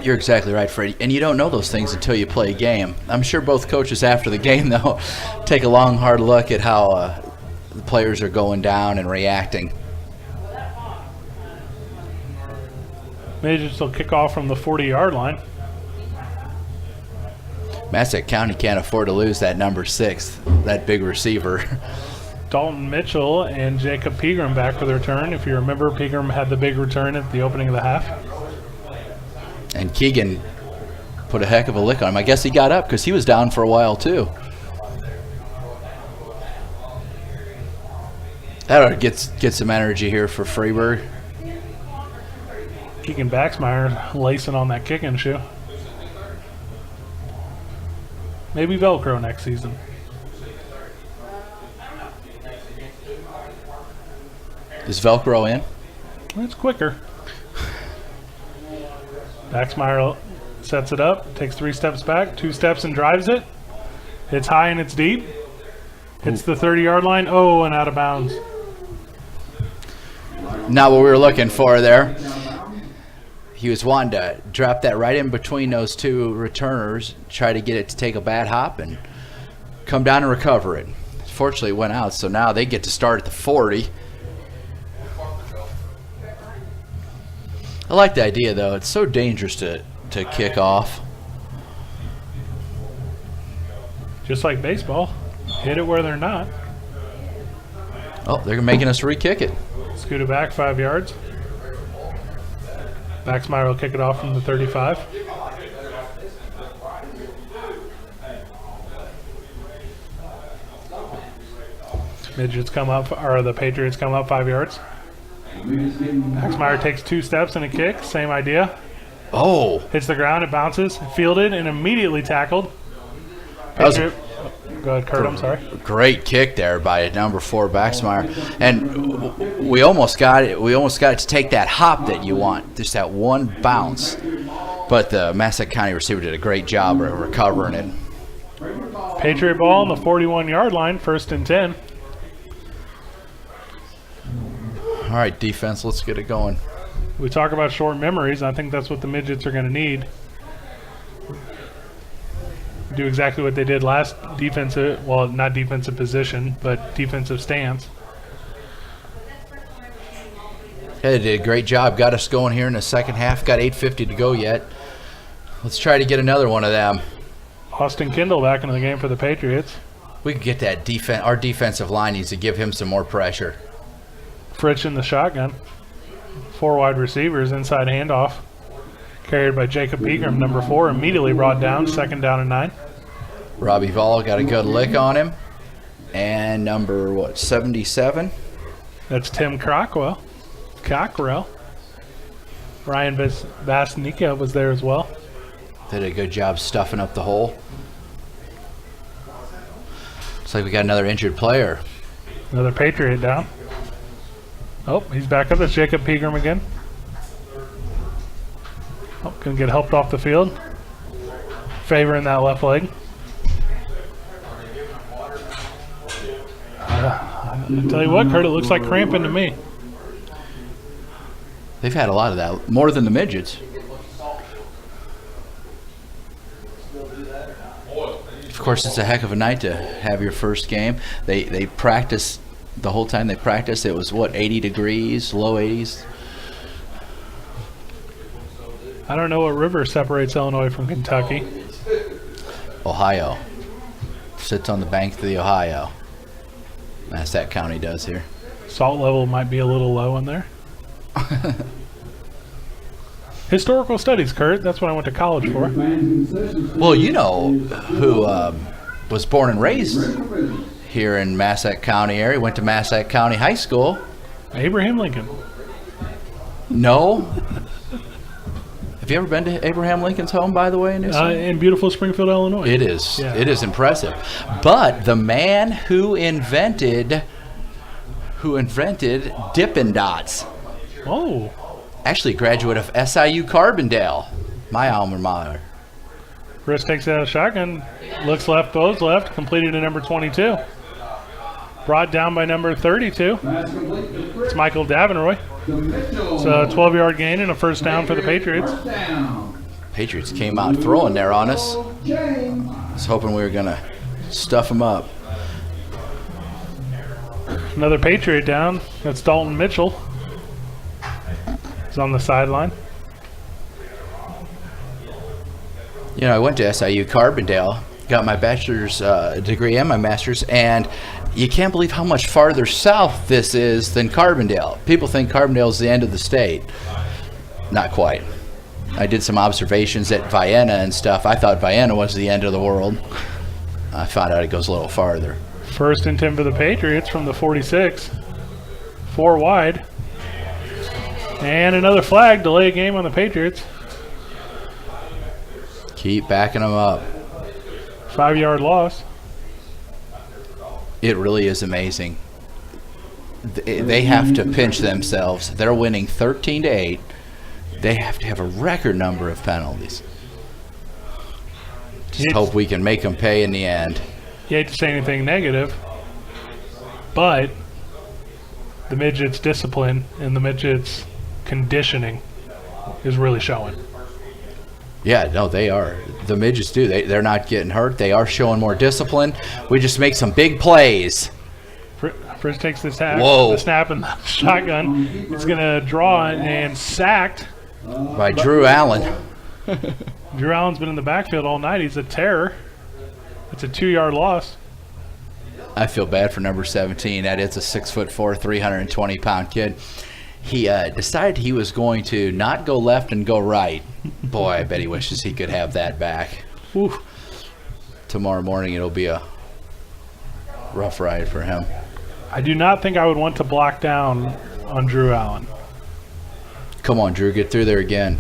Speaker 2: You're exactly right, Freddie. And you don't know those things until you play a game. I'm sure both coaches after the game, though, take a long, hard look at how the players are going down and reacting.
Speaker 1: Midgets will kick off from the 40-yard line.
Speaker 2: Massac County can't afford to lose that number 6, that big receiver.
Speaker 1: Dalton Mitchell and Jacob Pegram back for the return. If you remember, Pegram had the big return at the opening of the half.
Speaker 2: And Keegan put a heck of a lick on him. I guess he got up because he was down for a while too. That ought to get some energy here for Freeburg.
Speaker 1: Keegan Baxmeyer lacing on that kicking shoe. Maybe Velcro next season.
Speaker 2: Is Velcro in?
Speaker 1: It's quicker. Baxmeyer sets it up, takes 3 steps back, 2 steps and drives it. It's high and it's deep. Hits the 30-yard line. Oh, and out of bounds.
Speaker 2: Not what we were looking for there. He was wanting to drop that right in between those two returners, try to get it to take a bad hop and come down and recover it. Fortunately, it went out, so now they get to start at the 40. I like the idea, though. It's so dangerous to kick off.
Speaker 1: Just like baseball. Hit it where they're not.
Speaker 2: Oh, they're making us re-kick it.
Speaker 1: Scoot it back 5 yards. Baxmeyer will kick it off from the 35. Midgets come up, or the Patriots come up 5 yards. Baxmeyer takes 2 steps and a kick. Same idea.
Speaker 2: Oh.
Speaker 1: Hits the ground, it bounces, fielded, and immediately tackled. Patriot. Go ahead, Kurt, I'm sorry.
Speaker 2: Great kick there by number 4 Baxmeyer. And we almost got it. We almost got it to take that hop that you want, just that one bounce. But the Massac County receiver did a great job of recovering it.
Speaker 1: Patriot ball on the 41-yard line, 1st and 10.
Speaker 2: All right, defense, let's get it going.
Speaker 1: We talk about short memories. I think that's what the Midgets are going to need. Do exactly what they did last defensive, well, not defensive position, but defensive stance.
Speaker 2: Yeah, they did a great job. Got us going here in the second half. Got 8:50 to go yet. Let's try to get another one of them.
Speaker 1: Austin Kindle back into the game for the Patriots.
Speaker 2: We could get that defense. Our defensive line needs to give him some more pressure.
Speaker 1: Fritsch in the shotgun. 4 wide receivers, inside handoff. Carried by Jacob Pegram, number 4, immediately brought down, 2nd down and 9.
Speaker 2: Robbie Vol got a good lick on him. And number, 77?
Speaker 1: That's Tim Cockrell. Ryan Vasnica was there as well.
Speaker 2: Did a good job stuffing up the hole. Looks like we got another injured player.
Speaker 1: Another Patriot down. Oh, he's back up. That's Jacob Pegram again. Oh, gonna get helped off the field. Favoring that left leg. I tell you what, Kurt, it looks like cramping to me.
Speaker 2: They've had a lot of that, more than the Midgets. Of course, it's a heck of a night to have your first game. They practice the whole time they practice. It was, 80 degrees, low 80s?
Speaker 1: I don't know what river separates Illinois from Kentucky.
Speaker 2: Ohio. Sits on the bank of the Ohio. Massac County does here.
Speaker 1: Salt level might be a little low in there. Historical studies, Kurt. That's what I went to college for.
Speaker 2: Well, you know who was born and raised here in Massac County area. Went to Massac County High School.
Speaker 1: Abraham Lincoln.
Speaker 2: No. Have you ever been to Abraham Lincoln's home, by the way?
Speaker 1: In beautiful Springfield, Illinois.
Speaker 2: It is.
Speaker 1: Yeah.
Speaker 2: It is impressive. But the man who invented Dippin' Dots.
Speaker 1: Oh.
Speaker 2: Actually, a graduate of SIU Carbondale, my alma mater.
Speaker 1: Chris takes out a shotgun, looks left, goes left, completed to number 22. Brought down by number 32. It's Michael Davenroy. It's a 12-yard gain and a 1st down for the Patriots.
Speaker 2: Patriots came out throwing there on us. I was hoping we were going to stuff them up.
Speaker 1: Another Patriot down. That's Dalton Mitchell. He's on the sideline.
Speaker 2: You know, I went to SIU Carbondale, got my bachelor's degree and my master's, and you can't believe how much farther south this is than Carbondale. People think Carbondale is the end of the state. Not quite. I did some observations at Vienna and stuff. I thought Vienna was the end of the world. I found out it goes a little farther.
Speaker 1: 1st and 10 for the Patriots from the 46. 4 wide. And another flag, delay game on the Patriots.
Speaker 2: Keep backing them up.
Speaker 1: 5-yard loss.
Speaker 2: It really is amazing. They have to pinch themselves. They're winning 13-8. They have to have a record number of penalties. Just hope we can make them pay in the end.
Speaker 1: You hate to say anything negative, But the Midgets' discipline and the Midgets' conditioning is really showing.
Speaker 2: Yeah, no, they are. The Midgets do. They're not getting hurt. They are showing more discipline. We just make some big plays.
Speaker 1: Fritz takes the snap,
Speaker 2: Whoa.
Speaker 1: the snap and the shotgun. He's going to draw and sacked.
Speaker 2: By Drew Allen.
Speaker 1: Drew Allen's been in the backfield all night. He's a terror. It's a 2-yard loss.
Speaker 2: I feel bad for number 17. That is a 6'4", 320-pound kid. He decided he was going to not go left and go right. Boy, I bet he wishes he could have that back.
Speaker 1: Whew.
Speaker 2: Tomorrow morning it'll be a rough ride for him.
Speaker 1: I do not think I would want to block down on Drew Allen.
Speaker 2: Come on, Drew, get through there again.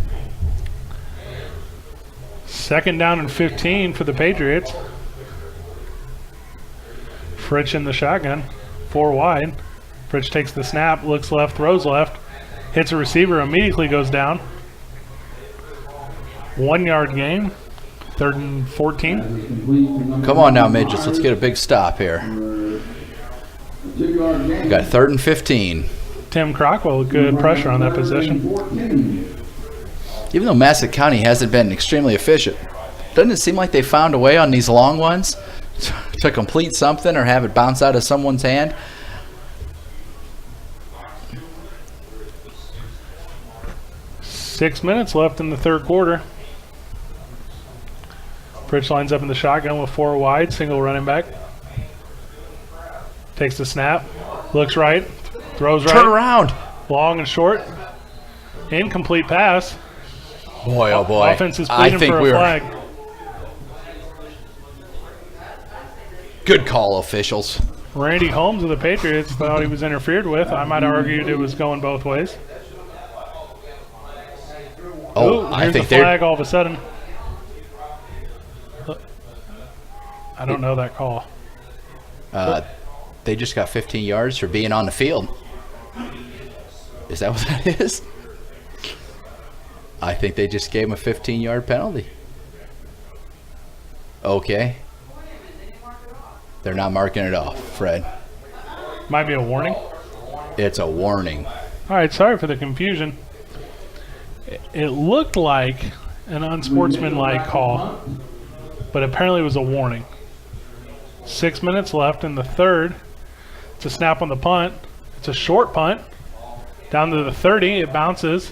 Speaker 1: 2nd down and 15 for the Patriots. Fritz in the shotgun, 4 wide. Fritz takes the snap, looks left, throws left, hits a receiver, immediately goes down. 1-yard gain, 3rd and 14.
Speaker 2: Come on now, Midgets. Let's get a big stop here.
Speaker 3: 2-yard gain.
Speaker 2: We got 3rd and 15.
Speaker 1: Tim Crockwell with good pressure on that possession.
Speaker 3: 14.
Speaker 2: Even though Massac County hasn't been extremely efficient, doesn't it seem like they found a way on these long ones to complete something or have it bounce out of someone's hand?
Speaker 1: Six minutes left in the 3rd quarter. Fritz lines up in the shotgun with 4 wide, single running back. Takes the snap, looks right, throws right.
Speaker 2: Turn around.
Speaker 1: Long and short. Incomplete pass.
Speaker 2: Boy, oh boy.
Speaker 1: Offense is pleading for a flag.
Speaker 2: Good call, officials.
Speaker 1: Randy Holmes of the Patriots thought he was interfered with. I might have argued it was going both ways.
Speaker 2: Oh,
Speaker 1: Ooh,
Speaker 2: I
Speaker 1: here's
Speaker 2: think
Speaker 1: the flag all of a sudden. I don't know that call.
Speaker 2: They just got 15 yards for being on the field. Is that what that is? I think they just gave him a 15-yard penalty. Okay. They're not marking it off, Fred.
Speaker 1: Might be a warning.
Speaker 2: It's a warning.
Speaker 1: All right, sorry for the confusion. It looked like an unsportsmanlike call, but apparently it was a warning. 6 minutes left in the 3rd. It's a snap on the punt. It's a short punt. Down to the 30, it bounces.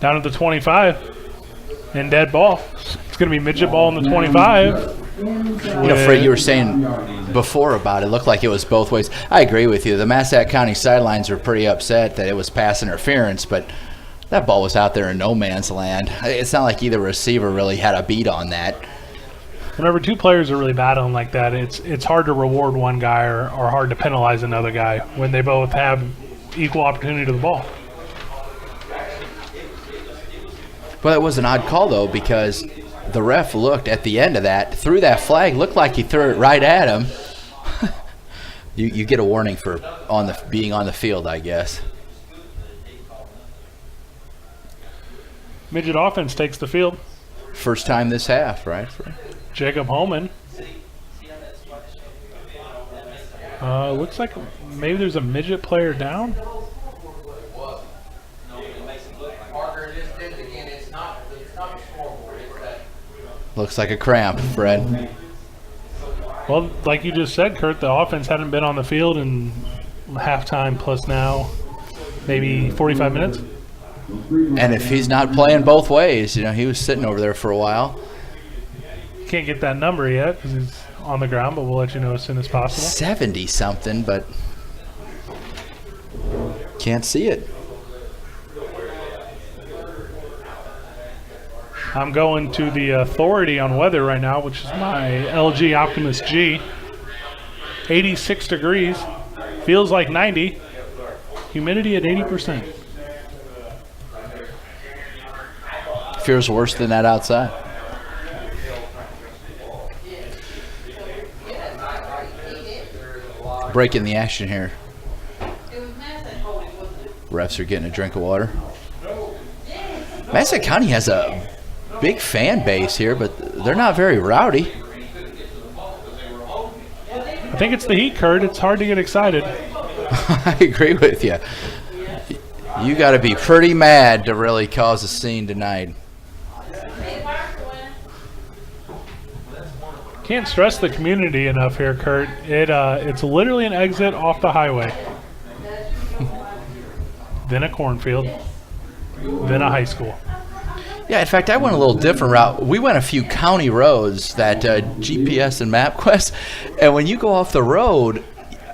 Speaker 1: Down to the 25. And dead ball. It's going to be midget ball in the 25.
Speaker 2: You know, Fred, you were saying before about it looked like it was both ways. I agree with you. The Massac County sidelines were pretty upset that it was pass interference, but that ball was out there in no man's land. It's not like either receiver really had a beat on that.
Speaker 1: Whenever 2 players are really battling like that, it's hard to reward one guy or hard to penalize another guy when they both have equal opportunity to the ball.
Speaker 2: Well, it was an odd call, though, because the ref looked at the end of that, threw that flag, looked like he threw it right at him. You get a warning for being on the field, I guess.
Speaker 1: Midget offense takes the field.
Speaker 2: First time this half, right?
Speaker 1: Jacob Holman. Looks like maybe there's a midget player down.
Speaker 2: Looks like a cramp, Fred.
Speaker 1: Well, like you just said, Kurt, the offense hadn't been on the field in halftime plus now maybe 45 minutes.
Speaker 2: And if he's not playing both ways, he was sitting over there for a while.
Speaker 1: Can't get that number yet because he's on the ground, but we'll let you know as soon as possible.
Speaker 2: 70-something, but can't see it.
Speaker 1: I'm going to the authority on weather right now, which is my LG Optimus G. 86 degrees. Feels like 90. Humidity at 80%.
Speaker 2: Feels worse than that outside. Breaking the action here. Refs are getting a drink of water. Massac County has a big fan base here, but they're not very rowdy.
Speaker 1: I think it's the heat, Kurt. It's hard to get excited.
Speaker 2: I agree with you. You got to be pretty mad to really cause a scene tonight.
Speaker 1: Can't stress the community enough here, Kurt. It's literally an exit off the highway. Then a cornfield. Then a high school.
Speaker 2: Yeah, in fact, I went a little different route. We went a few county roads that GPS and MapQuest, and when you go off the road,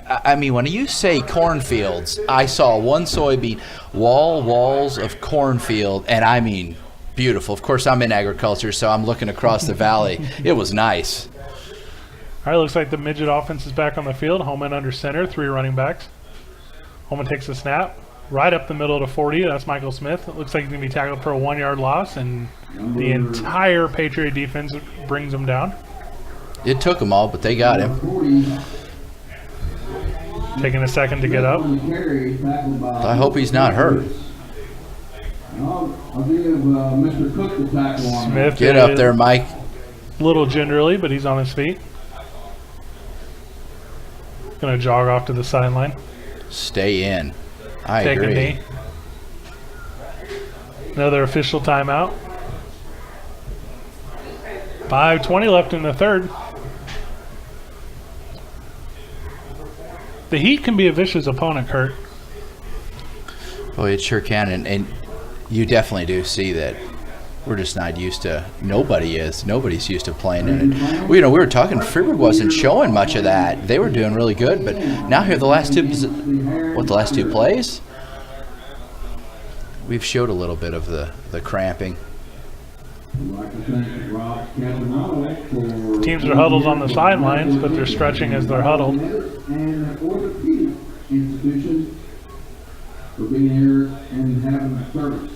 Speaker 2: I mean, when you say cornfields, I saw one soybean, walls of cornfield, and I mean, beautiful. Of course, I'm in agriculture, so I'm looking across the valley. It was nice.
Speaker 1: All right, looks like the midget offense is back on the field. Holman under center, 3 running backs. Holman takes the snap. Right up the middle to 40, that's Michael Smith. It looks like he's going to be tackled for a 1-yard loss, and the entire Patriot defense brings him down.
Speaker 2: It took them all, but they got him.
Speaker 1: Taking a second to get up.
Speaker 2: I hope he's not hurt.
Speaker 3: I'll give Mr. Cook the tackle on
Speaker 1: Smith
Speaker 2: Get up there, Mike.
Speaker 1: a little gingerly, but he's on his feet. Going to jog off to the sideline.
Speaker 2: Stay in. I
Speaker 1: Take
Speaker 2: agree.
Speaker 1: a knee. Another official timeout. 5:20 left in the third. The Heat can be a vicious opponent, Kurt.
Speaker 2: Boy, it sure can, and you definitely do see that. We're just not used to. Nobody is. Nobody's used to playing in it. We were talking. Freeburg wasn't showing much of that. They were doing really good, but now here the last two plays, we've showed a little bit of the cramping.
Speaker 1: Teams are huddled on the sidelines, but they're stretching as they're huddled.
Speaker 3: And orthopedic institution for being here and having a service.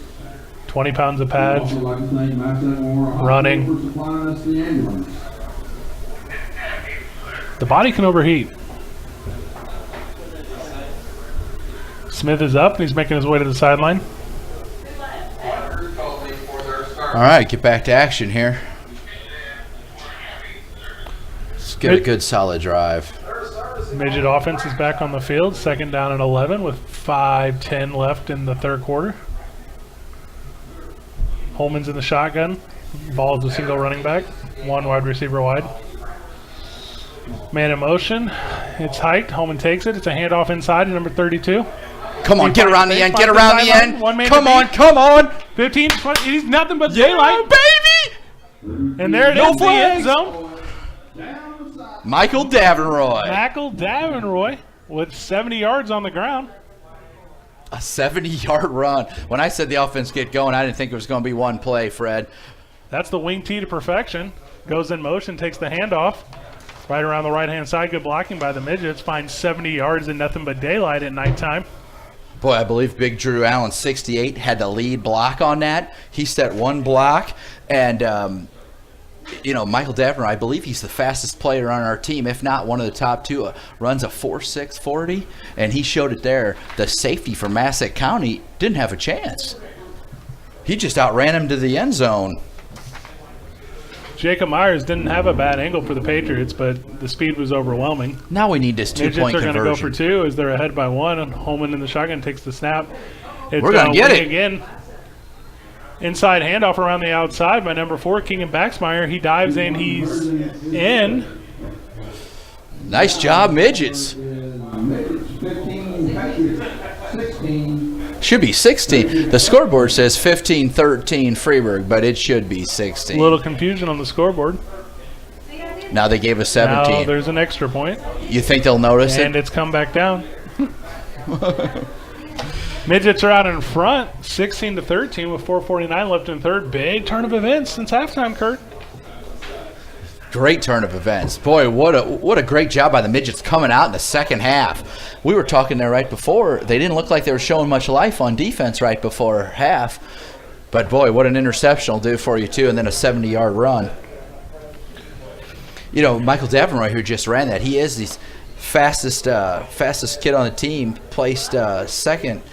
Speaker 1: 20 pounds of pads.
Speaker 3: Also like to thank Massac
Speaker 1: Running.
Speaker 3: for supplying us the ambulance.
Speaker 1: The body can overheat. Smith is up, and he's making his way to the sideline.
Speaker 2: All right, get back to action here. Let's get a good solid drive.
Speaker 1: Midget offense is back on the field. 2nd down and 11 with 5:10 left in the third quarter. Holman's in the shotgun. Ball's a single running back. 1 wide receiver wide. Man in motion. It's hiked. Holman takes it. It's a handoff inside to number 32.
Speaker 2: Come on, get around the end. Get around the end.
Speaker 1: One man
Speaker 2: Come
Speaker 1: to
Speaker 2: on,
Speaker 1: beat.
Speaker 2: come on.
Speaker 1: 15, 20. He's nothing but daylight.
Speaker 2: Baby!
Speaker 1: And there it is, the end zone.
Speaker 2: Michael Davenroy.
Speaker 1: Michael Davenroy with 70 yards on the ground.
Speaker 2: A 70-yard run. When I said the offense get going, I didn't think it was going to be one play, Fred.
Speaker 1: That's the wing tee to perfection. Goes in motion, takes the handoff. Right around the right-hand side, good blocking by the Midgets. Finds 70 yards in nothing but daylight at nighttime.
Speaker 2: Boy, I believe Big Drew Allen, 68, had the lead block on that. He set one block, and Michael Davenroy, I believe he's the fastest player on our team, if not one of the top two. Runs a 4.6 40, and he showed it there. The safety for Massac County didn't have a chance. He just outran him to the end zone.
Speaker 1: Jacob Myers didn't have a bad angle for the Patriots, but the speed was overwhelming.
Speaker 2: Now we need this two-point
Speaker 1: Midgets are
Speaker 2: conversion.
Speaker 1: going to go for 2 as they're ahead by 1. And Holman in the shotgun takes the snap. It's
Speaker 2: We're going to get it.
Speaker 1: Again. Inside handoff around the outside by number 4, Keegan Baxmeyer. He dives in. He's in.
Speaker 2: Nice job, Midgets.
Speaker 3: Midgets 15, Patriots 16.
Speaker 2: Should be 16. The scoreboard says 15-13 Freeburg, but it should be 16.
Speaker 1: A little confusion on the scoreboard.
Speaker 2: Now they gave us
Speaker 1: Now
Speaker 2: 17.
Speaker 1: there's an extra point.
Speaker 2: You think they'll notice
Speaker 1: And
Speaker 2: it?
Speaker 1: it's come back down. Midgets are out in front, 16-13 with 4:49 left in third. Big turn of events since halftime, Kurt.
Speaker 2: Great turn of events. Boy, what a great job by the Midgets coming out in the second half. We were talking there right before. They didn't look like they were showing much life on defense right before half. But, boy, what an interception will do for you, too, and then a 70-yard run. Michael Davenroy, who just ran that, he is the fastest kid on the team, placed second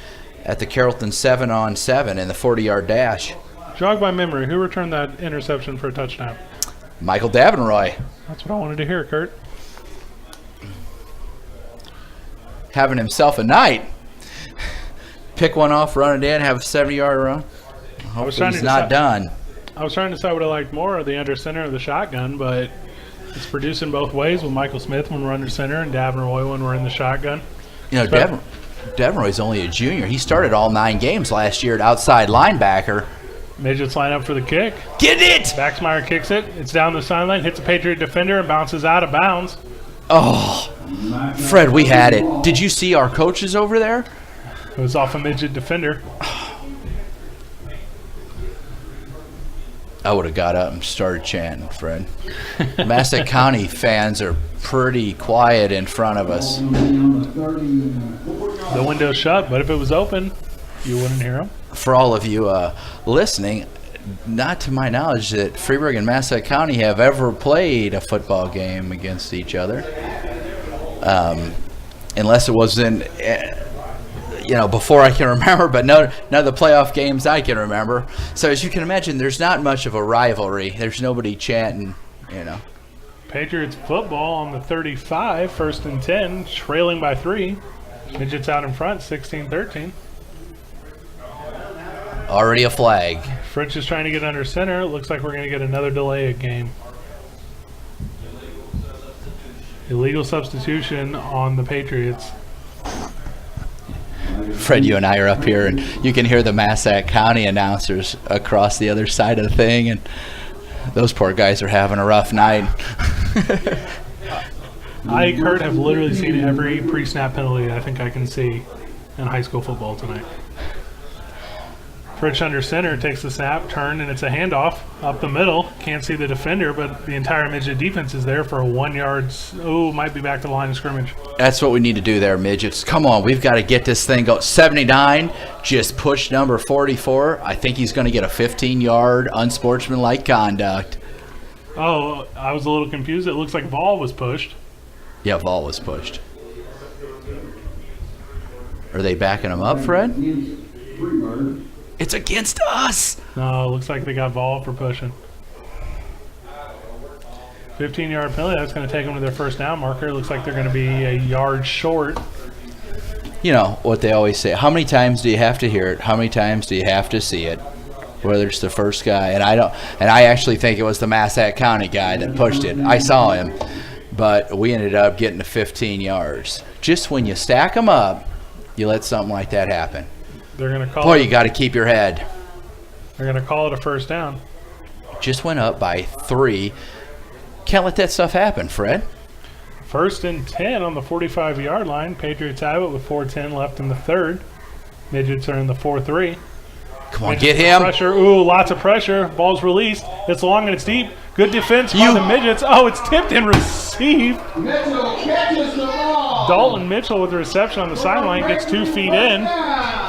Speaker 2: at the Carrollton 7-on-7 in the 40-yard dash.
Speaker 1: Jog by memory. Who returned that interception for a touchdown?
Speaker 2: Michael Davenroy.
Speaker 1: That's what I wanted to hear, Kurt.
Speaker 2: having himself a night. Pick one off, run it in, have a 70-yard run. Hopefully he's not done.
Speaker 1: I was trying to decide what I liked more, the under center or the shotgun, but it's producing both ways with Michael Smith when we're under center and Davin Roy when we're in the shotgun.
Speaker 2: You know, Devin Roy's only a junior. He started all 9 games last year at outside linebacker.
Speaker 1: Midgets line up for the kick.
Speaker 2: Get it!
Speaker 1: Baxmeyer kicks it. It's down the sideline, hits a Patriot defender, and bounces out of bounds.
Speaker 2: Oh, Fred, we had it. Did you see our coaches over there?
Speaker 1: It was off a midget defender.
Speaker 2: I would have got up and started chanting, Fred. Massac County fans are pretty quiet in front of us.
Speaker 1: The window's shut, but if it was open, you wouldn't hear them.
Speaker 2: For all of you listening, not to my knowledge that Freeburg and Massac County have ever played a football game against each other. Unless it was in... before I can remember, but none of the playoff games I can remember. So as you can imagine, there's not much of a rivalry. There's nobody chanting,
Speaker 1: Patriots football on the 35, 1st and 10, trailing by 3. Midgets out in front, 16-13.
Speaker 2: Already a flag.
Speaker 1: Fritz is trying to get under center. It looks like we're going to get another delay of game. Illegal substitution on the Patriots.
Speaker 2: Fred, you and I are up here, and you can hear the Massac County announcers across the other side of the thing, and those poor guys are having a rough night.
Speaker 1: I, Kurt, have literally seen every pre-snap penalty I think I can see in high school football tonight. Fritz under center takes the snap, turn, and it's a handoff up the middle. Can't see the defender, but the entire midget defense is there for a 1 yard. Might be back to the line of scrimmage.
Speaker 2: That's what we need to do there, midgets. Come on, we've got to get this thing go. 79, just push number 44. I think he's going to get a 15-yard unsportsmanlike conduct.
Speaker 1: Oh, I was a little confused. It looks like Vol was pushed.
Speaker 2: Yeah, Vol was pushed. Are they backing him up, Fred? It's against us.
Speaker 1: No, it looks like they got Vol for pushing. 15-yard penalty. That's going to take them to their first down marker. It looks like they're going to be a yard short.
Speaker 2: You know what they always say. How many times do you have to hear it? How many times do you have to see it? Whether it's the first guy, and I actually think it was the Massac County guy that pushed it. I saw him, but we ended up getting to 15 yards. Just when you stack them up, you let something like that happen.
Speaker 1: They're going to call.
Speaker 2: Boy, you got to keep your head.
Speaker 1: They're going to call it a first down.
Speaker 2: Just went up by 3. Can't let that stuff happen, Fred.
Speaker 1: 1st and 10 on the 45-yard line. Patriots have it with 4:10 left in the third. Midgets are in the 4-3.
Speaker 2: Come on, get him.
Speaker 1: Pressure. Ooh, lots of pressure. Ball's released. It's long and it's deep. Good defense by the Midgets. Oh, it's tipped and received.
Speaker 3: Mitchell catches the ball.
Speaker 1: Dalton Mitchell with the reception on the sideline gets 2 feet in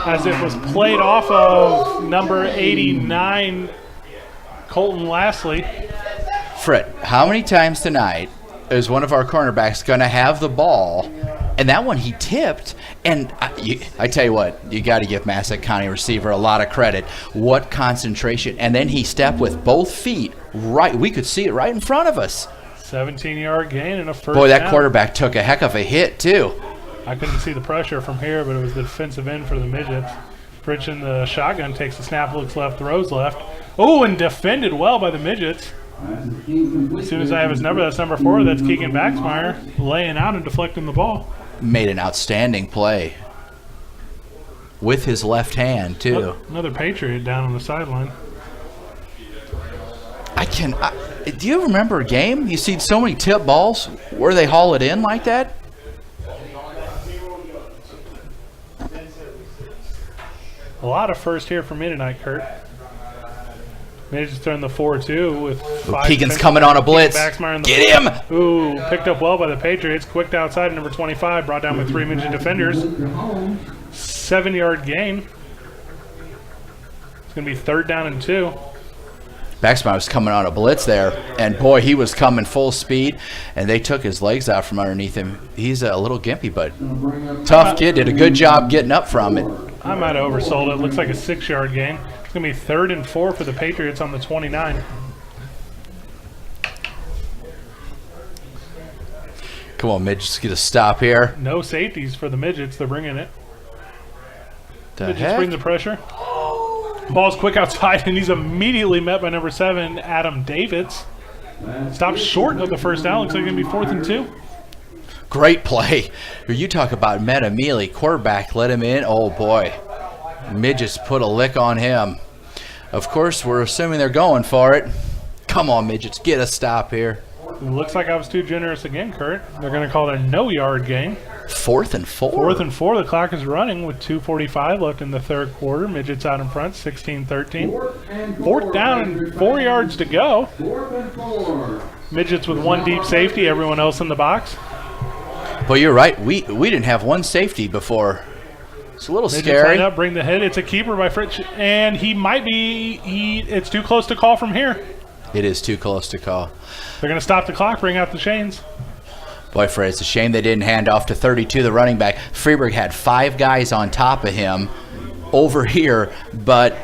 Speaker 1: as it was played off of number 89, Colton Lastly.
Speaker 2: Fred, how many times tonight is one of our cornerbacks going to have the ball? And that one he tipped, and I tell you what, you got to give Massac County receiver a lot of credit. What concentration. And then he stepped with both feet right. We could see it right in front of us.
Speaker 1: 17-yard gain and a first
Speaker 2: Boy, that
Speaker 1: down.
Speaker 2: quarterback took a heck of a hit, too.
Speaker 1: I couldn't see the pressure from here, but it was the defensive end for the Midgets. Fritch in the shotgun takes the snap, looks left, throws left. Oh, and defended well by the Midgets. As soon as I have his number, that's number 4. That's Keegan Baxmeyer laying out and deflecting the ball.
Speaker 2: Made an outstanding play with his left hand, too.
Speaker 1: Another Patriot down on the sideline.
Speaker 2: Do you remember a game? You see so many tip balls where they haul it in like that?
Speaker 1: A lot of first here for me tonight, Kurt. Midgets turn the 4-2 with 5.
Speaker 2: Keegan's coming on a blitz. Get him!
Speaker 1: Ooh, picked up well by the Patriots. Quicked outside, number 25, brought down with 3 midget defenders. 7-yard gain. It's going to be 3rd down and 2.
Speaker 2: Baxmeyer was coming on a blitz there, and boy, he was coming full speed, and they took his legs out from underneath him. He's a little gimpy, but tough kid. Did a good job getting up from it.
Speaker 1: I might have oversold it. Looks like a 6-yard gain. It's going to be 3rd and 4 for the Patriots on the 29.
Speaker 2: Come on, Midgets, get a stop here.
Speaker 1: No safeties for the Midgets. They're bringing it.
Speaker 2: The
Speaker 1: Midgets
Speaker 2: heck?
Speaker 1: bring the pressure. Ball's quick outside, and he's immediately met by number 7, Adam Davids. Stops short of the first down. Looks like it's going to be 4th and 2.
Speaker 2: Great play. You talk about Meta Mealy. Quarterback let him in. Oh, boy. Midgets put a lick on him. Of course, we're assuming they're going for it. Come on, Midgets, get a stop here.
Speaker 1: It looks like I was too generous again, Kurt. They're going to call it a no-yard game.
Speaker 2: 4th and 4.
Speaker 1: 4th and 4. The clock is running with 2:45 left in the third quarter. Midgets out in front, 16-13. 4th down and 4 yards to go.
Speaker 3: 4th and 4.
Speaker 1: Midgets with one deep safety, everyone else in the box.
Speaker 2: Well, you're right. We didn't have one safety before. It's a little
Speaker 1: Midgets
Speaker 2: scary.
Speaker 1: line up, bring the hit. It's a keeper by Fritz, and he might be. It's too close to call from here.
Speaker 2: It is too close to call.
Speaker 1: They're going to stop the clock, bring out the chains.
Speaker 2: Boy, Fred, it's a shame they didn't hand off to 32, the running back. Freeburg had 5 guys on top of him over here, but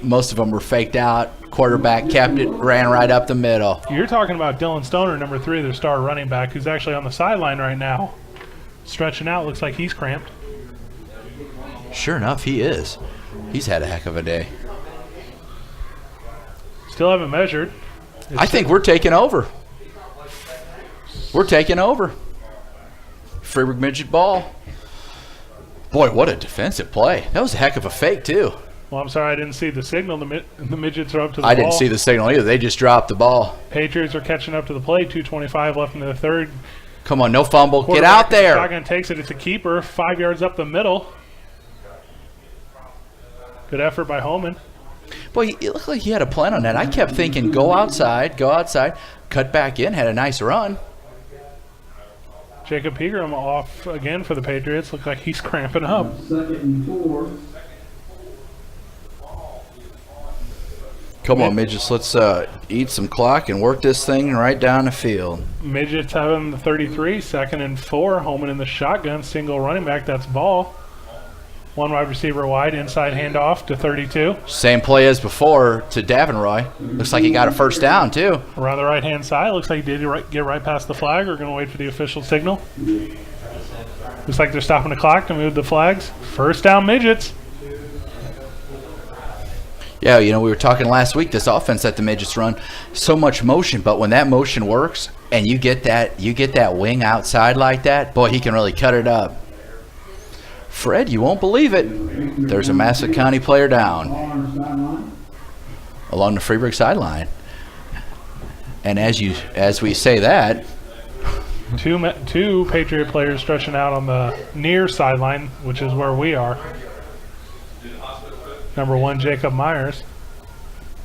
Speaker 2: most of them were faked out. Quarterback kept it, ran right up the middle.
Speaker 1: You're talking about Dylan Stoner, number 3, their star running back, who's actually on the sideline right now. Stretching out, looks like he's cramped.
Speaker 2: Sure enough, he is. He's had a heck of a day.
Speaker 1: Still haven't measured.
Speaker 2: I think we're taking over. We're taking over. Freeburg Midget ball. Boy, what a defensive play. That was a heck of a fake, too.
Speaker 1: Well, I'm sorry, I didn't see the signal. The Midgets are up to the ball.
Speaker 2: I didn't see the signal either. They just dropped the ball.
Speaker 1: Patriots are catching up to the play. 2:25 left in the third.
Speaker 2: Come on, no fumble. Get out there.
Speaker 1: Shotgun takes it. It's a keeper. 5 yards up the middle. Good effort by Holman.
Speaker 2: Boy, it looked like he had a plan on that. I kept thinking, go outside, cut back in, had a nice run.
Speaker 1: Jacob Pegram off again for the Patriots. Looks like he's cramping up.
Speaker 3: 2nd and 4.
Speaker 2: Come on, Midgets, let's eat some clock and work this thing right down the field.
Speaker 1: Midgets having the 33, 2nd and 4. Holman in the shotgun, single running back. That's ball. One wide receiver wide, inside handoff to 32.
Speaker 2: Same play as before to Davenroy. Looks like he got a first down, too.
Speaker 1: Around the right-hand side, looks like he did get right past the flag. We're going to wait for the official signal. Looks like they're stopping the clock to move the flags. First down, Midgets.
Speaker 2: Yeah, you know, we were talking last week, this offense that the Midgets run, so much motion, but when that motion works and you get that wing outside like that, boy, he can really cut it up. Fred, you won't believe it. There's a Massac County player down along the Freeburg sideline. And as we say that,
Speaker 1: two Patriot players stretching out on the near sideline, which is where we are. Number 1, Jacob Myers.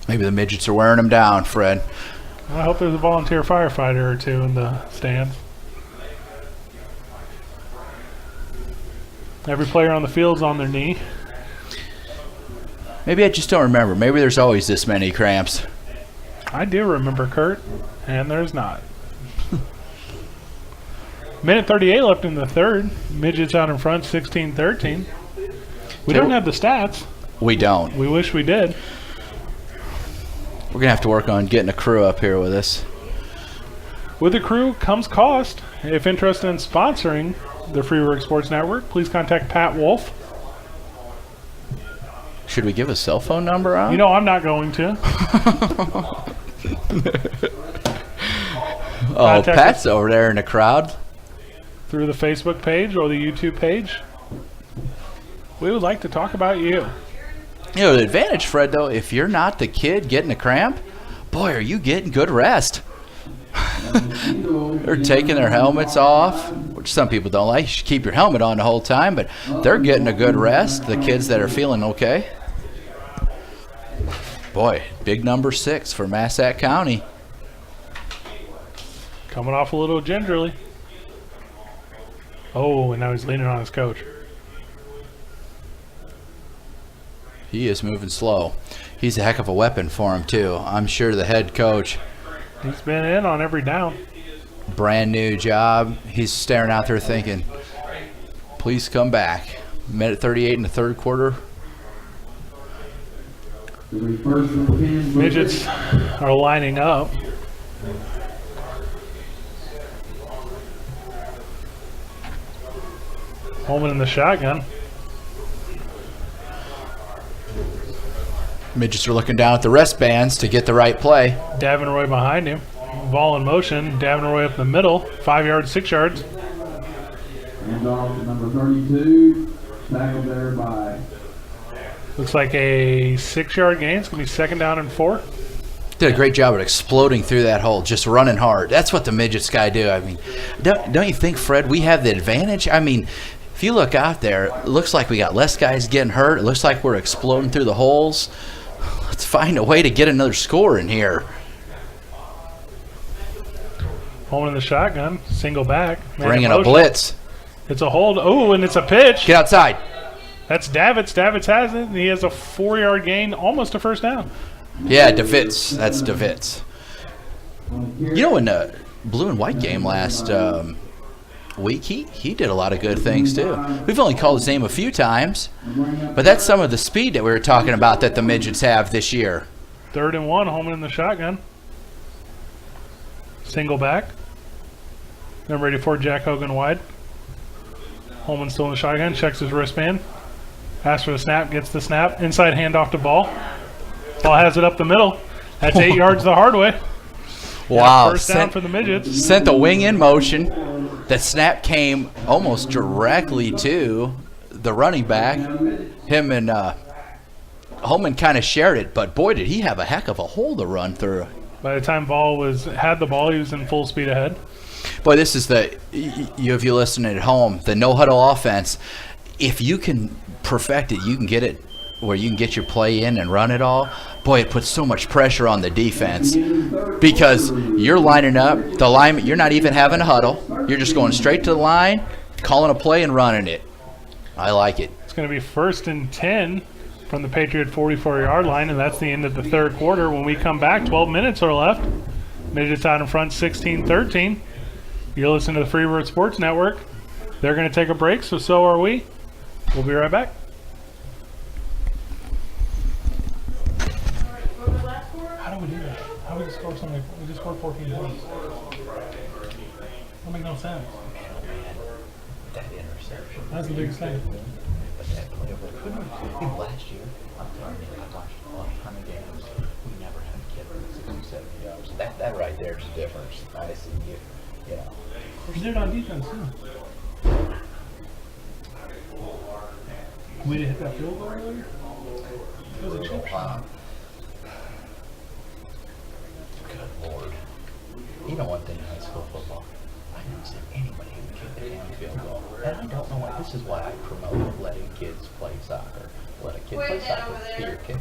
Speaker 2: maybe the Midgets are wearing him down, Fred.
Speaker 1: I hope there's a volunteer firefighter or two in the stands. Every player on the field's on their knee.
Speaker 2: Maybe I just don't remember. Maybe there's always this many cramps.
Speaker 1: I do remember, Kurt, and there's not. Minute 38 left in the third. Midgets out in front, 16-13. We don't have the stats.
Speaker 2: We don't.
Speaker 1: We wish we did.
Speaker 2: We're going to have to work on getting a crew up here with us.
Speaker 1: With the crew comes cost. If interested in sponsoring the Freeburg Sports Network, please contact Pat Wolf.
Speaker 2: Should we give a cell phone number out?
Speaker 1: You know I'm not going to.
Speaker 2: Oh, Pat's over there in the crowd.
Speaker 1: Through the Facebook page or the YouTube page. We would like to talk about you.
Speaker 2: You know, the advantage, Fred, though, if you're not the kid getting a cramp, boy, are you getting good rest. They're taking their helmets off, which some people don't like. You should keep your helmet on the whole time, but they're getting a good rest, the kids that are feeling okay. Boy, big number 6 for Massac County.
Speaker 1: Coming off a little gingerly. Oh, and now he's leaning on his coach.
Speaker 2: He is moving slow. He's a heck of a weapon for him, too. I'm sure the head coach.
Speaker 1: He's been in on every down.
Speaker 2: Brand new job. He's staring out there thinking, please come back. Minute 38 in the third quarter.
Speaker 1: Midgets are lining up. Holman in the shotgun.
Speaker 2: Midgets are looking down at the wristbands to get the right play.
Speaker 1: Davenroy behind him. Ball in motion. Davenroy up the middle. 5 yards, 6 yards.
Speaker 3: And off to number 32. Tackled there by.
Speaker 1: Looks like a 6-yard gain. It's going to be 2nd down and 4.
Speaker 2: Did a great job at exploding through that hole, just running hard. That's what the Midgets guy do. I mean, don't you think, Fred, we have the advantage? I mean, if you look out there, it looks like we got less guys getting hurt. It looks like we're exploding through the holes. Let's find a way to get another score in here.
Speaker 1: Holman in the shotgun. Single back. Man
Speaker 2: Bringing
Speaker 1: in
Speaker 2: a
Speaker 1: motion.
Speaker 2: blitz.
Speaker 1: It's a hold. Oh, and it's a pitch.
Speaker 2: Get outside.
Speaker 1: That's Davitz. Davitz has it. He has a 4-yard gain, almost a first down.
Speaker 2: Yeah, DeVitz. That's DeVitz. You know, in the blue and white game last week, he did a lot of good things too. We've only called his name a few times, but that's some of the speed that we were talking about that the Midgets have this year.
Speaker 1: 3rd and 1. Holman in the shotgun. Single back. Number 84, Jack Hogan wide. Holman still in the shotgun. Checks his wristband. Asks for the snap. Gets the snap. Inside handoff to Ball. Ball has it up the middle. That's 8 yards the hard way.
Speaker 2: Wow.
Speaker 1: First down for the Midgets.
Speaker 2: Sent the wing in motion. The snap came almost directly to the running back. Him and Holman kind of shared it, but boy, did he have a heck of a hole to run through.
Speaker 1: By the time Ball had the ball, he was in full speed ahead.
Speaker 2: Boy, this is if you listen at home, the no-huddle offense. If you can perfect it, you can get it where you can get your play in and run it all. Boy, it puts so much pressure on the defense because you're lining up. The lineman, you're not even having a huddle. You're just going straight to the line, calling a play and running it. I like it.
Speaker 1: It's going to be 1st and 10 from the Patriot 44-yard line, and that's the end of the 3rd quarter. When we come back, 12 minutes are left. Midgets out in front, 16-13. You're listening to the Freeburg Sports Network. They're going to take a break, so are we. We'll be right back. How do we do that? How do we just score something? We just scored 14 points. That makes no sense.
Speaker 2: That interception.
Speaker 1: That's the biggest thing.
Speaker 2: But that play over last year, I'm telling you, I watched a ton of games. We never had a kid with 60, 70 yards. That right there is the difference. I see you know.
Speaker 1: We're good on defense, too. We didn't hit that field goal earlier? It was a chip shot.
Speaker 2: Good Lord. You know one thing in high school football, I never seen anybody who kick a damn field goal. And I don't know why. This is why I promote letting kids play soccer. Let a kid play soccer, be your kicker.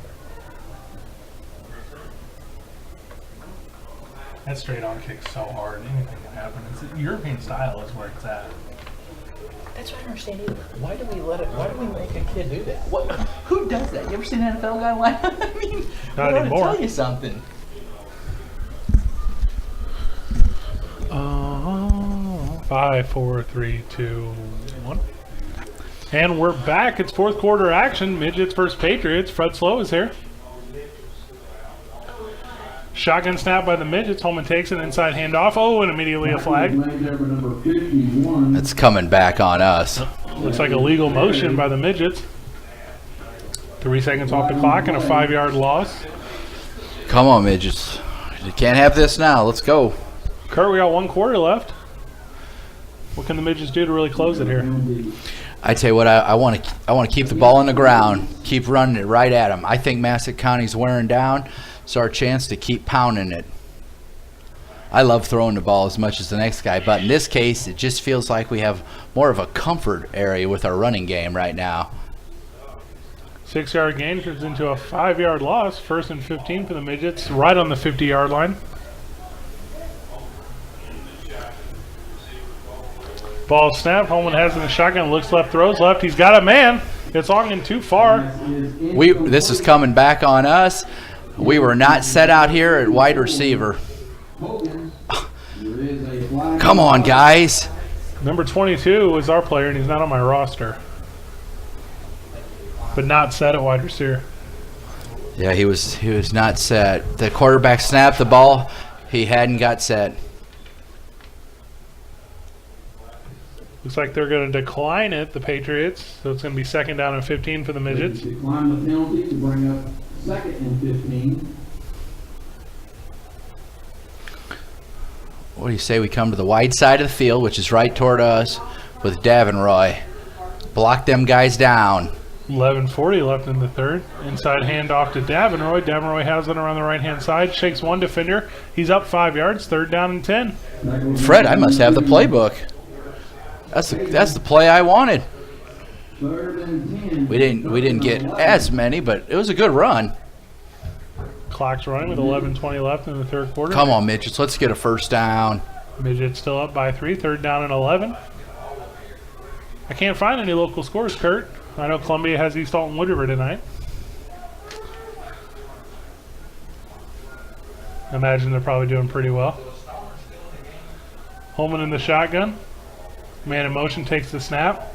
Speaker 1: That straight on kick's so hard, anything can happen. It's European style is where it's at.
Speaker 2: That's what I don't understand either. Why do we make a kid do that? Who does that? You ever seen an NFL guy like that? I mean,
Speaker 1: Not
Speaker 2: I
Speaker 1: anymore.
Speaker 2: tell you something.
Speaker 1: 5, 4, 3, 2, 1. And we're back. It's 4th quarter action. Midgets versus Patriots. Fred Slow is here. Shotgun snap by the Midgets. Holman takes it. Inside handoff. Oh, and immediately a flag.
Speaker 2: It's coming back on us.
Speaker 1: Looks like a legal motion by the Midgets. 3 seconds off the clock and a 5-yard loss.
Speaker 2: Come on, Midgets. You can't have this now. Let's go.
Speaker 1: Kurt, we got 1 quarter left. What can the Midgets do to really close it here?
Speaker 2: I tell you what, I want to keep the ball on the ground, keep running it right at them. I think Massac County's wearing down. It's our chance to keep pounding it. I love throwing the ball as much as the next guy, but in this case, it just feels like we have more of a comfort area with our running game right now.
Speaker 1: 6-yard gain turns into a 5-yard loss. 1st and 15 for the Midgets, right on the 50-yard line. Ball snap. Holman has it in the shotgun. Looks left, throws left. He's got a man. It's long too far.
Speaker 2: This is coming back on us. We were not set out here at wide receiver. Come on, guys.
Speaker 1: Number 22 is our player, and he's not on my roster. But not set at wide receiver.
Speaker 2: Yeah, he was not set. The quarterback snapped the ball. He hadn't got set.
Speaker 1: Looks like they're going to decline it, the Patriots. So it's going to be 2nd down and 15 for the Midgets.
Speaker 3: Decline the penalty to bring up 2nd and 15.
Speaker 2: What do you say we come to the wide side of the field, which is right toward us, with Davenroy. Block them guys down.
Speaker 1: 11:40 left in the third. Inside handoff to Davenroy. Davenroy has it around the right-hand side. Shakes one defender. He's up 5 yards. 3rd down and 10.
Speaker 2: Fred, I must have the playbook. That's the play I wanted.
Speaker 3: 3rd and 10.
Speaker 2: We didn't get as many, but it was a good run.
Speaker 1: Clock's running with 11:20 left in the third quarter.
Speaker 2: Come on, Midgets. Let's get a first down.
Speaker 1: Midgets still up by 3. 3rd down and 11. I can't find any local scores, Kurt. I know Columbia has East Alton Wood River tonight. I imagine they're probably doing pretty well. Holman in the shotgun. Man in motion takes the snap.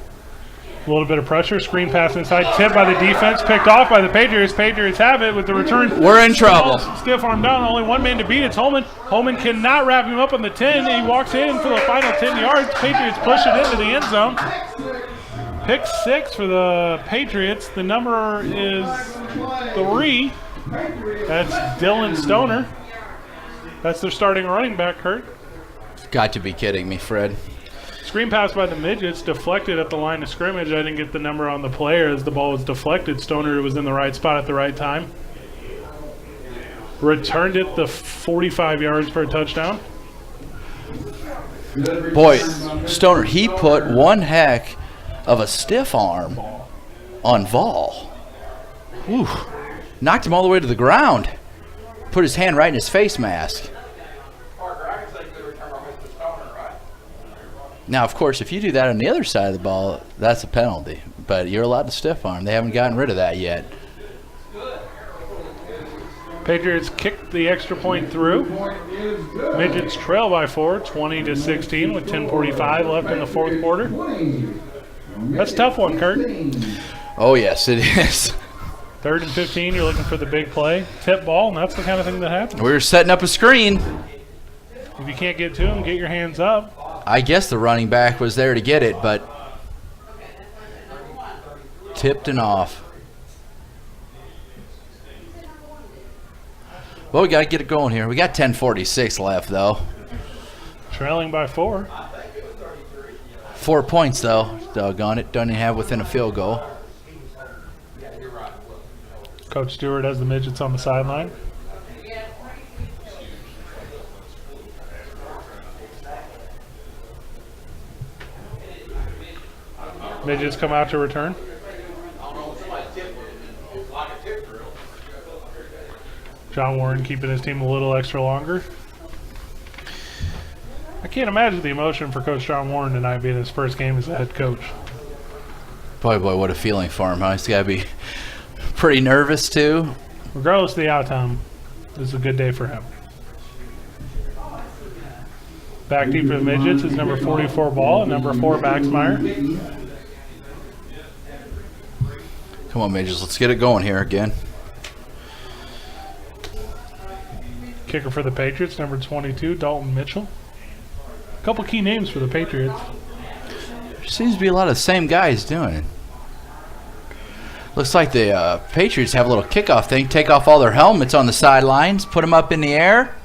Speaker 1: A little bit of pressure. Screen pass inside. Tipped by the defense. Picked off by the Patriots. Patriots have it with the return.
Speaker 2: We're in trouble.
Speaker 1: Stiff arm down. Only one man to beat. It's Holman. Holman cannot wrap him up on the 10. He walks in for the final 10 yards. Patriots push it into the end zone. Pick 6 for the Patriots. The number is 3. That's Dylan Stoner. That's their starting running back, Kurt.
Speaker 2: Got to be kidding me, Fred.
Speaker 1: Screen pass by the Midgets, deflected at the line of scrimmage. I didn't get the number on the player as the ball was deflected. Stoner was in the right spot at the right time. Returned it the 45 yards for a touchdown.
Speaker 2: Boy, Stoner, he put one heck of a stiff arm on Vol. Whew. Knocked him all the way to the ground. Put his hand right in his face mask. Now, of course, if you do that on the other side of the ball, that's a penalty. But you're allowed to stiff arm. They haven't gotten rid of that yet.
Speaker 1: Patriots kicked the extra point through. Midgets trail by 4, 20-16 with 10:45 left in the fourth quarter. That's a tough one, Kurt.
Speaker 2: Oh, yes, it is.
Speaker 1: 3rd and 15, you're looking for the big play. Tip ball, and that's the kind of thing that happens.
Speaker 2: We were setting up a screen.
Speaker 1: If you can't get to him, get your hands up.
Speaker 2: I guess the running back was there to get it, but tipped and off. Well, we got to get it going here. We got 10:46 left, though.
Speaker 1: Trailing by 4.
Speaker 2: 4 points, though. Doggone it. Doesn't have within a field goal.
Speaker 1: Coach Stewart has the Midgets on the sideline. Midgets come out to return. John Warren keeping his team a little extra longer. I can't imagine the emotion for Coach John Warren tonight being his first game as a head coach.
Speaker 2: Boy, what a feeling for him, huh? He's got to be pretty nervous, too.
Speaker 1: Regardless of the outcome, this is a good day for him. Back deep for the Midgets is number 44 Ball and number 4 Baxmeyer.
Speaker 2: Come on, Midgets. Let's get it going here again.
Speaker 1: Kicker for the Patriots, number 22, Dalton Mitchell. A couple key names for the Patriots.
Speaker 2: There seems to be a lot of the same guys doing it. Looks like the Patriots have a little kickoff thing. Take off all their helmets on the sidelines, put them up in the air.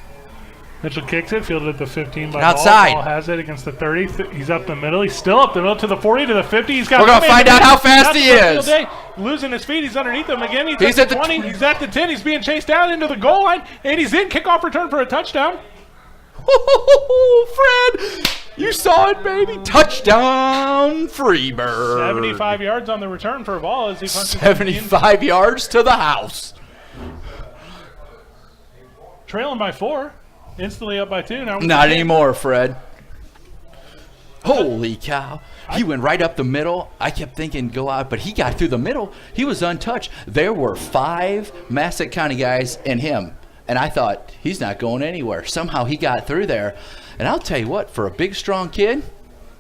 Speaker 1: Mitchell kicks it, fielded at the 15 by
Speaker 2: Outside.
Speaker 1: Ball. Ball has it against the 30. He's up the middle. He's still up the middle to the 40, to the 50. He's got.
Speaker 2: We're going to find out how fast he is.
Speaker 1: Losing his feet. He's underneath him again. He's at the 20. He's at the 10. He's being chased down into the goal line, and he's in. Kickoff return for a touchdown.
Speaker 2: Fred, you saw it, baby. Touchdown, Freeburg.
Speaker 1: 75 yards on the return for a ball as he punches
Speaker 2: 75 yards to the house.
Speaker 1: Trailing by 4. Instantly up by 2. Now
Speaker 2: Not anymore, Fred. Holy cow. He went right up the middle. I kept thinking go out, but he got through the middle. He was untouched. There were 5 Massac County guys and him. And I thought, he's not going anywhere. Somehow he got through there. And I'll tell you what, for a big, strong kid,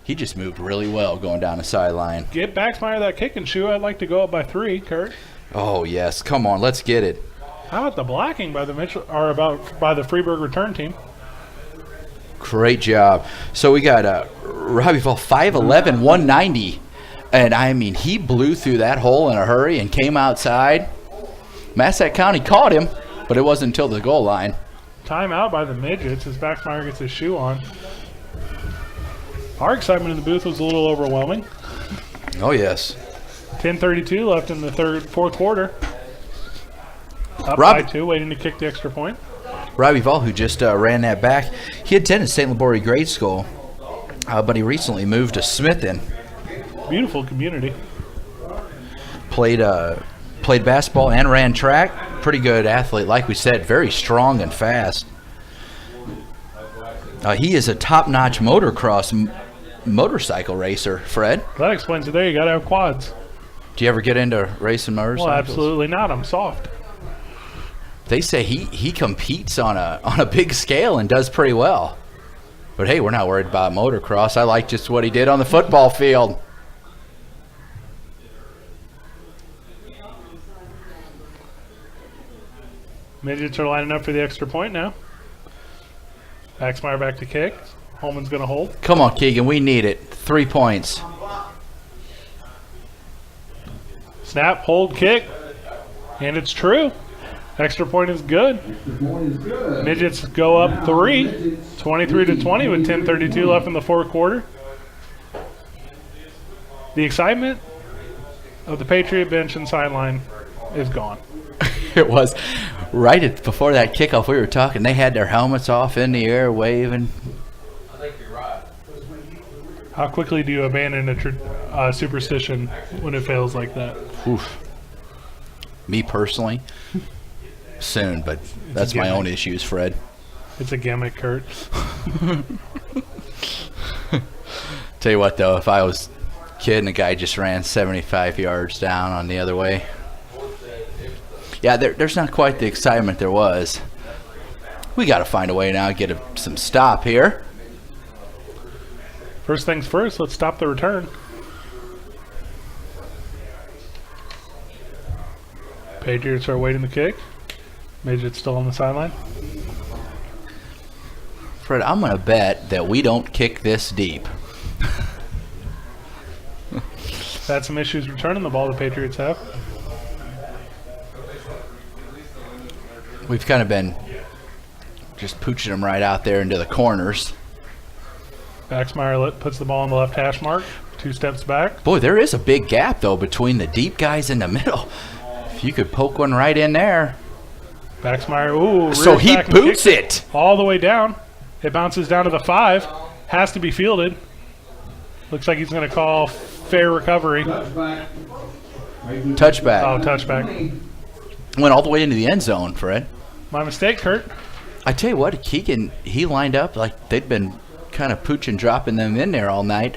Speaker 2: he just moved really well going down the sideline.
Speaker 1: Get Baxmeyer that kick and shoe. I'd like to go up by 3, Kurt.
Speaker 2: Oh, yes. Come on, let's get it.
Speaker 1: How about the blocking by the Mitchell, or by the Freeburg return team?
Speaker 2: Great job. So we got Robbie Fall 5'11", 190. And, I mean, he blew through that hole in a hurry and came outside. Massac County caught him, but it wasn't until the goal line.
Speaker 1: Timeout by the Midgets as Baxmeyer gets his shoe on. Our excitement in the booth was a little overwhelming.
Speaker 2: Oh, yes.
Speaker 1: 10:32 left in the fourth quarter. Up
Speaker 2: Robbie-
Speaker 1: by 2, waiting to kick the extra point.
Speaker 2: Robbie Vall, who just ran that back, he attended St. Laborie Grade School, but he recently moved to Smithin.
Speaker 1: Beautiful community.
Speaker 2: Played basketball and ran track. Pretty good athlete, like we said, very strong and fast. He is a top-notch motocross motorcycle racer, Fred.
Speaker 1: That explains it there. You got to have quads.
Speaker 2: Do you ever get into racing motorcycles?
Speaker 1: Well, absolutely not. I'm soft.
Speaker 2: They say he competes on a big scale and does pretty well. But hey, we're not worried about motocross. I like just what he did on the football field.
Speaker 1: Midgets are lining up for the extra point now. Baxmeyer back to kick. Holman's going to hold.
Speaker 2: Come on, Keegan, we need it. 3 points.
Speaker 1: Snap, hold, kick. And it's true. Extra point is good. Midgets go up 3, 23-20 with 10:32 left in the fourth quarter. The excitement of the Patriot bench and sideline is gone.
Speaker 2: It was right before that kickoff we were talking. They had their helmets off in the air, waving.
Speaker 4: I think you're right.
Speaker 1: How quickly do you abandon a superstition when it fails like that?
Speaker 2: Oof. Me personally, soon, but that's my own issues, Fred.
Speaker 1: It's a gimmick, Kurt.
Speaker 2: Tell you what, though, if I was a kid and a guy just ran 75 yards down on the other way, yeah, there's not quite the excitement there was. We got to find a way now to get some stop here.
Speaker 1: First things first, let's stop the return. Patriots are waiting the kick. Midget's still on the sideline.
Speaker 2: Fred, I'm going to bet that we don't kick this deep.
Speaker 1: Had some issues returning the ball the Patriots have.
Speaker 2: We've kind of been just pooching them right out there into the corners.
Speaker 1: Baxmeyer puts the ball on the left hash mark. 2 steps back.
Speaker 2: Boy, there is a big gap, though, between the deep guys in the middle. If you could poke one right in there.
Speaker 1: Baxmeyer, ooh.
Speaker 2: So he
Speaker 1: back and
Speaker 2: boots
Speaker 1: kicks
Speaker 2: it.
Speaker 1: all the way down. It bounces down to the 5. Has to be fielded. Looks like he's going to call fair recovery.
Speaker 2: Touchback.
Speaker 1: Oh, touchback.
Speaker 2: Went all the way into the end zone, Fred.
Speaker 1: My mistake, Kurt.
Speaker 2: I tell you what, Keegan, he lined up like they'd been kind of pooching, dropping them in there all night.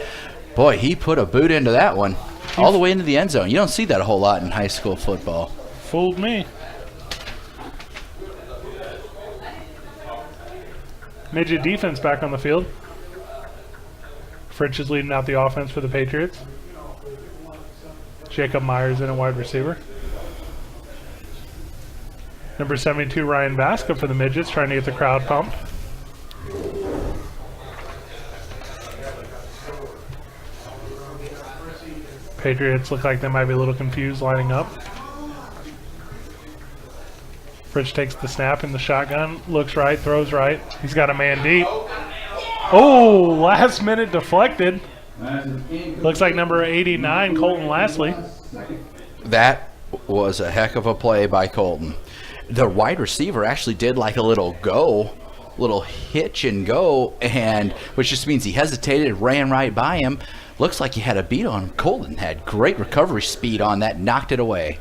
Speaker 2: Boy, he put a boot into that one. All the way into the end zone. You don't see that a whole lot in high school football.
Speaker 1: Fooled me. Midget defense back on the field. Fritsch is leading out the offense for the Patriots. Jacob Myers in a wide receiver. Number 72, Ryan Basca for the Midgets, trying to get the crowd pumped. Patriots look like they might be a little confused lining up. Fritsch takes the snap in the shotgun, looks right, throws right. He's got a man deep. Oh, last minute deflected. Looks like number 89, Colton Lastly.
Speaker 2: That was a heck of a play by Colton. The wide receiver actually did like a little hitch and go, and which just means he hesitated, ran right by him. Looks like he had a beat on him. Colton had great recovery speed on that, knocked it away.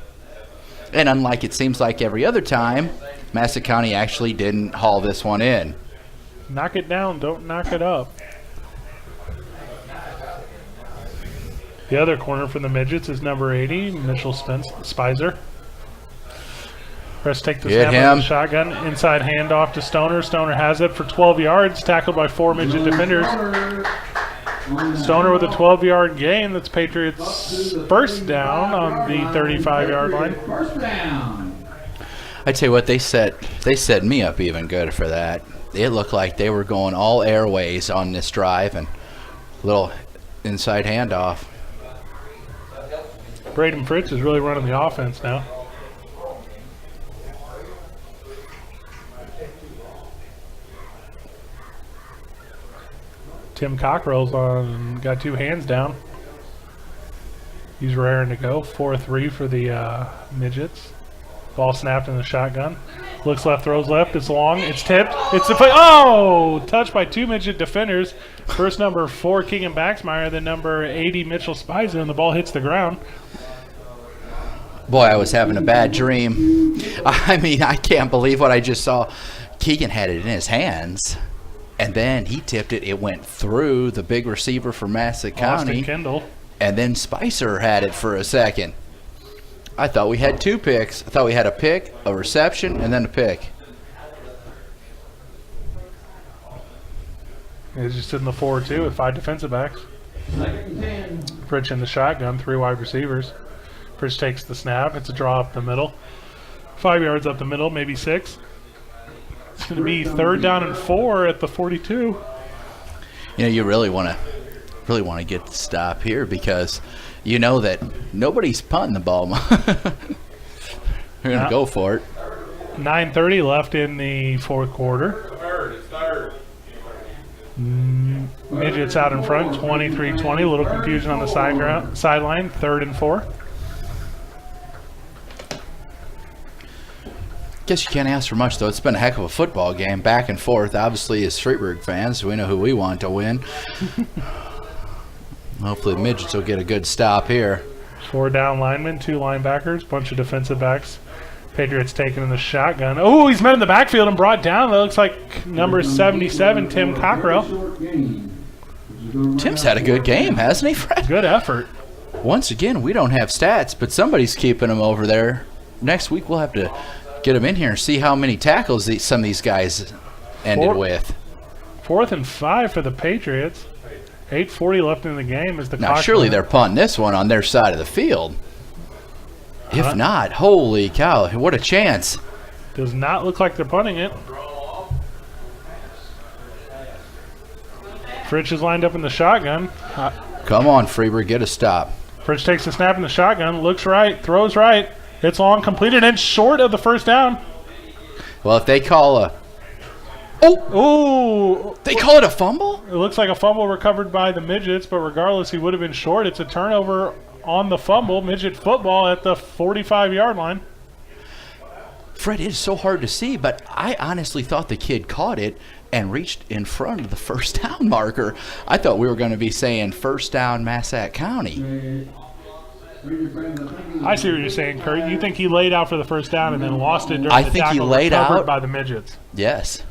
Speaker 2: And unlike it seems like every other time, Massac County actually didn't haul this one in.
Speaker 1: Knock it down, don't knock it up. The other corner for the Midgets is number 80, Mitchell Spicer. Press take the snap of the shotgun. Inside handoff to Stoner. Stoner has it for 12 yards, tackled by 4 Midget defenders. Stoner with a 12-yard gain. That's Patriots' first down on the 35-yard line.
Speaker 3: First down.
Speaker 2: I tell you what, they set me up even good for that. it looked like they were going all airways on this drive, and little inside handoff.
Speaker 1: Braden Fritz is really running the offense now. Tim Cockrell's got 2 hands down. He's raring to go. 4-3 for the Midgets. Ball snapped in the shotgun. Looks left, throws left. It's long. It's tipped. It's the play. Oh! Touched by 2 Midget defenders. First number 4, Keegan Baxmeyer. Then number 80, Mitchell Spiza. And the ball hits the ground.
Speaker 2: Boy, I was having a bad dream. I mean, I can't believe what I just saw. Keegan had it in his hands, and then he tipped it. It went through the big receiver for Massac County.
Speaker 1: Austin Kendall.
Speaker 2: And then Spicer had it for a second. I thought we had 2 picks. I thought we had a pick, a reception, and then a pick.
Speaker 1: It's just in the 4-2 with 5 defensive backs. Fritz in the shotgun, 3 wide receivers. Fritz takes the snap. It's a draw up the middle. 5 yards up the middle, maybe 6. It's going to be 3rd down and 4 at the 42.
Speaker 2: You know, you really want to get the stop here, because you know that nobody's punting the ball. We're going to go for it.
Speaker 1: 9:30 left in the 4th quarter. Midgets out in front, 23-20. A little confusion on the sideline. 3rd and 4.
Speaker 2: Guess you can't ask for much, though. It's been a heck of a football game, back and forth. Obviously, as Freeburg fans, we know who we want to win. Hopefully the Midgets will get a good stop here.
Speaker 1: 4 down linemen, 2 linebackers, bunch of defensive backs. Patriots taking in the shotgun. Oh, he's met in the backfield and brought down. That looks like number 77, Tim Cockrell.
Speaker 2: Tim's had a good game, hasn't he, Fred?
Speaker 1: Good effort.
Speaker 2: Once again, we don't have stats, but somebody's keeping him over there. Next week we'll have to get him in here and see how many tackles some of these guys ended with.
Speaker 1: 4th and 5 for the Patriots. 8:40 left in the game as the
Speaker 2: Now,
Speaker 1: clock
Speaker 2: surely
Speaker 1: runs.
Speaker 2: they're punting this one on their side of the field. If not, holy cow, what a chance.
Speaker 1: Does not look like they're punting it. Fritz is lined up in the shotgun.
Speaker 2: Come on, Freeburg, get a stop.
Speaker 1: Fritz takes the snap in the shotgun, looks right, throws right. It's long, completed, and short of the 1st down.
Speaker 2: Well, if they call a...
Speaker 1: Oh!
Speaker 2: They call it a fumble?
Speaker 1: It looks like a fumble recovered by the Midgets, but regardless, he would have been short. It's a turnover on the fumble. Midget football at the 45-yard line.
Speaker 2: Fred, it is so hard to see, but I honestly thought the kid caught it and reached in front of the 1st down marker. I thought we were going to be saying 1st down Massac County.
Speaker 1: I see what you're saying, Kurt. You think he laid out for the 1st down and then lost it during
Speaker 2: I
Speaker 1: the
Speaker 2: think he
Speaker 1: tackle
Speaker 2: laid
Speaker 1: recovered
Speaker 2: out
Speaker 1: by the Midgets.
Speaker 2: Yes.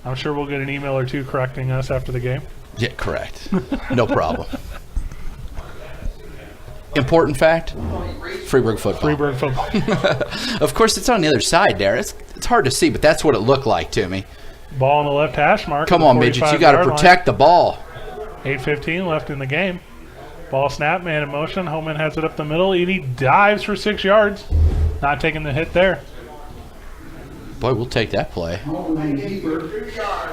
Speaker 1: I'm sure we'll get an email or 2 correcting us after the game.
Speaker 2: Yeah, correct. No problem. Important fact, Freeburg football.
Speaker 1: Freeburg football.
Speaker 2: Of course, it's on the other side there. It's hard to see, but that's what it looked like to me.
Speaker 1: Ball on the left hash mark.
Speaker 2: Come on, Midgets, you got to protect the ball.
Speaker 1: 8:15 left in the game. Ball snap, man in motion. Holman has it up the middle, and he dives for 6 yards. Not taking the hit there.
Speaker 2: Boy, we'll take that play.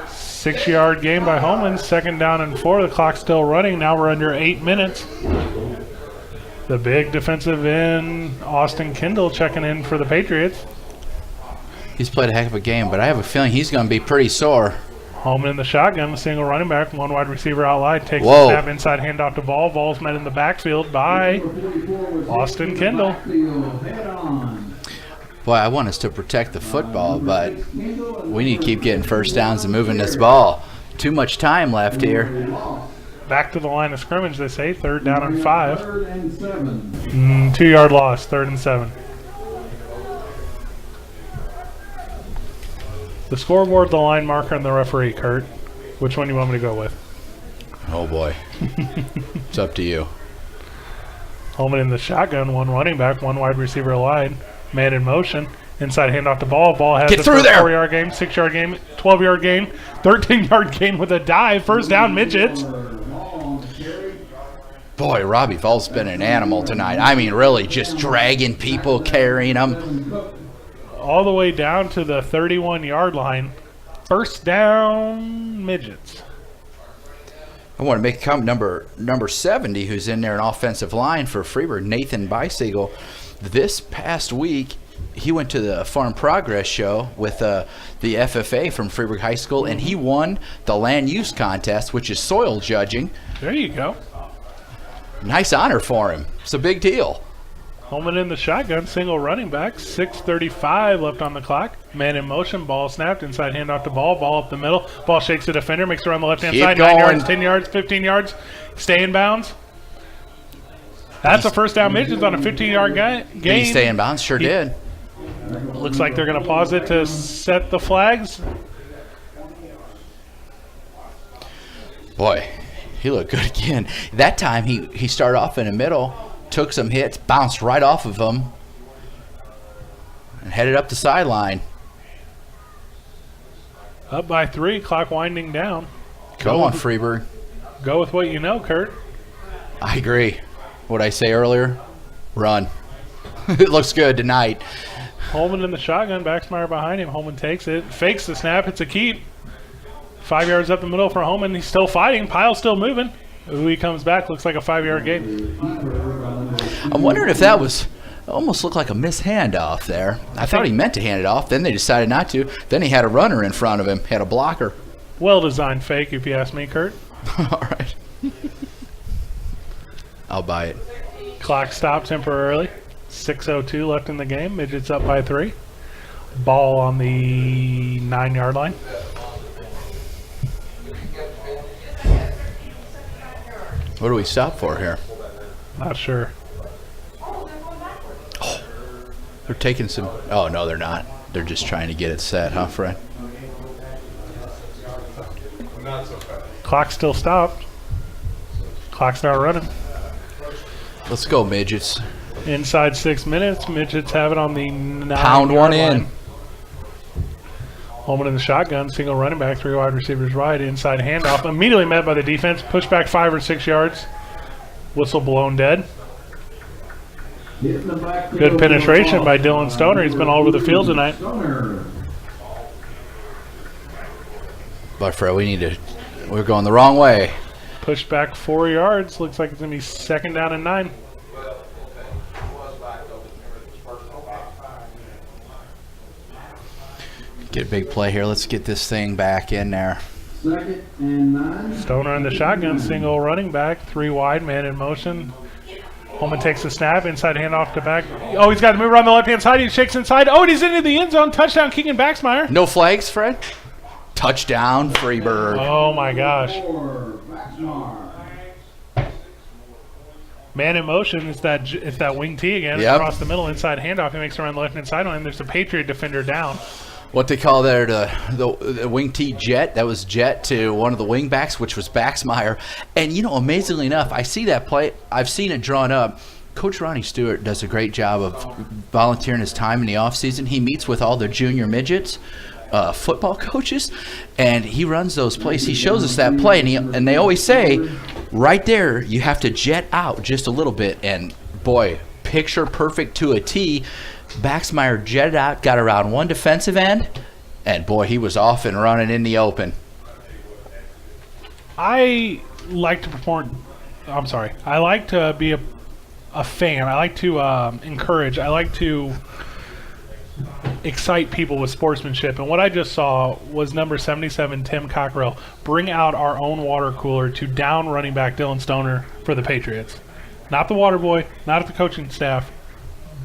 Speaker 1: 6-yard gain by Holman. 2nd down and 4. The clock's still running. Now we're under 8 minutes. The big defensive end, Austin Kendall, checking in for the Patriots.
Speaker 2: He's played a heck of a game, but I have a feeling he's going to be pretty sore.
Speaker 1: Holman in the shotgun, a single running back, 1 wide receiver out wide, takes
Speaker 2: Whoa.
Speaker 1: the snap inside, handoff to Ball. Ball's met in the backfield by Austin Kendall.
Speaker 2: Boy, I want us to protect the football, but we need to keep getting 1st downs and moving this ball. Too much time left here.
Speaker 1: Back to the line of scrimmage, they say. 3rd down and 5. 2-yard loss, 3rd and 7. The scoreboard, the line marker, and the referee, Kurt. Which one do you want me to go with?
Speaker 2: Oh, boy. It's up to you.
Speaker 1: Holman in the shotgun, 1 running back, 1 wide receiver line. Man in motion. Inside handoff to Ball. Ball has
Speaker 2: Get
Speaker 1: it
Speaker 2: through
Speaker 1: for a
Speaker 2: there.
Speaker 1: 4-yard gain, 6-yard gain, 12-yard gain, 13-yard gain with a dive. 1st down, Midgets.
Speaker 2: Boy, Robbie Fall's been an animal tonight. I mean, really just dragging people, carrying them.
Speaker 1: all the way down to the 31-yard line. First down, Midgets.
Speaker 2: I want to make a comment. Number 70, who's in there, an offensive line for Freeburg, Nathan Bicycle. This past week, he went to the Farm Progress Show with the FFA from Freeburg High School, and he won the land use contest, which is soil judging.
Speaker 1: There you go.
Speaker 2: Nice honor for him. It's a big deal.
Speaker 1: Holman in the shotgun, single running back, 6:35 left on the clock. Man in motion, ball snapped, inside handoff to ball up the middle. Ball shakes the defender, makes it around the left-hand
Speaker 2: Keep
Speaker 1: side,
Speaker 2: going.
Speaker 1: 9 yards, 10 yards, 15 yards. Stay in bounds. That's a first down. Midgets on a 15-yard gain.
Speaker 2: Did he stay in bounds? Sure did.
Speaker 1: Looks like they're going to pause it to set the flags.
Speaker 2: Boy, he looked good again. That time he started off in the middle, took some hits, bounced right off of them, and headed up the sideline.
Speaker 1: Up by 3, clock winding down.
Speaker 2: Go on, Freeburg.
Speaker 1: Go with what you know, Kurt.
Speaker 2: I agree. What'd I say earlier? Run. It looks good tonight.
Speaker 1: Holman in the shotgun, Baxmeyer behind him. Holman takes it, fakes the snap, it's a keep. 5 yards up the middle for Holman. He's still fighting. Pile's still moving. Ooh, he comes back. Looks like a 5-yard gain.
Speaker 2: I'm wondering if that was almost looked like a missed handoff there. I thought he meant to hand it off. Then they decided not to. Then he had a runner in front of him, had a blocker.
Speaker 1: Well-designed fake, if you ask me, Kurt.
Speaker 2: All right. I'll buy it.
Speaker 1: Clock stopped temporarily. 6:02 left in the game. Midgets up by 3. Ball on the 9-yard line.
Speaker 2: What do we stop for here?
Speaker 1: Not sure.
Speaker 2: Oh, they're taking some. Oh, no, they're not. They're just trying to get it set, huh, Fred?
Speaker 1: Clock still stopped. Clock's not running.
Speaker 2: Let's go, Midgets.
Speaker 1: Inside 6 minutes. Midgets have it on the 9-yard
Speaker 2: Pound one in.
Speaker 1: line. Holman in the shotgun, single running back, 3 wide receivers right, inside handoff. Immediately met by the defense, pushed back 5 or 6 yards. Whistle blown dead. Good penetration by Dylan Stoner. He's been all over the field tonight.
Speaker 2: But Fred, we're going the wrong way.
Speaker 1: Pushed back 4 yards. Looks like it's going to be 2nd down and 9.
Speaker 2: Get a big play here. Let's get this thing back in there.
Speaker 3: 2nd and 9.
Speaker 1: Stoner in the shotgun, single running back, 3 wide, man in motion. Holman takes the snap, inside handoff to back. Oh, he's got to move around the left-hand side. He shakes inside. Oh, and he's into the end zone. Touchdown, Keegan Baxmeyer.
Speaker 2: No flags, Fred? Touchdown, Freeburg.
Speaker 1: Oh, my gosh.
Speaker 3: 4, Baxmeyer.
Speaker 1: Man in motion. It's that wing T again.
Speaker 2: Yep.
Speaker 1: Across the middle, inside handoff. He makes it around the left-hand side on him. There's a Patriot defender down.
Speaker 2: What they call there, the wing T jet. That was jet to one of the wing backs, which was Baxmeyer. And, amazingly enough, I see that play. I've seen it drawn up. Coach Ronnie Stewart does a great job of volunteering his time in the offseason. He meets with all the junior midgets, football coaches, and he runs those plays. He shows us that play, and they always say, right there, you have to jet out just a little bit. And, boy, picture perfect to a T. Baxmeyer jetted out, got around one defensive end, and boy, he was off and running in the open.
Speaker 1: I like to I like to be a fan. I like to encourage. I like to excite people with sportsmanship. And what I just saw was number 77, Tim Cockrell, bring out our own water cooler to down running back Dylan Stoner for the Patriots. Not the water boy, not the coaching staff,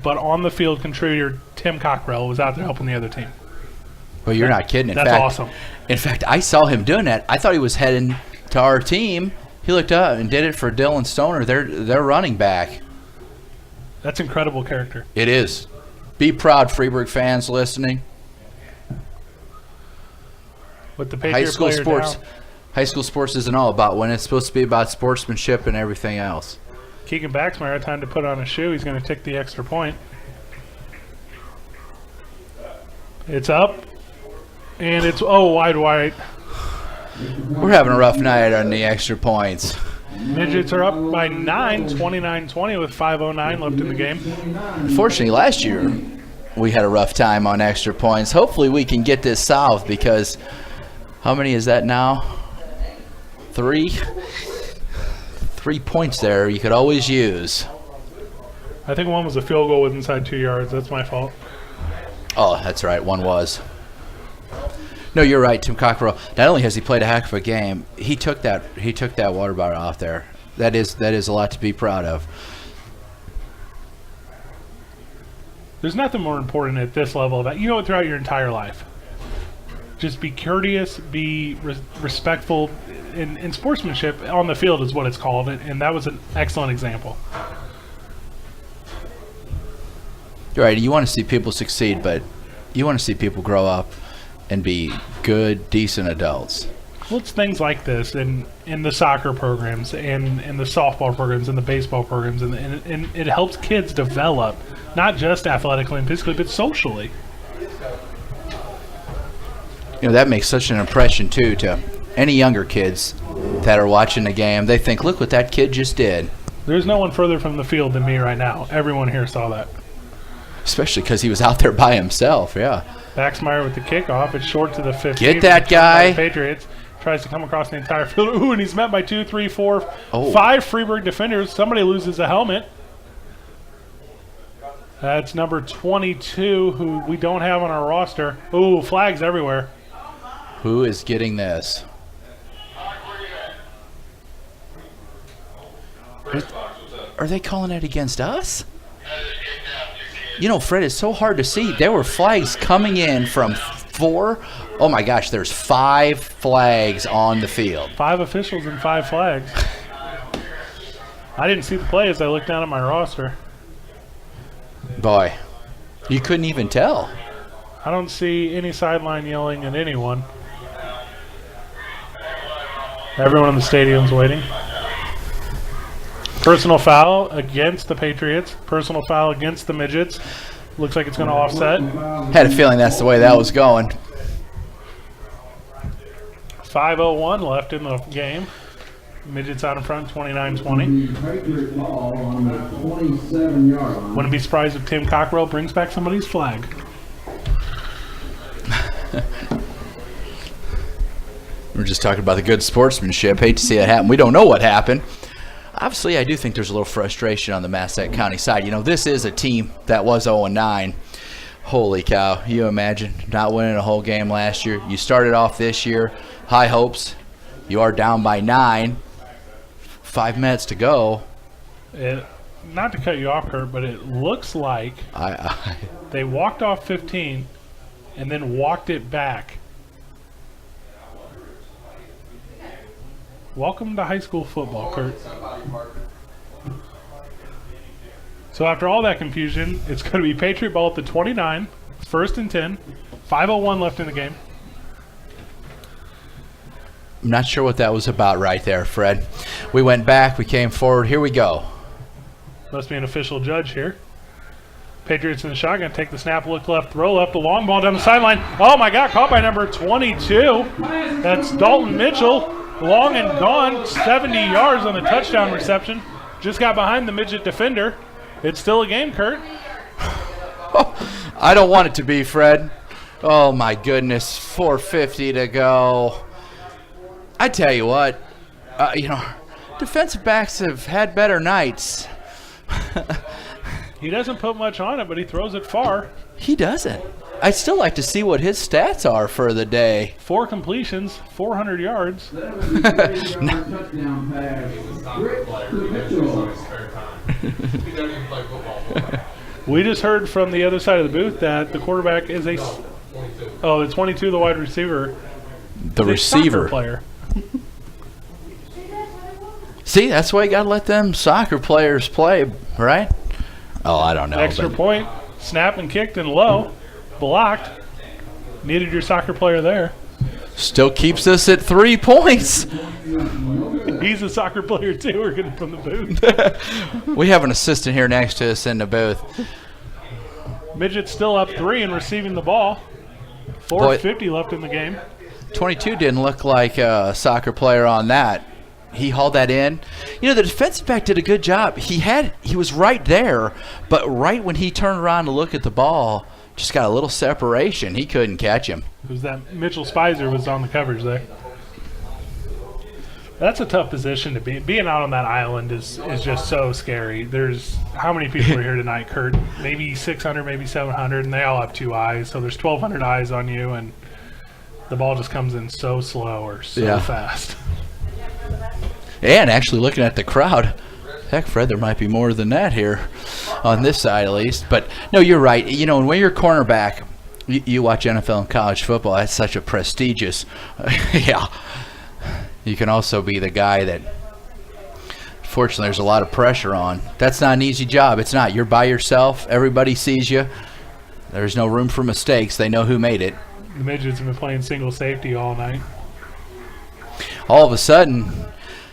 Speaker 1: but on the field contributor Tim Cockrell was out there helping the other team.
Speaker 2: Well, you're not kidding.
Speaker 1: That's awesome.
Speaker 2: In fact, I saw him doing that. I thought he was heading to our team. He looked up and did it for Dylan Stoner, their running back.
Speaker 1: That's incredible character.
Speaker 2: It is. Be proud, Freeburg fans listening.
Speaker 1: With the Patriot player down.
Speaker 2: High school sports isn't all about when it's supposed to be about sportsmanship and everything else.
Speaker 1: Keegan Baxmeyer had time to put on a shoe. He's going to take the extra point. It's up. And it's, wide.
Speaker 2: We're having a rough night on the extra points.
Speaker 1: Midgets are up by 9, 29-20 with 5:09 left in the game.
Speaker 2: Unfortunately, last year, we had a rough time on extra points. Hopefully we can get this solved because how many is that now? 3? 3 points there you could always use.
Speaker 1: I think one was a field goal with inside 2 yards. That's my fault.
Speaker 2: Oh, that's right. One was. No, you're right, Tim Cockrell. Not only has he played a heck of a game, he took that water bottle off there. That is a lot to be proud of.
Speaker 1: There's nothing more important at this level that you know it throughout your entire life. Just be courteous, be respectful, and sportsmanship on the field is what it's called, and that was an excellent example.
Speaker 2: You're right. You want to see people succeed, but you want to see people grow up and be good, decent adults.
Speaker 1: Well, it's things like this in the soccer programs and in the softball programs and the baseball programs, and it helps kids develop, not just athletically and physically, but socially.
Speaker 2: You know, that makes such an impression, too, to any younger kids that are watching the game. They think, look what that kid just did.
Speaker 1: There's no one further from the field than me right now. Everyone here saw that.
Speaker 2: Especially because he was out there by himself, yeah.
Speaker 1: Baxmeyer with the kickoff. It's short to the 15th.
Speaker 2: Get that guy.
Speaker 1: Patriots tries to come across the entire field. Ooh, and he's met by 2, 3, 4, 5 Freeburg defenders. Somebody loses a helmet. That's number 22, who we don't have on our roster. Ooh, flags everywhere.
Speaker 2: Who is getting this? Are they calling it against us? You know, Fred, it's so hard to see. There were flags coming in from 4. Oh, my gosh, there's 5 flags on the field.
Speaker 1: 5 officials and 5 flags. I didn't see the play as I looked down at my roster.
Speaker 2: Boy, you couldn't even tell.
Speaker 1: I don't see any sideline yelling at anyone. Everyone in the stadium's waiting. Personal foul against the Patriots. Personal foul against the Midgets. Looks like it's going to offset.
Speaker 2: Had a feeling that's the way that was going.
Speaker 1: 5:01 left in the game. Midgets out in front, 29-20.
Speaker 3: Patriot ball on the 27-yard line.
Speaker 1: Wouldn't be surprised if Tim Cockrell brings back somebody's flag.
Speaker 2: We're just talking about the good sportsmanship. Hate to see that happen. We don't know what happened. Obviously, I do think there's a little frustration on the Massac County side. You know, this is a team that was 0-9. Holy cow. You imagine not winning a whole game last year. You started off this year, high hopes. You are down by 9. 5 minutes to go.
Speaker 1: Not to cut you off, Kurt, but it looks like they walked off 15 and then walked it back. Welcome to high school football, Kurt. So after all that confusion, it's going to be Patriot ball at the 29, 1st and 10, 5:01 left in the game.
Speaker 2: I'm not sure what that was about right there, Fred. We went back, we came forward, here we go.
Speaker 1: Must be an official judge here. Patriots in the shotgun, take the snap, look left, throw left, the long ball down the sideline. Oh my God, caught by number 22. That's Dalton Mitchell. Long and gone, 70 yards on the touchdown reception. Just got behind the midget defender. It's still a game, Kurt.
Speaker 2: I don't want it to be, Fred. Oh my goodness, 4:50 to go. I tell you what, you know, defensive backs have had better nights.
Speaker 1: He doesn't put much on it, but he throws it far.
Speaker 2: He doesn't. I'd still like to see what his stats are for the day.
Speaker 1: 4 completions, 400 yards.
Speaker 3: Touchdown pass.
Speaker 1: We just heard from the other side of the booth that the quarterback is the 22, the wide receiver.
Speaker 2: The receiver.
Speaker 1: Soccer player.
Speaker 2: See, that's why you got to let them soccer players play, right? Oh, I don't know.
Speaker 1: Extra point, snap and kicked and low. Blocked. Needed your soccer player there.
Speaker 2: Still keeps us at 3 points.
Speaker 1: He's a soccer player too. We're getting from the booth.
Speaker 2: We have an assistant here next to us in the booth.
Speaker 1: Midget's still up 3 and receiving the ball. 4:50 left in the game.
Speaker 2: 22 didn't look like a soccer player on that. He hauled that in. You know, the defensive back did a good job. He was right there, but right when he turned around to look at the ball, just got a little separation. He couldn't catch him.
Speaker 1: It was that Mitchell Spicer was on the coverage there. That's a tough position to be. Being out on that island is just so scary. There's how many people are here tonight, Kurt? Maybe 600, maybe 700, and they all have 2 eyes. So there's 1,200 eyes on you, and the ball just comes in so slow or so fast.
Speaker 2: And actually looking at the crowd, heck, Fred, there might be more than that here on this side at least. But, no, you're right. You know, when you're a cornerback, you watch NFL and college football, that's such a prestigious You can also be the guy that, fortunately, there's a lot of pressure on. That's not an easy job. It's not. You're by yourself. Everybody sees you. There's no room for mistakes. They know who made it.
Speaker 1: The Midgets have been playing single safety all night.
Speaker 2: All of a sudden,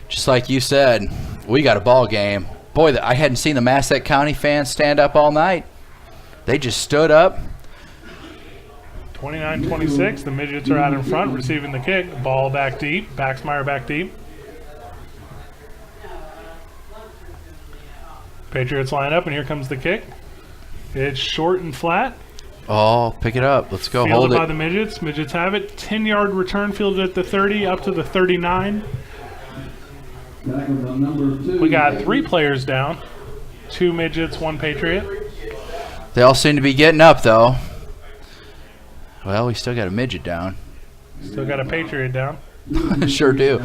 Speaker 2: just like you said, we got a ball game. Boy, I hadn't seen the Massac County fans stand up all night. They just stood up.
Speaker 1: 29-26, the Midgets are out in front, receiving the kick. Ball back deep. Baxmeyer back deep. Patriots line up, and here comes the kick. It's short and flat.
Speaker 2: Oh, pick it up. Let's go.
Speaker 1: Fielded
Speaker 2: Hold it.
Speaker 1: by the Midgets. Midgets have it. 10-yard return fielded at the 30, up to the 39. We got 3 players down. 2 Midgets, 1 Patriot.
Speaker 2: They all seem to be getting up, though. Well, we still got a midget down.
Speaker 1: Still got a Patriot down.
Speaker 2: Sure do.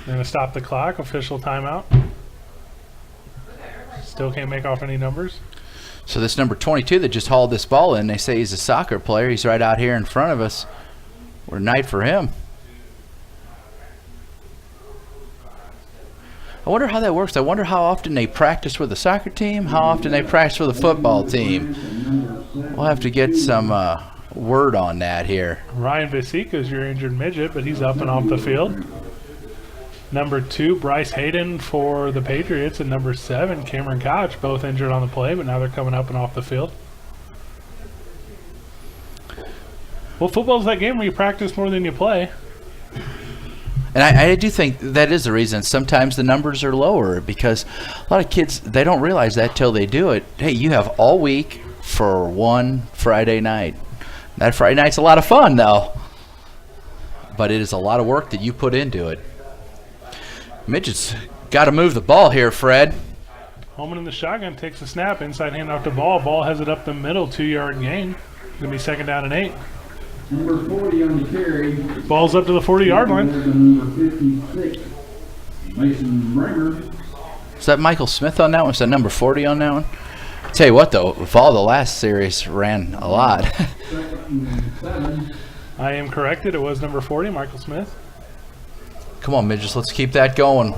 Speaker 1: Going to stop the clock. Official timeout. Still can't make off any numbers.
Speaker 2: So this number 22 that just hauled this ball in, they say he's a soccer player. He's right out here in front of us. We're night for him. I wonder how that works. I wonder how often they practice with the soccer team, how often they practice with the football team. We'll have to get some word on that here.
Speaker 1: Ryan Vasica is your injured midget, but he's up and off the field. Number 2, Bryce Hayden for the Patriots, and number 7, Cameron Koch, both injured on the play, but now they're coming up and off the field. Well, football's that game where you practice more than you play.
Speaker 2: And I do think that is the reason sometimes the numbers are lower, because a lot of kids, they don't realize that till they do it. Hey, you have all week for one Friday night. That Friday night's a lot of fun, though. But it is a lot of work that you put into it. Midgets got to move the ball here, Fred.
Speaker 1: Holman in the shotgun takes a snap, inside hand off the ball. Ball has it up the middle, 2-yard gain. Going to be 2nd down and 8.
Speaker 3: Number 40 on the carry.
Speaker 1: Ball's up to the 40-yard line.
Speaker 3: Number 56, Mason Bremer.
Speaker 2: Is that Michael Smith on that one? Is that number 40 on that one? Tell you what, though, Vol, the last series ran a lot.
Speaker 3: 2nd and 7.
Speaker 1: I am corrected. It was number 40, Michael Smith.
Speaker 2: Come on, Midgets, let's keep that going.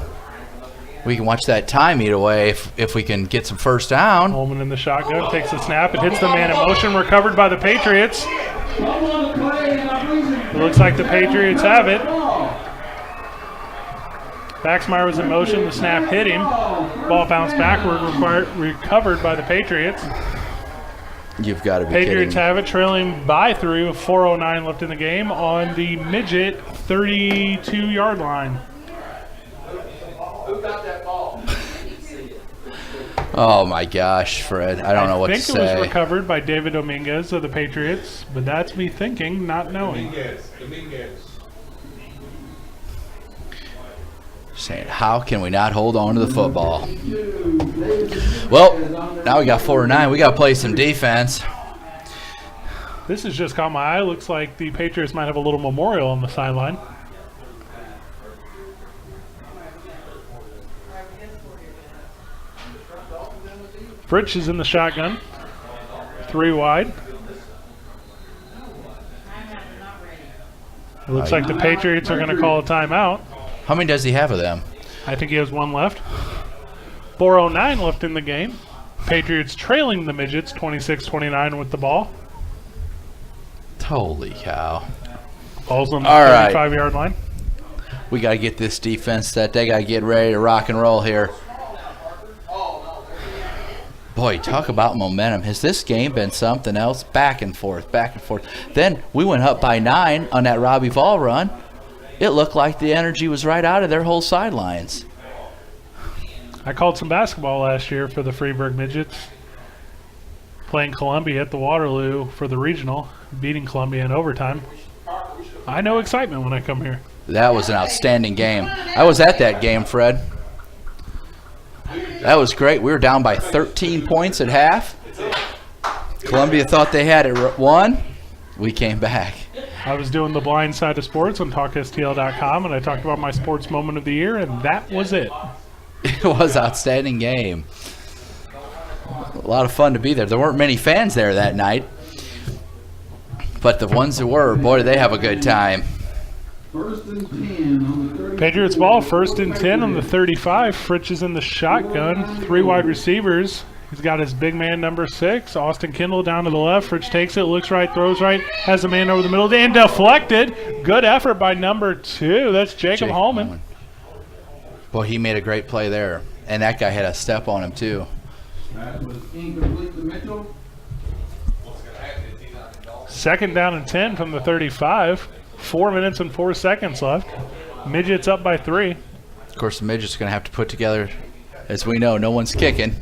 Speaker 2: We can watch that time eat away if we can get some first down.
Speaker 1: Holman in the shotgun takes a snap. It hits the man in motion, recovered by the Patriots. It looks like the Patriots have it. Baxmeyer was in motion. The snap hit him. Ball bounced backward, recovered by the Patriots.
Speaker 2: You've got to be
Speaker 1: Patriots
Speaker 2: kidding.
Speaker 1: have it, trailing by 3 with 4:09 left in the game on the Midget 32-yard line.
Speaker 4: Who got that ball?
Speaker 2: Oh, my gosh, Fred. I don't know what to
Speaker 1: I think it was
Speaker 2: say.
Speaker 1: recovered by David Dominguez of the Patriots, but that's me thinking, not knowing.
Speaker 4: Dominguez.
Speaker 2: Saying, how can we not hold on to the football? Well, now we got 4-9. We got to play some defense.
Speaker 1: This has just caught my eye. Looks like the Patriots might have a little memorial on the sideline. Fritsch is in the shotgun. 3 wide. It looks like the Patriots are going to call a timeout.
Speaker 2: How many does he have of them?
Speaker 1: I think he has 1 left. 4:09 left in the game. Patriots trailing the Midgets 26-29 with the ball.
Speaker 2: Holy cow.
Speaker 1: Ball's on the
Speaker 2: All right.
Speaker 1: 35-yard line.
Speaker 2: We got to get this defense set. They got to get ready to rock and roll here. Boy, talk about momentum. Has this game been something else? Back and forth, back and forth. Then we went up by 9 on that Robbie Vol run. It looked like the energy was right out of their whole sidelines.
Speaker 1: I called some basketball last year for the Freeburg Midgets. playing Columbia at the Waterloo for the regional, beating Columbia in overtime. I know excitement when I come here.
Speaker 2: That was an outstanding game. I was at that game, Fred. That was great. We were down by 13 points at half. Columbia thought they had it won. We came back.
Speaker 1: I was doing the blind side of sports on TalkSTL.com, and I talked about my sports moment of the year, and that was it.
Speaker 2: It was an outstanding game. A lot of fun to be there. There weren't many fans there that night, but the ones that were, boy, did they have a good time.
Speaker 3: First and 10 on the 30.
Speaker 1: Patriots ball, 1st and 10 on the 35. Fritsch is in the shotgun. 3 wide receivers. He's got his big man, number 6. Austin Kindle down to the left. Fritsch takes it, looks right, throws right, has a man over the middle, and deflected. Good effort by number 2. That's Jacob Holman.
Speaker 2: Boy, he made a great play there. And that guy had a step on him, too.
Speaker 3: That was incomplete to Mitchell.
Speaker 1: 2nd down and 10 from the 35. 4 minutes and 4 seconds left. Midgets up by 3.
Speaker 2: Of course, the Midgets are going to have to put together, as we know, no one's kicking.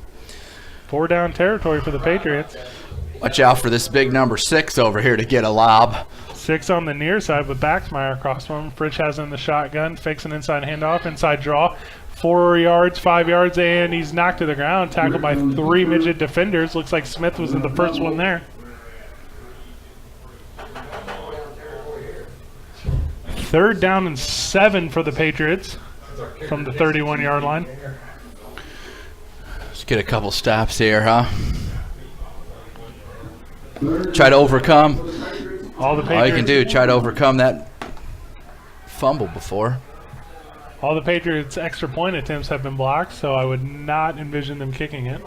Speaker 1: 4 down territory for the Patriots.
Speaker 2: Watch out for this big number 6 over here to get a lob.
Speaker 1: 6 on the near side with Baxmeyer across from him. Fritsch has in the shotgun, fakes an inside handoff, inside draw. 4 yards, 5 yards, and he's knocked to the ground. Tackled by 3 Midget defenders. Looks like Smith was in the first one there. 3rd down and 7 for the Patriots from the 31-yard line.
Speaker 2: Let's get a couple stops here, huh? Try to overcome.
Speaker 1: All
Speaker 2: you can do, try to overcome that fumble before.
Speaker 1: All the Patriots' extra point attempts have been blocked, so I would not envision them kicking it.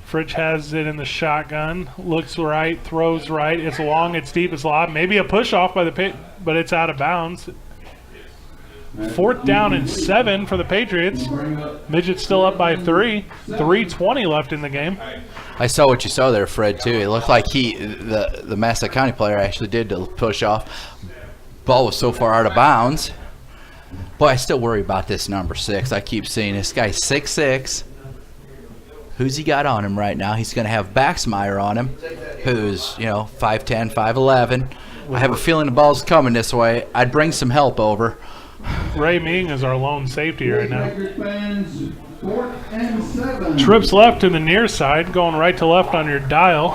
Speaker 1: Fritsch has it in the shotgun, looks right, throws right. It's long, it's deep, it's lob. Maybe a push off by the pit, but it's out of bounds. 4th down and 7 for the Patriots. Midget's still up by 3. 3:20 left in the game.
Speaker 2: I saw what you saw there, Fred, too. It looked like the Massac County player actually did the push off. Ball was so far out of bounds. Boy, I still worry about this number 6. I keep seeing this guy 6'6". Who's he got on him right now? He's going to have Baxmeyer on him, who's, 5'10", 5'11". I have a feeling the ball's coming this way. I'd bring some help over.
Speaker 1: Ray Ming is our lone safety right now.
Speaker 3: Fans, 4th and 7.
Speaker 1: Trips left to the near side, going right to left on your dial.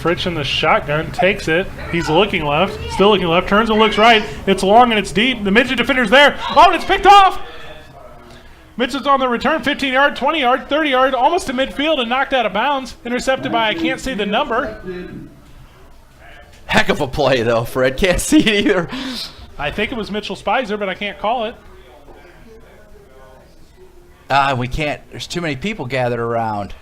Speaker 1: Fritsch in the shotgun, takes it. He's looking left, still looking left, turns and looks right. It's long and it's deep. The Midget defender's there. Oh, and it's picked off! Mitchell's on the return, 15-yard, 20-yard, 30-yard, almost to midfield and knocked out of bounds. Intercepted by, I can't see the number.
Speaker 2: Heck of a play, though, Fred. Can't see it either.
Speaker 1: I think it was Mitchell Spicer, but I can't call it.
Speaker 2: We can't. There's too many people gathered around.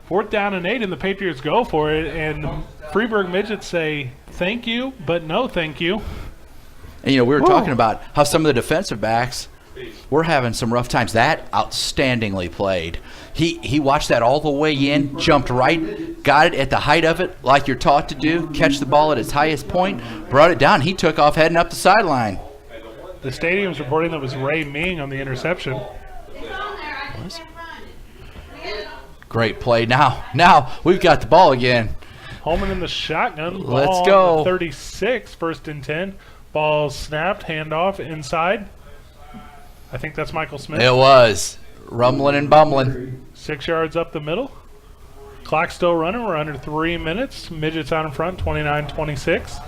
Speaker 1: 4th down and 8, and the Patriots go for it. And Freeburg Midgets say thank you, but no thank you.
Speaker 2: And, we were talking about how some of the defensive backs were having some rough times. That outstandingly played. He watched that all the way in, jumped right, got it at the height of it like you're taught to do, catch the ball at its highest point, brought it down. He took off heading up the sideline.
Speaker 1: The stadium's reporting that was Ray Ming on the interception.
Speaker 2: Great play. Now we've got the ball again.
Speaker 1: Holman in the shotgun.
Speaker 2: Let's go.
Speaker 1: 36, 1st and 10. Ball snapped, handoff inside. I think that's Michael Smith.
Speaker 2: It was. Rumbling and bumbling.
Speaker 1: 6 yards up the middle. Clock still running. We're under 3 minutes. Midgets out in front, 29-26.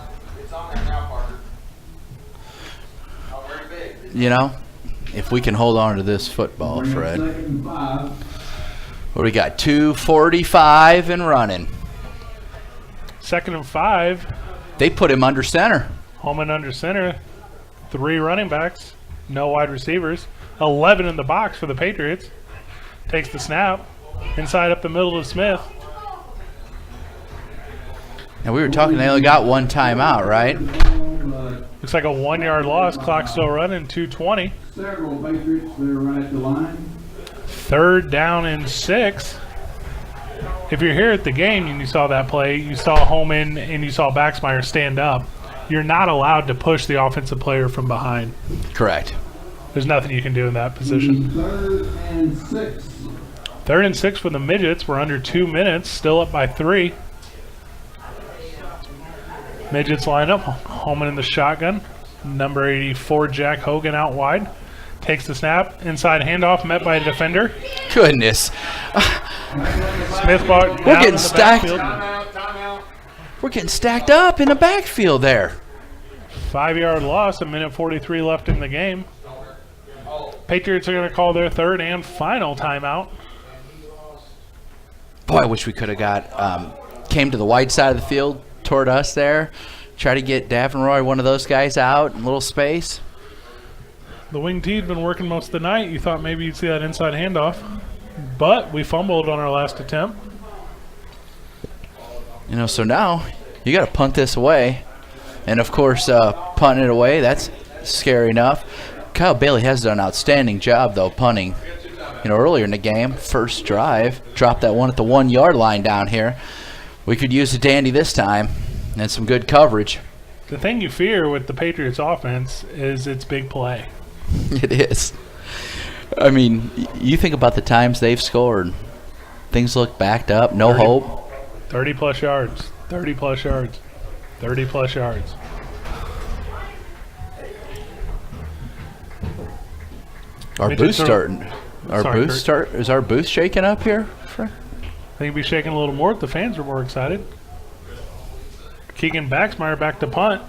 Speaker 2: If we can hold on to this football, Fred.
Speaker 3: 2nd and 5.
Speaker 2: What do we got? 2:45 and running.
Speaker 1: 2nd and 5.
Speaker 2: They put him under center.
Speaker 1: Holman under center. 3 running backs. No wide receivers. 11 in the box for the Patriots. Takes the snap. Inside up the middle to Smith.
Speaker 2: And we were talking, they only got one timeout, right?
Speaker 1: Looks like a 1-yard loss. Clock still running. 2:20.
Speaker 3: Several Patriots there right at the line.
Speaker 1: 3rd down and 6. If you're here at the game and you saw that play, you saw Holman and you saw Baxmeyer stand up. You're not allowed to push the offensive player from behind.
Speaker 2: Correct.
Speaker 1: There's nothing you can do in that position.
Speaker 3: 3rd and 6.
Speaker 1: 3rd and 6 for the Midgets. We're under 2 minutes, still up by 3. Midgets line up, Holman in the shotgun. Number 84, Jack Hogan out wide. Takes the snap, inside handoff, met by a defender.
Speaker 2: Goodness.
Speaker 1: Smith ball
Speaker 2: We're
Speaker 1: down
Speaker 2: getting
Speaker 1: in the
Speaker 2: stacked.
Speaker 1: backfield.
Speaker 2: We're getting stacked up in the backfield there.
Speaker 1: 5-yard loss, 1:43 left in the game. Patriots are going to call their 3rd and final timeout.
Speaker 2: Boy, I wish we could have got, came to the wide side of the field toward us there. Try to get Davenroy, one of those guys, out in a little space.
Speaker 1: The wing T had been working most of the night. You thought maybe you'd see that inside handoff. But we fumbled on our last attempt.
Speaker 2: You know, so now you got to punt this away. And, of course, punting it away, that's scary enough. Kyle Bailey has done an outstanding job, though, punting. You know, earlier in the game, first drive, dropped that one at the 1-yard line down here. We could use a dandy this time and some good coverage.
Speaker 1: The thing you fear with the Patriots offense is its big play.
Speaker 2: It is. I mean, you think about the times they've scored. Things look backed up, no hope.
Speaker 1: 30-plus yards, 30-plus yards, 30-plus yards.
Speaker 2: Our
Speaker 1: Midgets
Speaker 2: booth
Speaker 1: are-
Speaker 2: starting. Our
Speaker 1: Sorry,
Speaker 2: booth
Speaker 1: Kurt.
Speaker 2: start. Is our booth shaking up here?
Speaker 1: I think it'd be shaking a little more if the fans were more excited. Keegan Baxmeyer back to punt.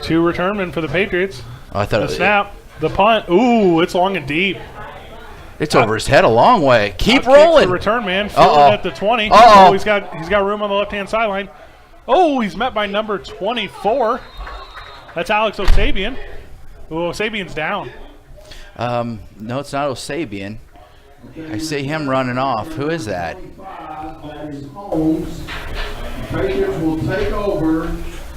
Speaker 1: 2 return men for the Patriots.
Speaker 2: Oh, I thought
Speaker 1: The snap, the punt. Ooh, it's long and deep.
Speaker 2: it's over his head a long way. Keep
Speaker 1: Kick for
Speaker 2: rolling.
Speaker 1: return man. Fielded
Speaker 2: Uh-oh.
Speaker 1: at the 20.
Speaker 2: Uh-oh.
Speaker 1: Oh, he's got room on the left-hand sideline. Oh, he's met by number 24. That's Alex Osabian. Oh, Osabian's down.
Speaker 2: No, it's not Osabian. I see him running off. Who is that?
Speaker 3: That is Holmes. Patriots will take over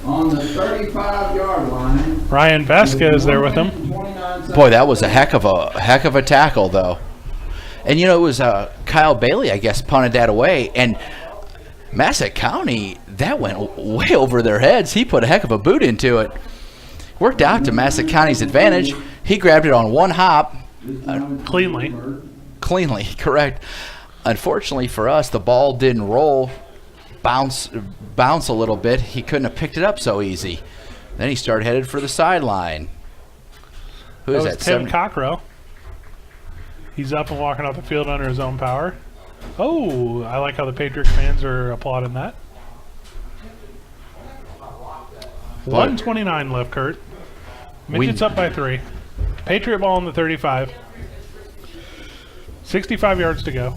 Speaker 3: on the 35-yard line.
Speaker 1: Ryan Vasquez there with him.
Speaker 3: 29 seconds.
Speaker 2: Boy, that was a heck of a tackle, though. And you know, it was Kyle Bailey, I guess, punted that away. And Massac County, that went way over their heads. He put a heck of a boot into it. Worked out to Massac County's advantage. He grabbed it on one hop.
Speaker 1: Cleanly.
Speaker 2: Cleanly, correct. Unfortunately for us, the ball didn't roll, bounce a little bit. He couldn't have picked it up so easy. Then he started headed for the sideline. Who is
Speaker 1: That was
Speaker 2: that?
Speaker 1: Tim Cockrell. He's up and walking off the field under his own power. Oh, I like how the Patriots fans are applauding that. 1:29 left, Kurt. Midgets up by 3. Patriot ball on the 35. 65 yards to go.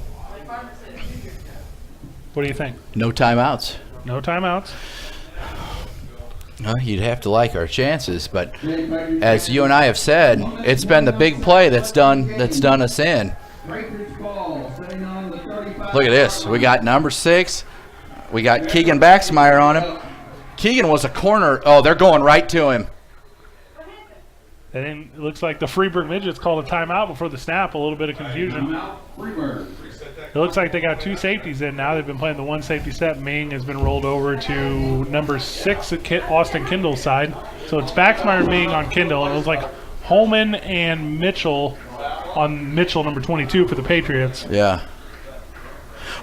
Speaker 1: What do you think?
Speaker 2: No timeouts.
Speaker 1: No timeouts.
Speaker 2: Well, you'd have to like our chances, but as you and I have said, it's been the big play that's done us in.
Speaker 3: Patriots ball sitting on the 35.
Speaker 2: Look at this. We got number 6. We got Keegan Baxmeyer on him. Keegan was a corner. Oh, they're going right to him.
Speaker 1: And then it looks like the Freeburg Midgets called a timeout before the snap. A little bit of confusion.
Speaker 3: Timeout, Freeburg.
Speaker 1: It looks like they got 2 safeties in now. They've been playing the 1 safety set. Ming has been rolled over to number 6 at Austin Kindle's side. So it's Baxmeyer and Ming on Kindle. And it was like Holman and Mitchell on Mitchell, number 22 for the Patriots.
Speaker 2: Yeah.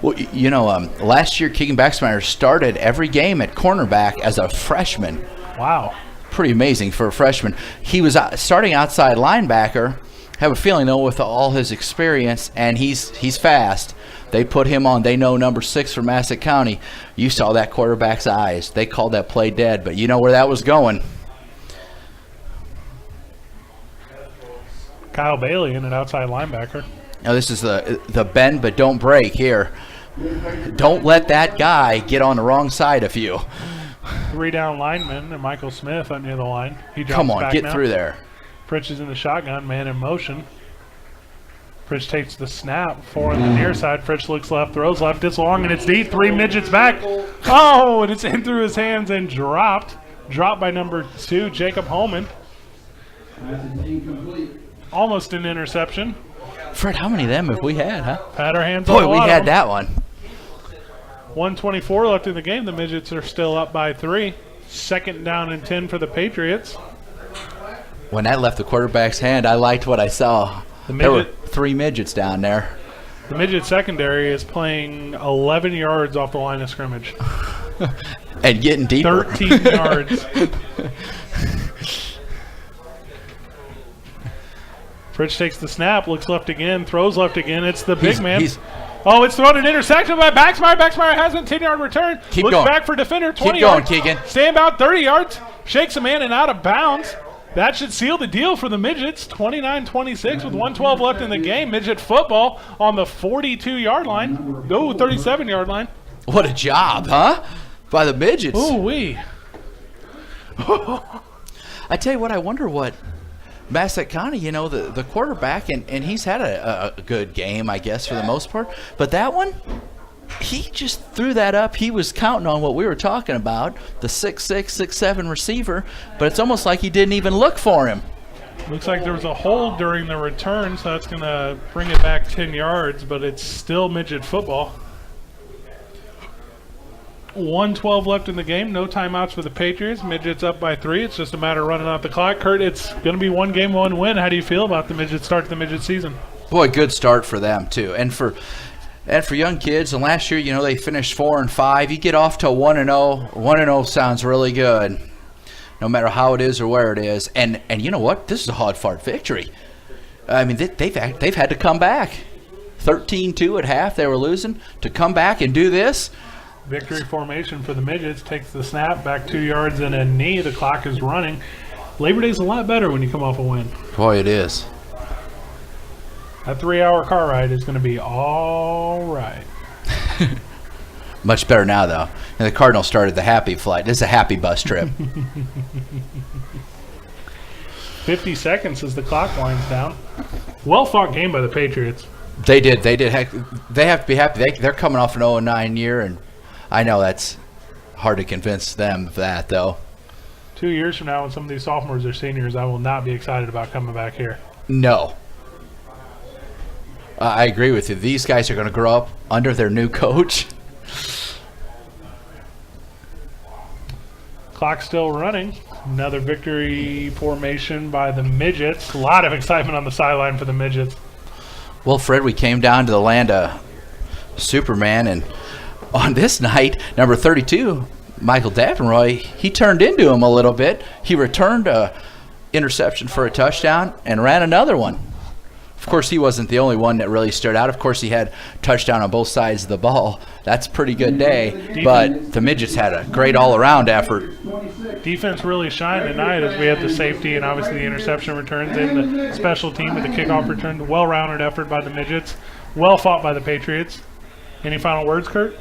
Speaker 2: Well, you know, last year Keegan Baxmeyer started every game at cornerback as a freshman.
Speaker 1: Wow.
Speaker 2: Pretty amazing for a freshman. He was starting outside linebacker. Have a feeling, though, with all his experience, and he's fast. They put him on. They know number 6 for Massac County. You saw that quarterback's eyes. They called that play dead, but you know where that was going.
Speaker 1: Kyle Bailey in an outside linebacker.
Speaker 2: Now this is the bend but don't break here. Don't let that guy get on the wrong side of you.
Speaker 1: 3 down linemen and Michael Smith up near the line. He drops
Speaker 2: Come on,
Speaker 1: back
Speaker 2: get
Speaker 1: now.
Speaker 2: through there.
Speaker 1: Pritch is in the shotgun, man in motion. Pritch takes the snap. 4 on the near side. Pritch looks left, throws left. It's long and it's deep. 3 midgets back. Oh, and it's in through his hands and dropped. Dropped by number 2, Jacob Holman.
Speaker 3: That's incomplete.
Speaker 1: Almost an interception.
Speaker 2: Fred, how many of them have we had, huh?
Speaker 1: Had our hands on a
Speaker 2: Boy, we
Speaker 1: lot of
Speaker 2: had
Speaker 1: them.
Speaker 2: that one.
Speaker 1: 1:24 left in the game. The midgets are still up by 3. 2nd down and 10 for the Patriots.
Speaker 2: When that left the quarterback's hand, I liked what I saw. There were 3 midgets down there.
Speaker 1: The midget secondary is playing 11 yards off the line of scrimmage.
Speaker 2: And getting deeper.
Speaker 1: 13 yards. Fritz takes the snap, looks left again, throws left again. It's the big man. Oh, it's thrown an interception by Baxmeyer. Baxmeyer has a 10-yard return.
Speaker 2: Keep
Speaker 1: looks
Speaker 2: going.
Speaker 1: back for defender, 20
Speaker 2: Keep going,
Speaker 1: yards.
Speaker 2: Keegan.
Speaker 1: Stay about 30 yards. Shakes a man and out of bounds. That should seal the deal for the Midgets. 29-26 with 1:12 left in the game. Midget football on the 42-yard line. No, 37-yard line.
Speaker 2: What a job, huh? By the midgets.
Speaker 1: Ooh-wee.
Speaker 2: I tell you what, I wonder what Massac County, you know, the quarterback, and he's had a good game, I guess, for the most part. But that one, he just threw that up. He was counting on what we were talking about, the 6'6", 6'7" receiver, but it's almost like he didn't even look for him.
Speaker 1: Looks like there was a hold during the return, so that's going to bring it back 10 yards, but it's still midget football. 1:12 left in the game. No timeouts for the Patriots. Midgets up by 3. It's just a matter of running out the clock. Kurt, it's going to be 1 game, 1 win. How do you feel about the midget start to the midget season?
Speaker 2: Boy, good start for them, too. And for young kids, and last year, you know, they finished 4-5. You get off to 1-0. 1-0 sounds really good, no matter how it is or where it is. And you know what? This is a hard-fought victory. I mean, they've had to come back. 13-2 at half, they were losing. To come back and do this.
Speaker 1: Victory formation for the Midgets. Takes the snap, back 2 yards and a knee. The clock is running. Labor Day's a lot better when you come off a win.
Speaker 2: Boy, it is.
Speaker 1: That 3-hour car ride is going to be all right.
Speaker 2: Much better now, though. And the Cardinals started the happy flight. This is a happy bus trip.
Speaker 1: 50 seconds as the clock winds down. Well-fought game by the Patriots.
Speaker 2: They did. Heck, they have to be happy. They're coming off an 0-9 year, and I know that's hard to convince them of that, though.
Speaker 1: 2 years from now, when some of these sophomores are seniors, I will not be excited about coming back here.
Speaker 2: No. I agree with you. These guys are going to grow up under their new coach.
Speaker 1: Clock still running. Another victory formation by the Midgets. A lot of excitement on the sideline for the Midgets.
Speaker 2: Well, Fred, we came down to the land of Superman, and on this night, number 32, Michael Davenroy, he turned into him a little bit. He returned a interception for a touchdown and ran another one. Of course, he wasn't the only one that really stood out. Of course, he had touchdown on both sides of the ball. That's a pretty good day, but the Midgets had a great all-around effort.
Speaker 1: Defense really shined tonight as we had the safety and obviously the interception returns and the special team with the kickoff return. The well-rounded effort by the Midgets. Well fought by the Patriots. Any final words, Kurt?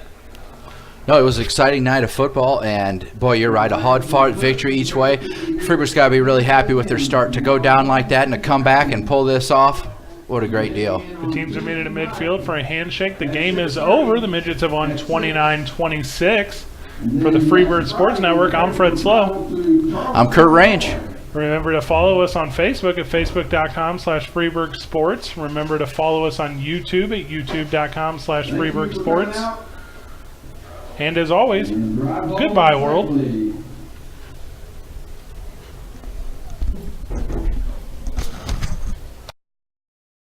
Speaker 2: No, it was an exciting night of football, and boy, you're right, a hard-fought victory each way. Freeburg's got to be really happy with their start. To go down like that and to come back and pull this off, what a great deal.
Speaker 1: The teams are meeting in midfield for a handshake. The game is over. The Midgets have won 29-26. For the Freeburg Sports Network, I'm Fred Slow.
Speaker 2: I'm Kurt Range.
Speaker 1: Remember to follow us on Facebook at facebook.com/Freeburg Sports. Remember to follow us on YouTube at youtube.com/Freeburg Sports. And as always, goodbye, world.